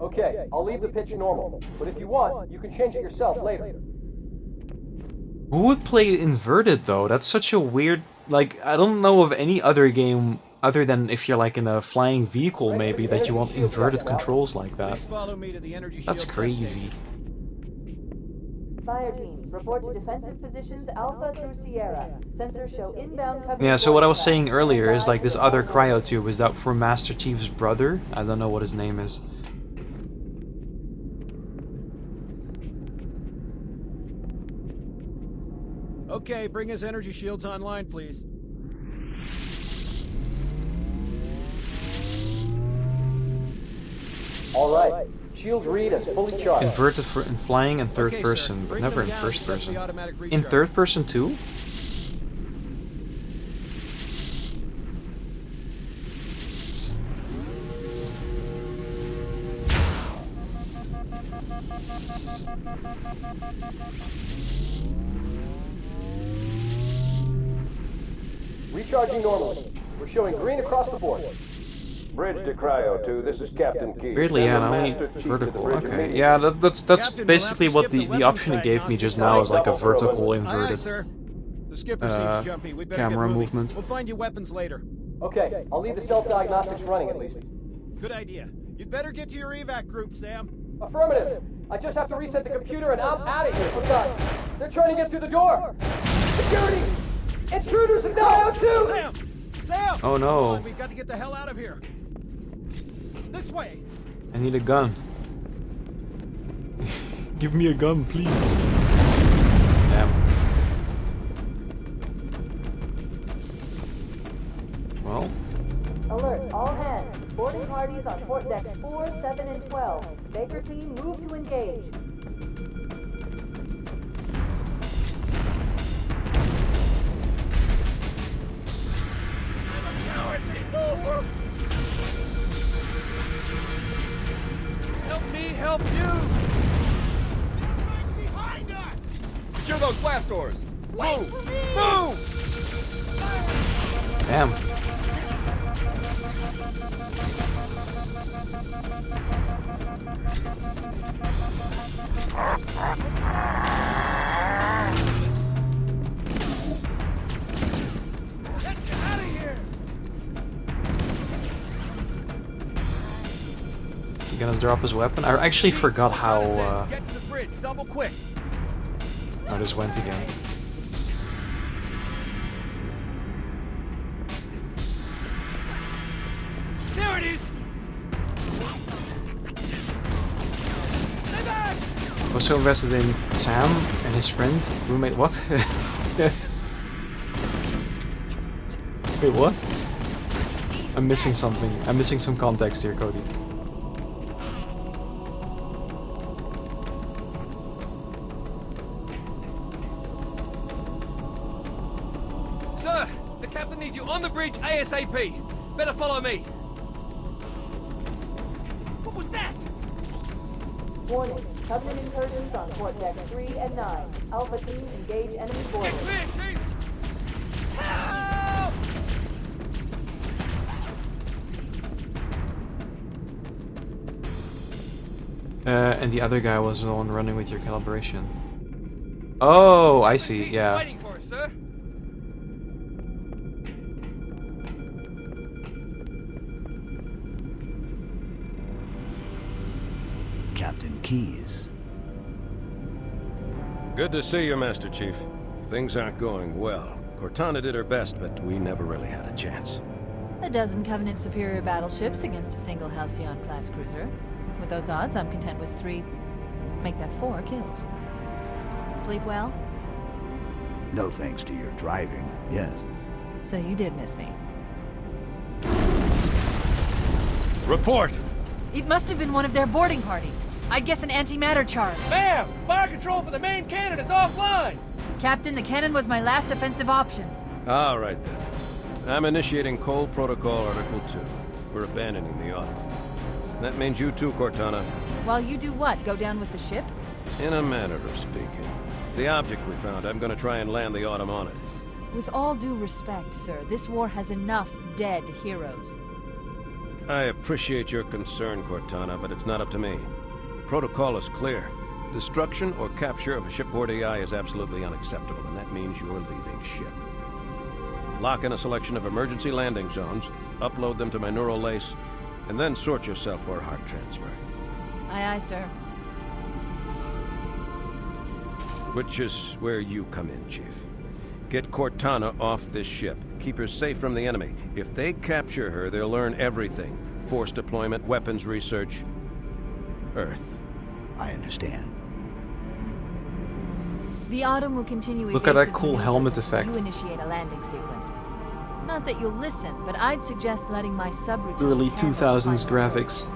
Okay, I'll leave the pitch normal, but if you want, you can change it yourself later. Who would play it inverted, though? That's such a weird... Like, I don't know of any other game, other than if you're like in a flying vehicle, maybe, that you want inverted controls like that. That's crazy. Fire teams, report to defensive positions Alpha through Sierra. Sensors show inbound coverage. Yeah, so what I was saying earlier is like this other cryotube is that for Master Chief's brother. I don't know what his name is. Okay, bring his energy shields online, please. All right. Shields read as fully charged. Inverted for in flying and third person, but never in first person. In third person too? Recharging normally. We're showing green across the board. Bridge to Cryo 2, this is Captain Key. Weirdly, yeah, only vertical. Okay, yeah, that's basically what the option it gave me just now is like a vertical inverted camera movement. We'll find you weapons later. Okay, I'll leave the self-diagnostics running at least. Good idea. You'd better get to your evac group, Sam. Affirmative. I just have to reset the computer and I'm out of here. Oh God, they're trying to get through the door. Security! Intruders in Cryo 2! Sam! Sam! Oh no. We've got to get the hell out of here. This way. I need a gun. Give me a gun, please. Damn. Well. Alert, all hands. Boarding parties on port decks 4, 7, and 12. Baker team, move to engage. Help me help you! Behind us! Secure those blast doors! Move! Move! Damn. Is he gonna drop his weapon? I actually forgot how Get to the bridge, double quick. how this went again. There it is! I was so invested in Sam and his friend, roommate, what? Wait, what? I'm missing something. I'm missing some context here, Cody. Sir, the captain needs you on the bridge ASAP. Better follow me. What was that? Warning, Covenant incursions on port deck 3 and 9. Alpha team, engage enemy boarders. Clear, Chief! Help! And the other guy was the one running with your calibration. Oh, I see, yeah. Waiting for us, sir. Captain Keyes. Good to see you, Master Chief. Things aren't going well. Cortana did her best, but we never really had a chance. A dozen Covenant superior battleships against a single Halcyon-class cruiser. With those odds, I'm content with 3... make that 4 kills. Sleep well? No thanks to your driving, yes. So you did miss me. Report! It must have been one of their boarding parties. I'd guess an antimatter charge. Ma'am! Fire control for the main cannon is offline! Captain, the cannon was my last offensive option. All right, then. I'm initiating Cold Protocol Article 2. We're abandoning the Autumn. That means you too, Cortana. While you do what? Go down with the ship? In a manner of speaking. The object we found, I'm gonna try and land the Autumn on it. With all due respect, sir, this war has enough dead heroes. I appreciate your concern, Cortana, but it's not up to me. The protocol is clear. Destruction or capture of a shipboard AI is absolutely unacceptable, and that means you're leaving ship. Lock in a selection of emergency landing zones, upload them to my neural lace, and then sort yourself for a heart transfer. Aye, aye, sir. Which is where you come in, Chief. Get Cortana off this ship. Keep her safe from the enemy. If they capture her, they'll learn everything. Force deployment, weapons research, Earth. I understand. The Autumn will continue. Look at that cool helmet effect. You initiate a landing sequence. Not that you'll listen, but I'd suggest letting my subroutines Early 2000s graphics.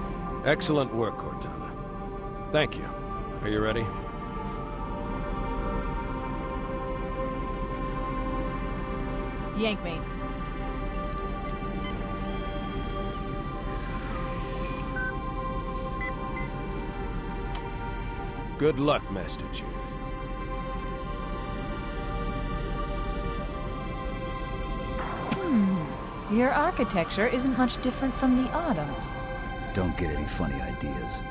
Excellent work, Cortana. Thank you. Are you ready? Yank me. Good luck, Master Chief. Your architecture isn't much different from the Autumn's. Don't get any funny ideas.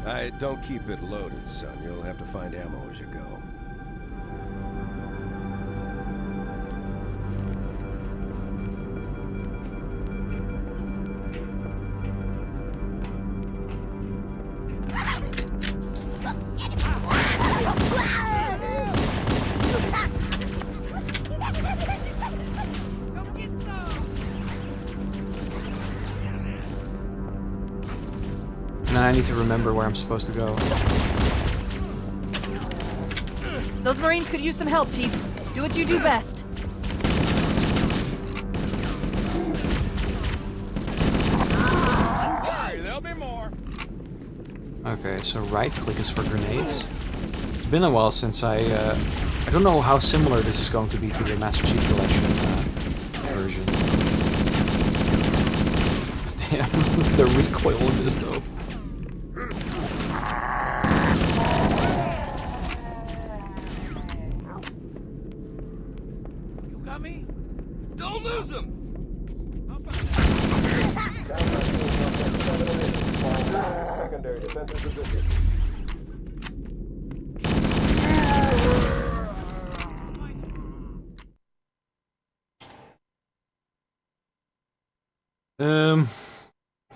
I don't keep it loaded, son. You'll have to find ammo as you go. Now I need to remember where I'm supposed to go. Those Marines could use some help, Chief. Do what you do best. There'll be more. Okay, so right click is for grenades. It's been a while since I don't know how similar this is going to be to the Master Chief Collection version. Damn, the recoil in this though. Don't lose him! Secondary defensive position.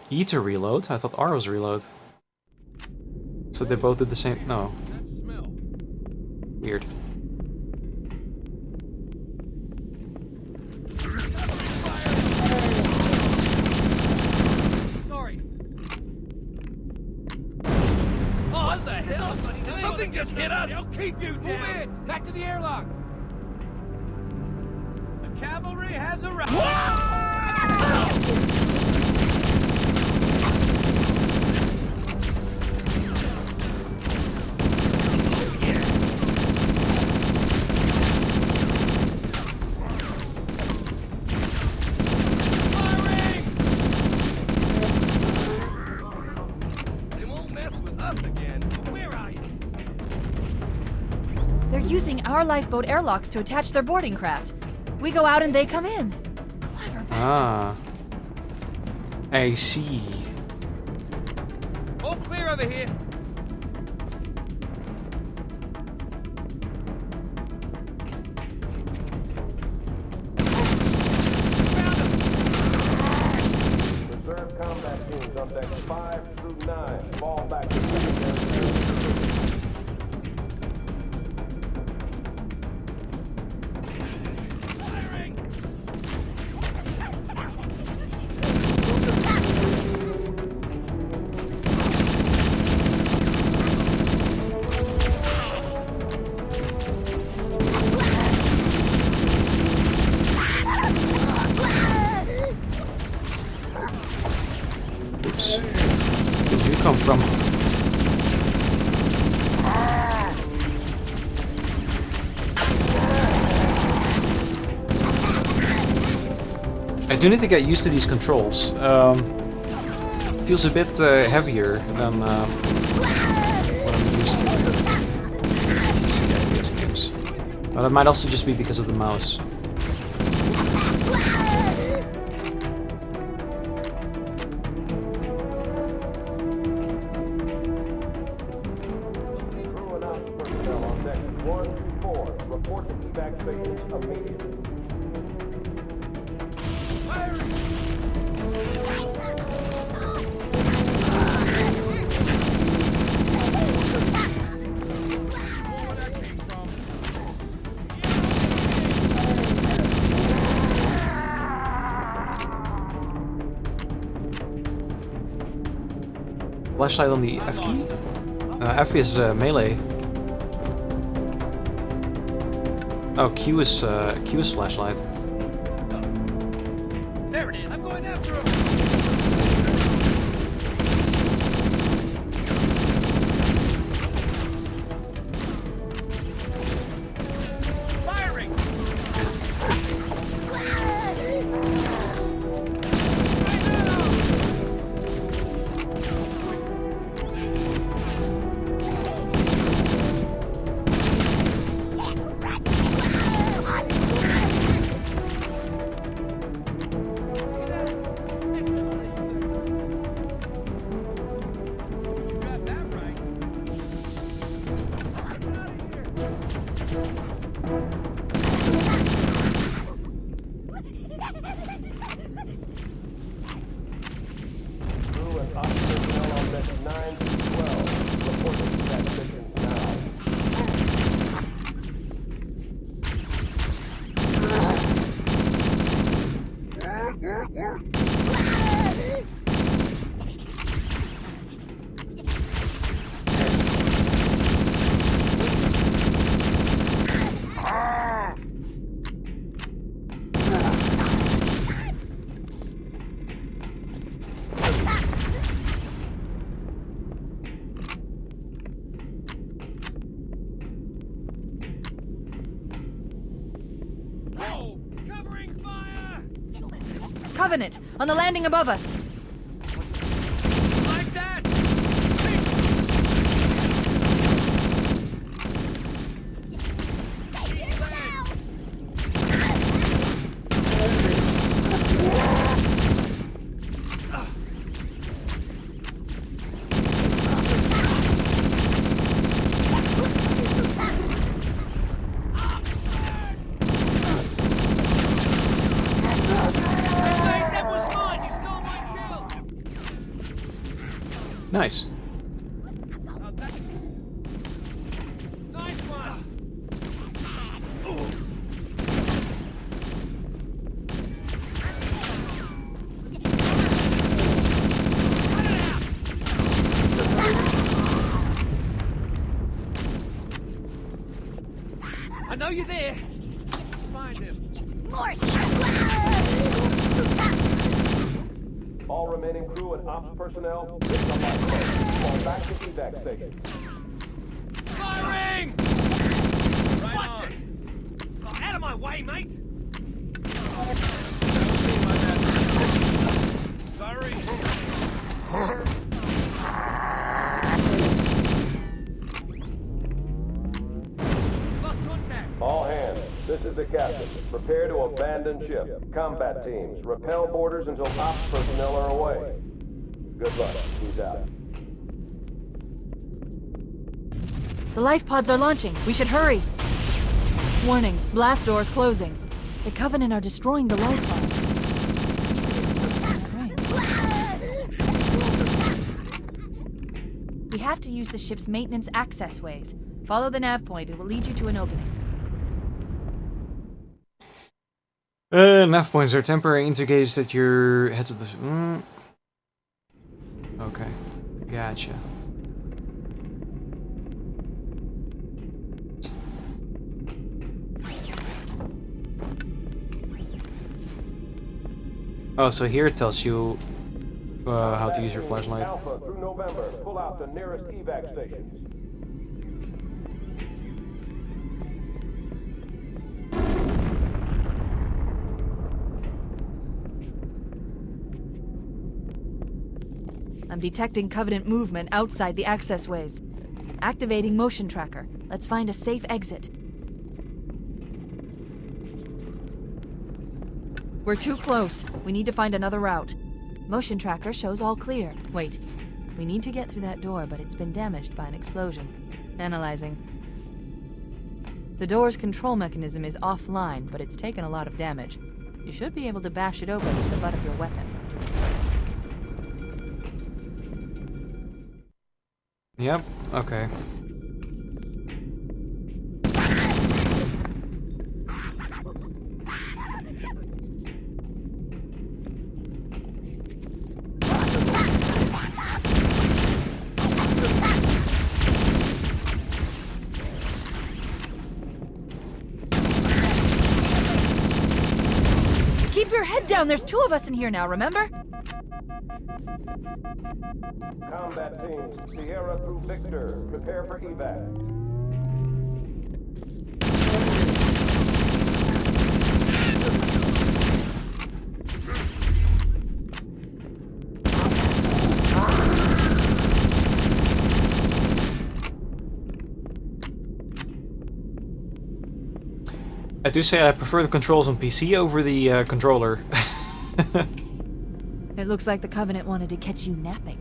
E to reload? I thought R was reload. So they both did the same. No. Weird. Sorry. Oh, what the hell? Did something just hit us? They'll keep you down. Move in! Back to the airlock! The cavalry has arrived! Using our lifeboat airlocks to attach their boarding craft. We go out and they come in. Clever bastards. Ah. I see. All clear over here. Reserve combat teams on decks 5 through 9. Fall back to Oops. Where did you come from? I do need to get used to these controls. Feels a bit heavier than what I'm used to in PC FPS games. But that might also just be because of the mouse. Flashlight on the F key? F is melee. Oh, Q is flashlight. There it is. I'm going after him. Firing. Covenant, on the landing above us. Like that. Nice. Nice one. I know you're there. Find him. All remaining crew and ops personnel, get the lifeboat. Fall back to evac station. Firing! Right Watch on. It! Oh, out of my way, mate! Sorry. Lost contact. All hands, this is the captain. Prepare to abandon ship. Combat teams, repel boarders until ops personnel are away. Good luck. Peace out. The life pods are launching. We should hurry. Warning, blast doors closing. The Covenant are destroying the life pods. We have to use the ship's maintenance access ways. Follow the nav point. It will lead you to an opening. Nav points are temporary indicators that your heads of the... Okay, gotcha. Oh, so here it tells you how to use your flashlight. Alpha through November. Pull out the nearest evac stations. I'm detecting Covenant movement outside the access ways. Activating motion tracker. Let's find a safe exit. We're too close. We need to find another route. Motion tracker shows all clear. Wait. We need to get through that door, but it's been damaged by an explosion. Analyzing. The door's control mechanism is offline, but it's taken a lot of damage. You should be able to bash it open with the butt of your weapon. Yep, okay. Keep your head down! There's two of us in here now, remember? Combat teams, Sierra through Victor. Prepare for evac. I do say I prefer the controls on PC over the controller. It looks like the Covenant wanted to catch you napping.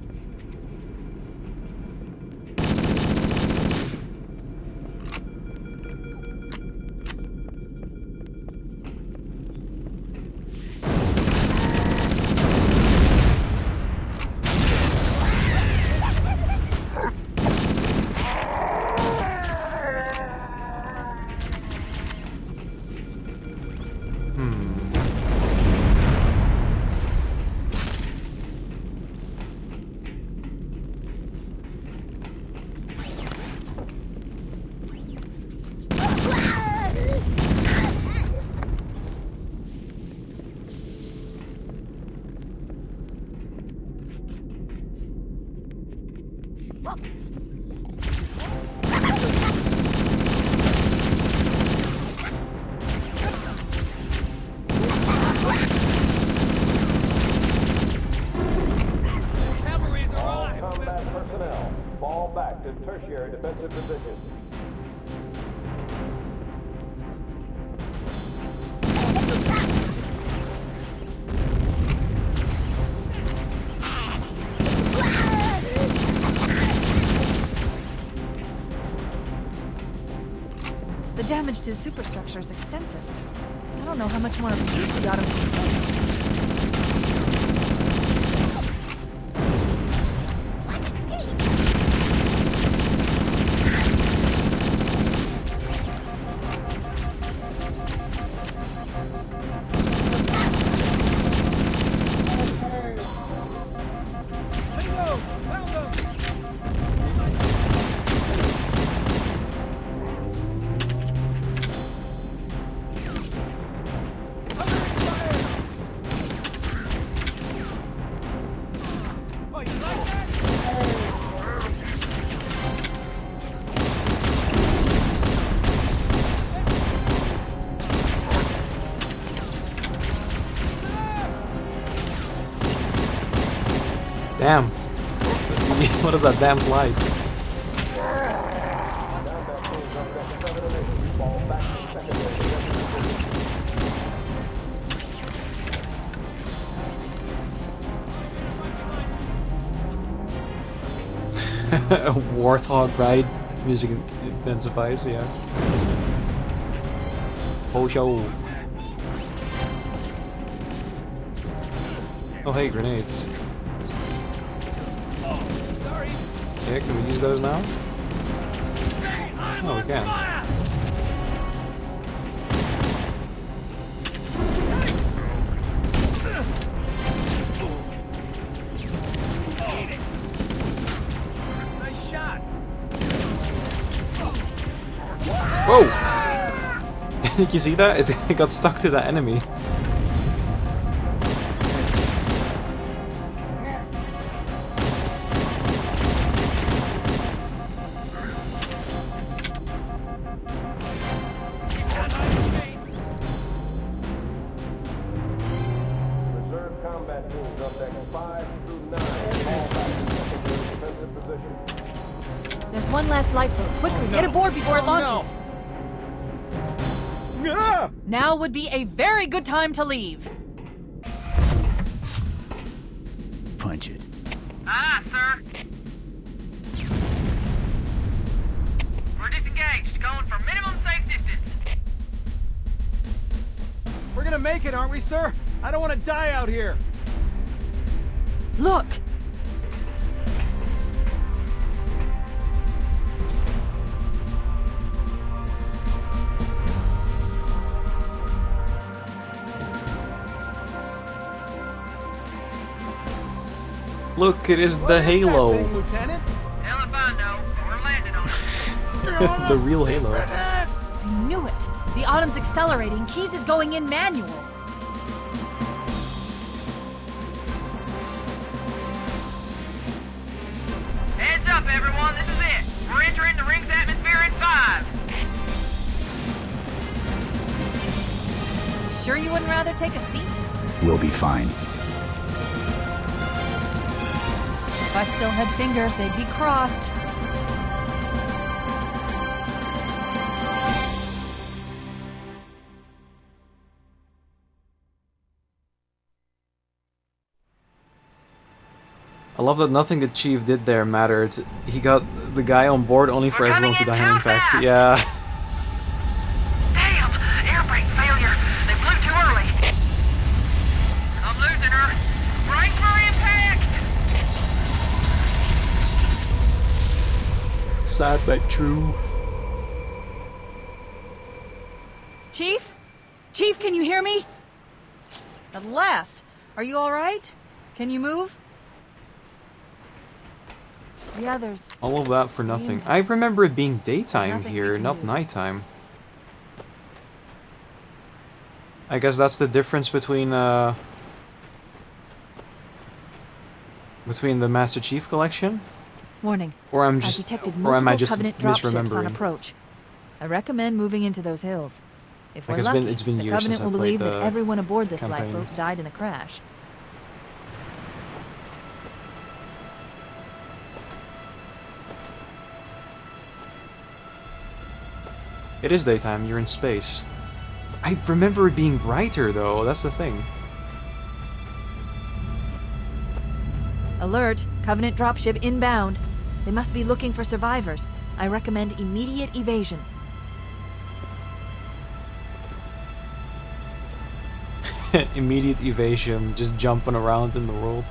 Tertiary defensive positions. The damage to the superstructure is extensive. I don't know how much more abuse the Autumn can take. Damn. What is that damn slide? A warthog ride music Then suffice, yeah. Oh, show. Oh, hey, grenades. Sorry. Yeah, can we use those now? Oh, we can. Nice shot. Whoa! Did you see that? It got stuck to that enemy. Reserve combat teams on deck 5 through 9. All back in secondary defensive position. There's one last lifeboat. Quickly, get aboard before it launches. Now would be a very good time to leave. Punch it. Aye, sir. We're disengaged, going for minimum safe distance. We're gonna make it, aren't we, sir? I don't want to die out here. Look! Look, it is the Halo. Lieutenant? Hell if I know, but we're landing on it. The real Halo. I knew it. The Autumn's accelerating. Keys is going in manual. Heads up, everyone, this is it. We're entering the ring's atmosphere in 5. Sure you wouldn't rather take a seat? We'll be fine. If I still had fingers, they'd be crossed. I love that nothing the Chief did there mattered. He got the guy on board only for everyone to die in impact. Yeah. Damn! Air brake failure. They flew too early. I'm losing her. Brace for impact! Sad but true. Chief? Chief, can you hear me? At last. Are you all right? Can you move? The others. All of that for nothing. I remember it being daytime Nothing here, not nighttime. I guess that's the difference between the Master Chief Collection. Warning. Or I'm I just, detected or am I multiple just Covenant dropships on misremembering? approach. I recommend moving into those hills. If we're Like, lucky, it's been the years Covenant since I will played believe that the everyone aboard this campaign. lifeboat died in the crash. It is daytime, you're in space. I remember it being brighter though, that's the thing. Alert! Covenant dropship inbound. They must be looking for survivors. I recommend immediate evasion. Immediate evasion, just jumping around in the world.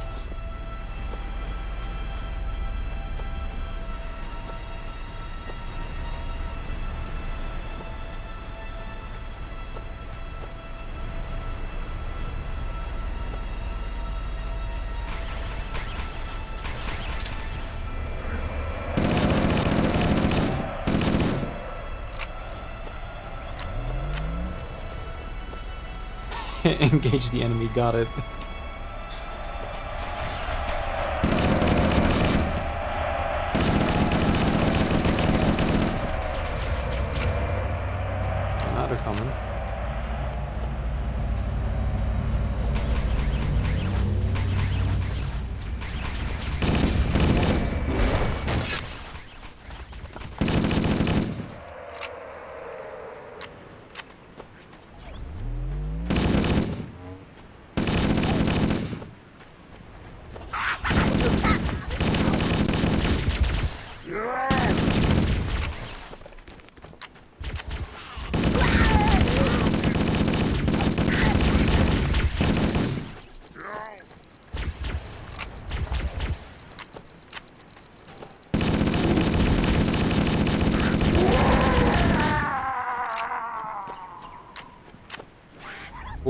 Engage the enemy, got it. Now they're coming.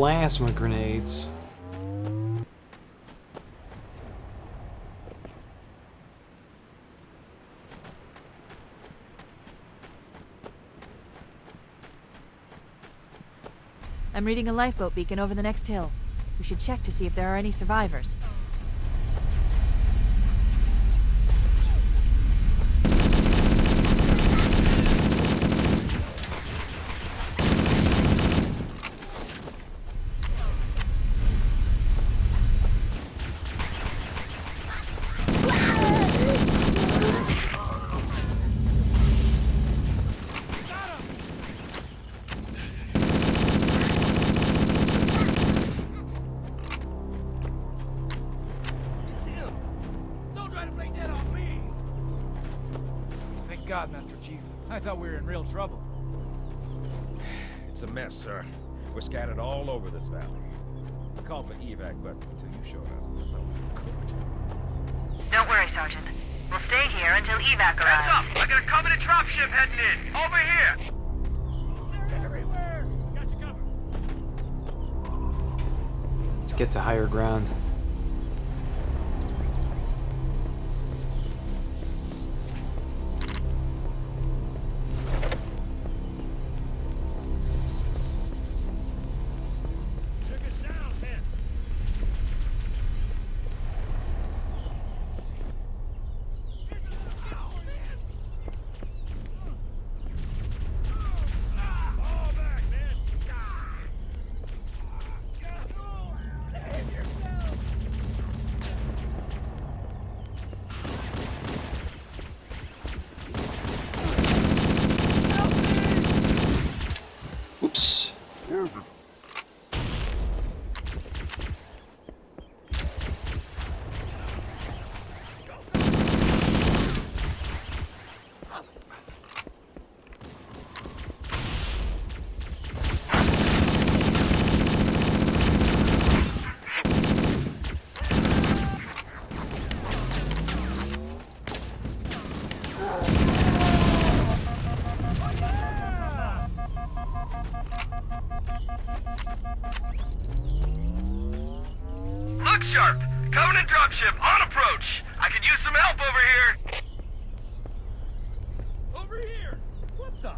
plasma grenades. I'm reading a lifeboat beacon over the next hill. We should check to see if there are any survivors. God, Master Chief. I thought we were in real trouble. It's a mess, sir. We're scattered all over this valley. I called for evac, but until you showed up, no one could. Don't worry, Sergeant. We'll stay here until evac arrives. Heads up! I got a Covenant dropship heading in! Over here! They're everywhere! Got you covered. Let's get to higher ground. Oops. Look sharp! Covenant dropship on approach! I could use some help over here! Over here! What the?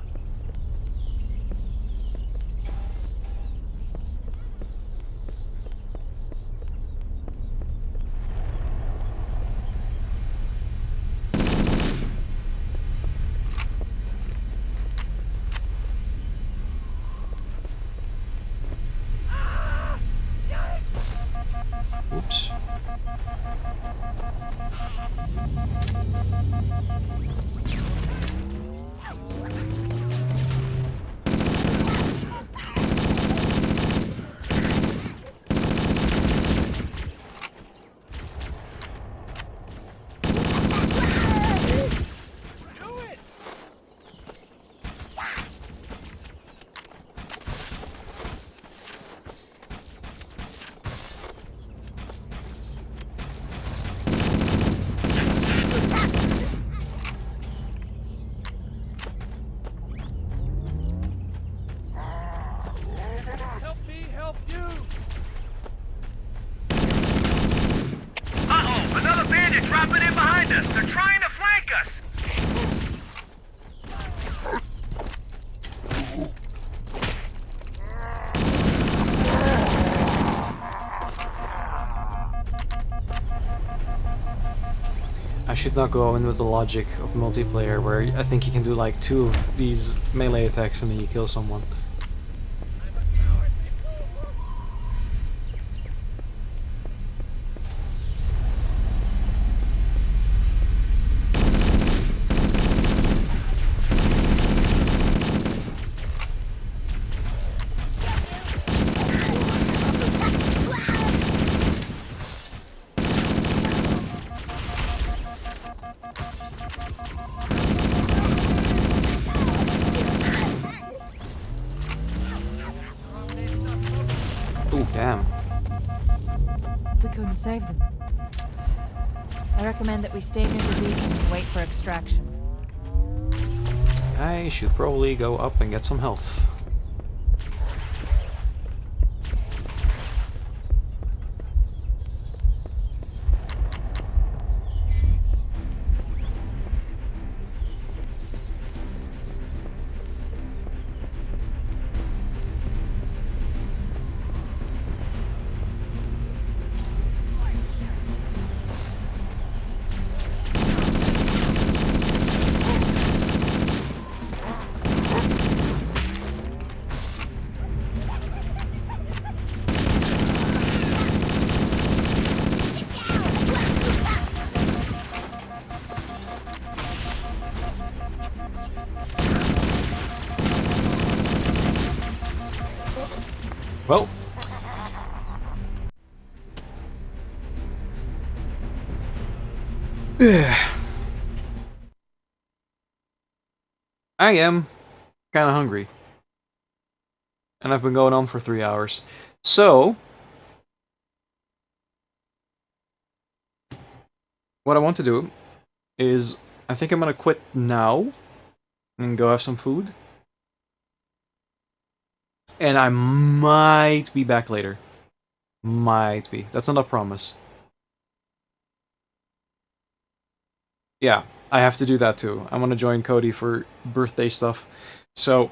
Oops. Help me help you! Uh-oh! Another bandit dropping in behind us! They're trying to flank us! I should not go in with the logic of multiplayer where I think you can do like 2 of these melee attacks and then you kill someone. Ooh, damn. We couldn't save them. I recommend that we stay near the beacon and wait for extraction. I should probably go up and get some health. Well. I am kind of hungry. And I've been going on for 3 hours. So, what I want to do is, I think I'm gonna quit now and go have some food. And I might be back later. Might be. That's not a promise. Yeah, I have to do that too. I'm gonna join Cody for birthday stuff. So,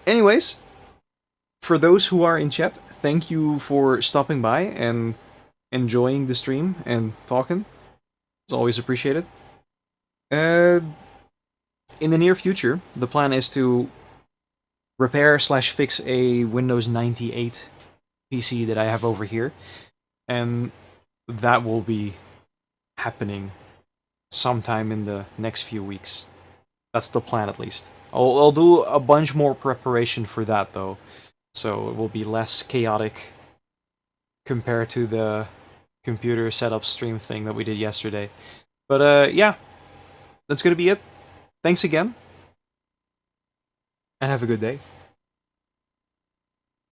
anyways, for those who are in chat, thank you for stopping by and enjoying the stream and talking. It's always appreciated. In the near future, the plan is to repair/fix a Windows 98 PC that I have over here, and that will be happening sometime in the next few weeks. That's the plan, at least. I'll do a bunch more preparation for that, though, so it will be less chaotic compared to the computer setup stream thing that we did yesterday. But yeah, that's gonna be it. Thanks again, and have a good day.